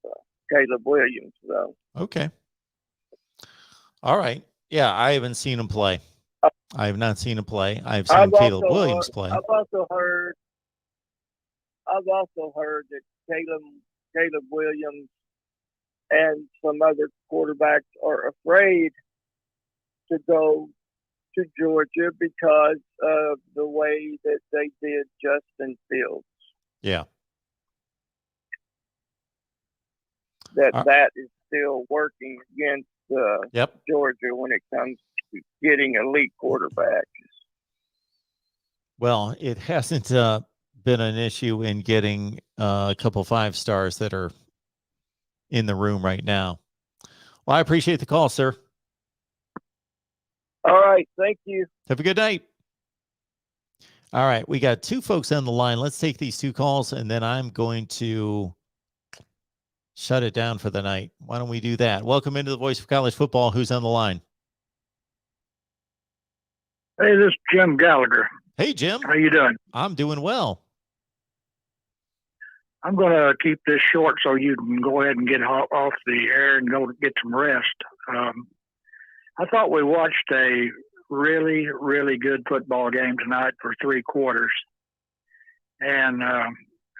Caleb Williams, though. Okay. All right. Yeah, I haven't seen him play. I have not seen him play. I've seen Caleb Williams play. I've also heard that Caleb Williams and some other quarterbacks are afraid to go to Georgia because of the way that they did Justin Fields. Yeah. That is still working against Georgia when it comes to getting elite quarterbacks. Well, it hasn't been an issue in getting a couple 5 stars that are in the room right now. Well, I appreciate the call, sir. All right. Thank you. Have a good night. All right. We got 2 folks on the line. Let's take these 2 calls, and then I'm going to shut it down for the night. Why don't we do that? Welcome into the Voice of College Football. Who's on the line? Hey, this is Jim Gallagher. Hey, Jim. How you doing? I'm doing well. I'm going to keep this short so you can go ahead and get off the air and go get some rest. I thought we watched a really, really good football game tonight for 3 quarters. And I'm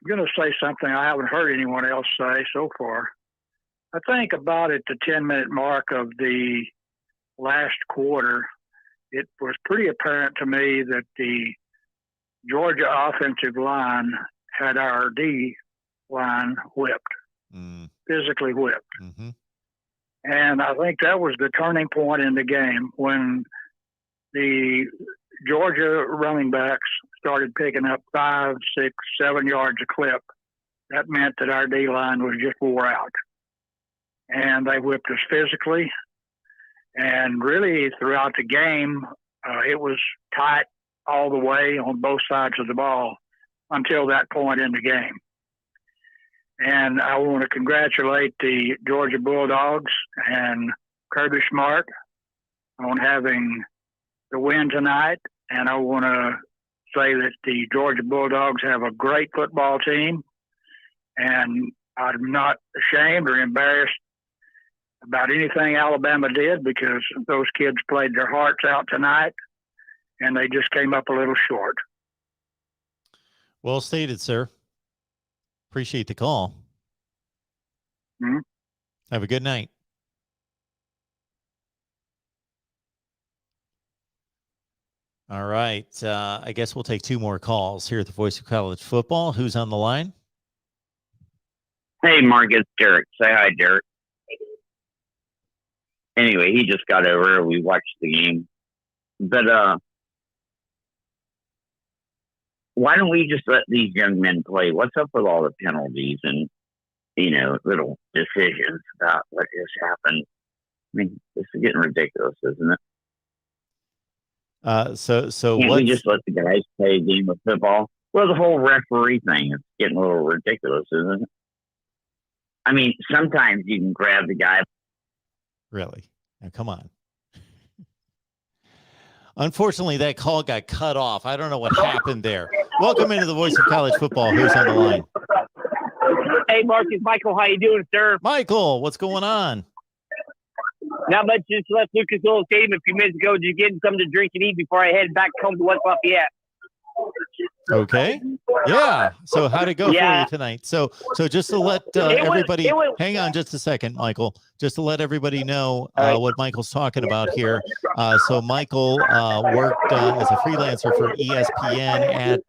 going to say something I haven't heard anyone else say so far. I think about at the 10-minute mark of the last quarter, it was pretty apparent to me that the Georgia offensive line had our D line whipped, physically whipped. Mm-hmm. And I think that was the turning point in the game when the Georgia running backs started picking up 5, 6, 7 yards a clip. That meant that our D line was just wore out. And they whipped us physically. And really, throughout the game, it was tight all the way on both sides of the ball until that point in the game. And I want to congratulate the Georgia Bulldogs and Kirby Smart on having the win tonight. And I want to say that the Georgia Bulldogs have a great football team. And I'm not ashamed or embarrassed about anything Alabama did because those kids played their hearts out tonight and they just came up a little short. Well stated, sir. Appreciate the call. Mm-hmm. Have a good night. All right. I guess we'll take 2 more calls here at the Voice of College Football. Who's on the line? Hey, Mark, it's Derek. Say hi, Derek. Anyway, he just got over. We watched the game. But why don't we just let these young men play? What's up with all the penalties and, little decisions about what just happened? I mean, this is getting ridiculous, isn't it? So Can't we just let the guys play a game of football? Well, the whole referee thing is getting a little ridiculous, isn't it? I mean, sometimes you can grab the guy. Really? Now, come on. Unfortunately, that call got cut off. I don't know what happened there. Welcome into the Voice of College Football. Who's on the line? Hey, Mark, it's Michael. How you doing, sir? Michael, what's going on? Not much. Just left Lucas Oil Stadium a few minutes ago. Just getting something to drink and eat before I head back home to West Lafayette. Okay. Yeah. So how'd it go for Yeah. you tonight? So just to let everybody hang on just a second, Michael, just to let everybody know what Michael's talking about here. So Michael worked as a freelancer for ESPN at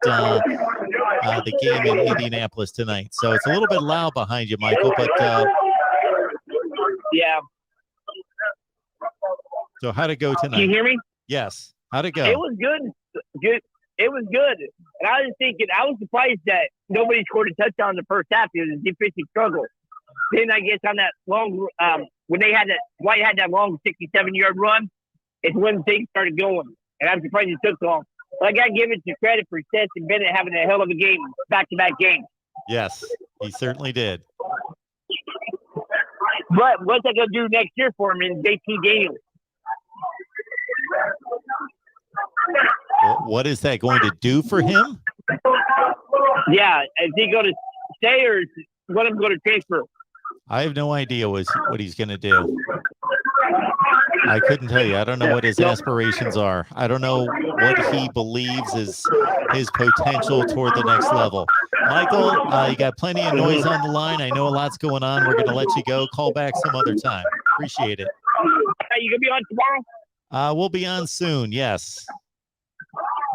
the game in Indianapolis tonight. So it's a little bit loud behind you, Michael, but yeah. so how'd it go tonight? Can you hear me? Yes. How'd it go? It was good. Good. It was good. And I was thinking, I was surprised that nobody scored a touchdown in the first half. It was a defensive struggle. Then I guess on that long, when they had that, White had that long 67-yard run, it's when things started going. And I'm surprised it took so long. But I got to give it to credit for Stetson Bennett having a hell of a game, back-to-back games. Yes, he certainly did. But what's that going to do next year for him in JT Daniels? What is that going to do for him? Yeah, is he going to stay or is one of them going to transfer? I have no idea what he's going to do. I couldn't tell you. I don't know what his aspirations are. I don't know what he believes is his potential toward the next level. Michael, you got plenty of noise on the line. I know a lot's going on. We're going to let you go. Call back some other time. Appreciate it. Are you going to be on tomorrow? We'll be on soon. Yes.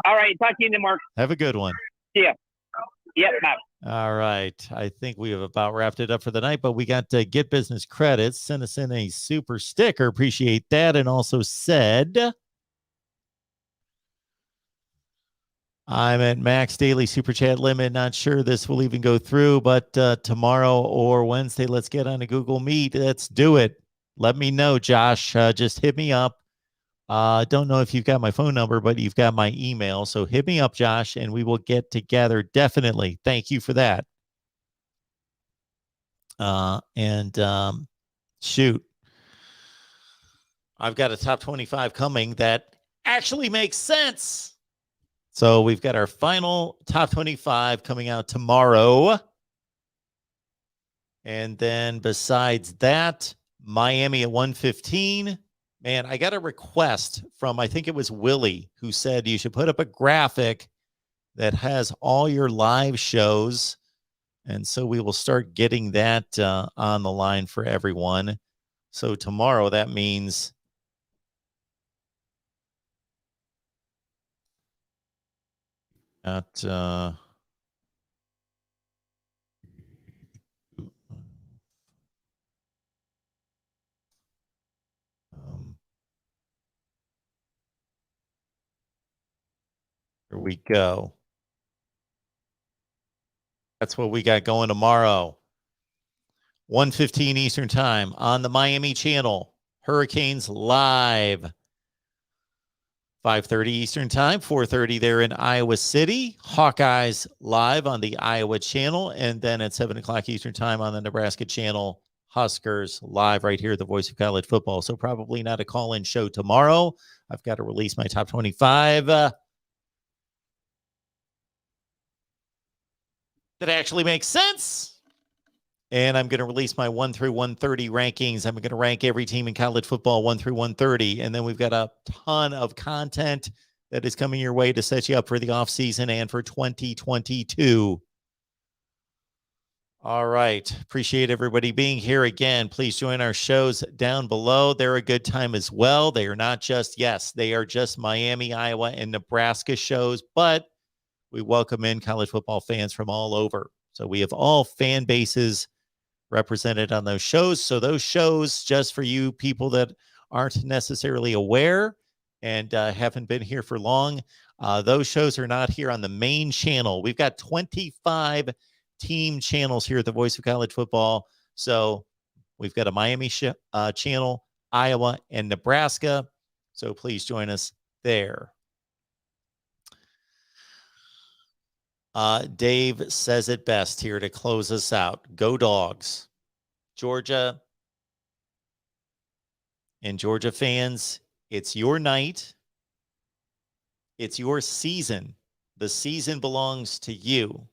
All right. Talk to you then, Mark. Have a good one. See ya. Yep. Bye. All right. I think we have about wrapped it up for the night, but we got Get Business Credits. Send us in a super sticker. Appreciate that. And also said, I'm at max daily super chat limit. Not sure this will even go through, but tomorrow or Wednesday, let's get on a Google Meet. Let's do it. Let me know, Josh. Just hit me up. Don't know if you've got my phone number, but you've got my email. So hit me up, Josh, and we will get together. Definitely. Thank you for that. Shoot. I've got a top 25 coming that actually makes sense. So we've got our final top 25 coming out tomorrow. And then besides that, Miami at 115. Man, I got a request from, I think it was Willie, who said you should put up a graphic that has all your live shows. And so we will start getting that on the line for everyone. So tomorrow, that means here we go. That's what we got going tomorrow. 1:15 Eastern Time on the Miami channel. Hurricanes live. 5:30 Eastern Time, 4:30 there in Iowa City. Hawkeyes live on the Iowa channel. And then at 7 o'clock Eastern Time on the Nebraska channel, Huskers live right here at the Voice of College Football. So probably not a call-in show tomorrow. I've got to release my top 25. That actually makes sense. And I'm going to release my 1 through 130 rankings. I'm going to rank every team in college football 1 through 130. And then we've got a ton of content that is coming your way to set you up for the offseason and for 2022. All right. Appreciate everybody being here again. Please join our shows down below. They're a good time as well. They are not just, they are just Miami, Iowa, and Nebraska shows, but we welcome in college football fans from all over. So we have all fan bases represented on those shows. So those shows, just for you people that aren't necessarily aware and haven't been here for long, those shows are not here on the main channel. We've got 25 team channels here at the Voice of College Football. So we've got a Miami channel, Iowa, and Nebraska. So please join us there. Dave says it best here to close us out. Go Dogs. Georgia and Georgia fans, it's your night. It's your season. The season belongs to you.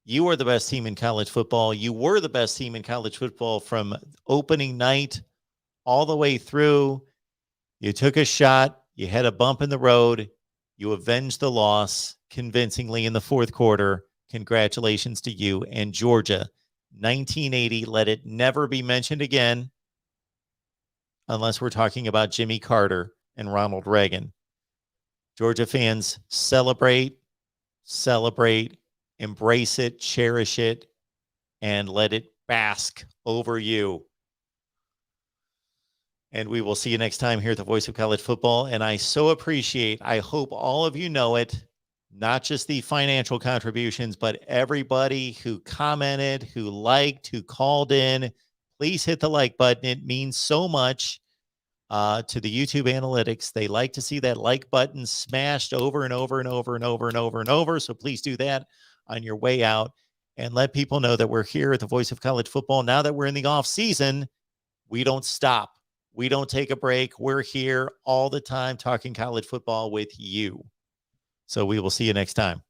You are the best team in college football. You were the best team in college football from opening night all the way through. You took a shot. You had a bump in the road. You avenged the loss convincingly in the fourth quarter. congratulations to you and Georgia. 1980, let it never be mentioned again unless we're talking about Jimmy Carter and Ronald Reagan. Georgia fans, celebrate, embrace it, cherish it, and let it bask over you. And we will see you next time here at the Voice of College Football. And I so appreciate, I hope all of you know it, not just the financial contributions, but everybody who commented, who liked, who called in. Please hit the like button. It means so much to the YouTube analytics. They like to see that like button smashed over and over and over and over and over and over. So please do that on your way out and let people know that we're here at the Voice of College Football. Now that we're in the off season, we don't stop. We don't take a break. We're here all the time talking college football with you. So we will see you next time.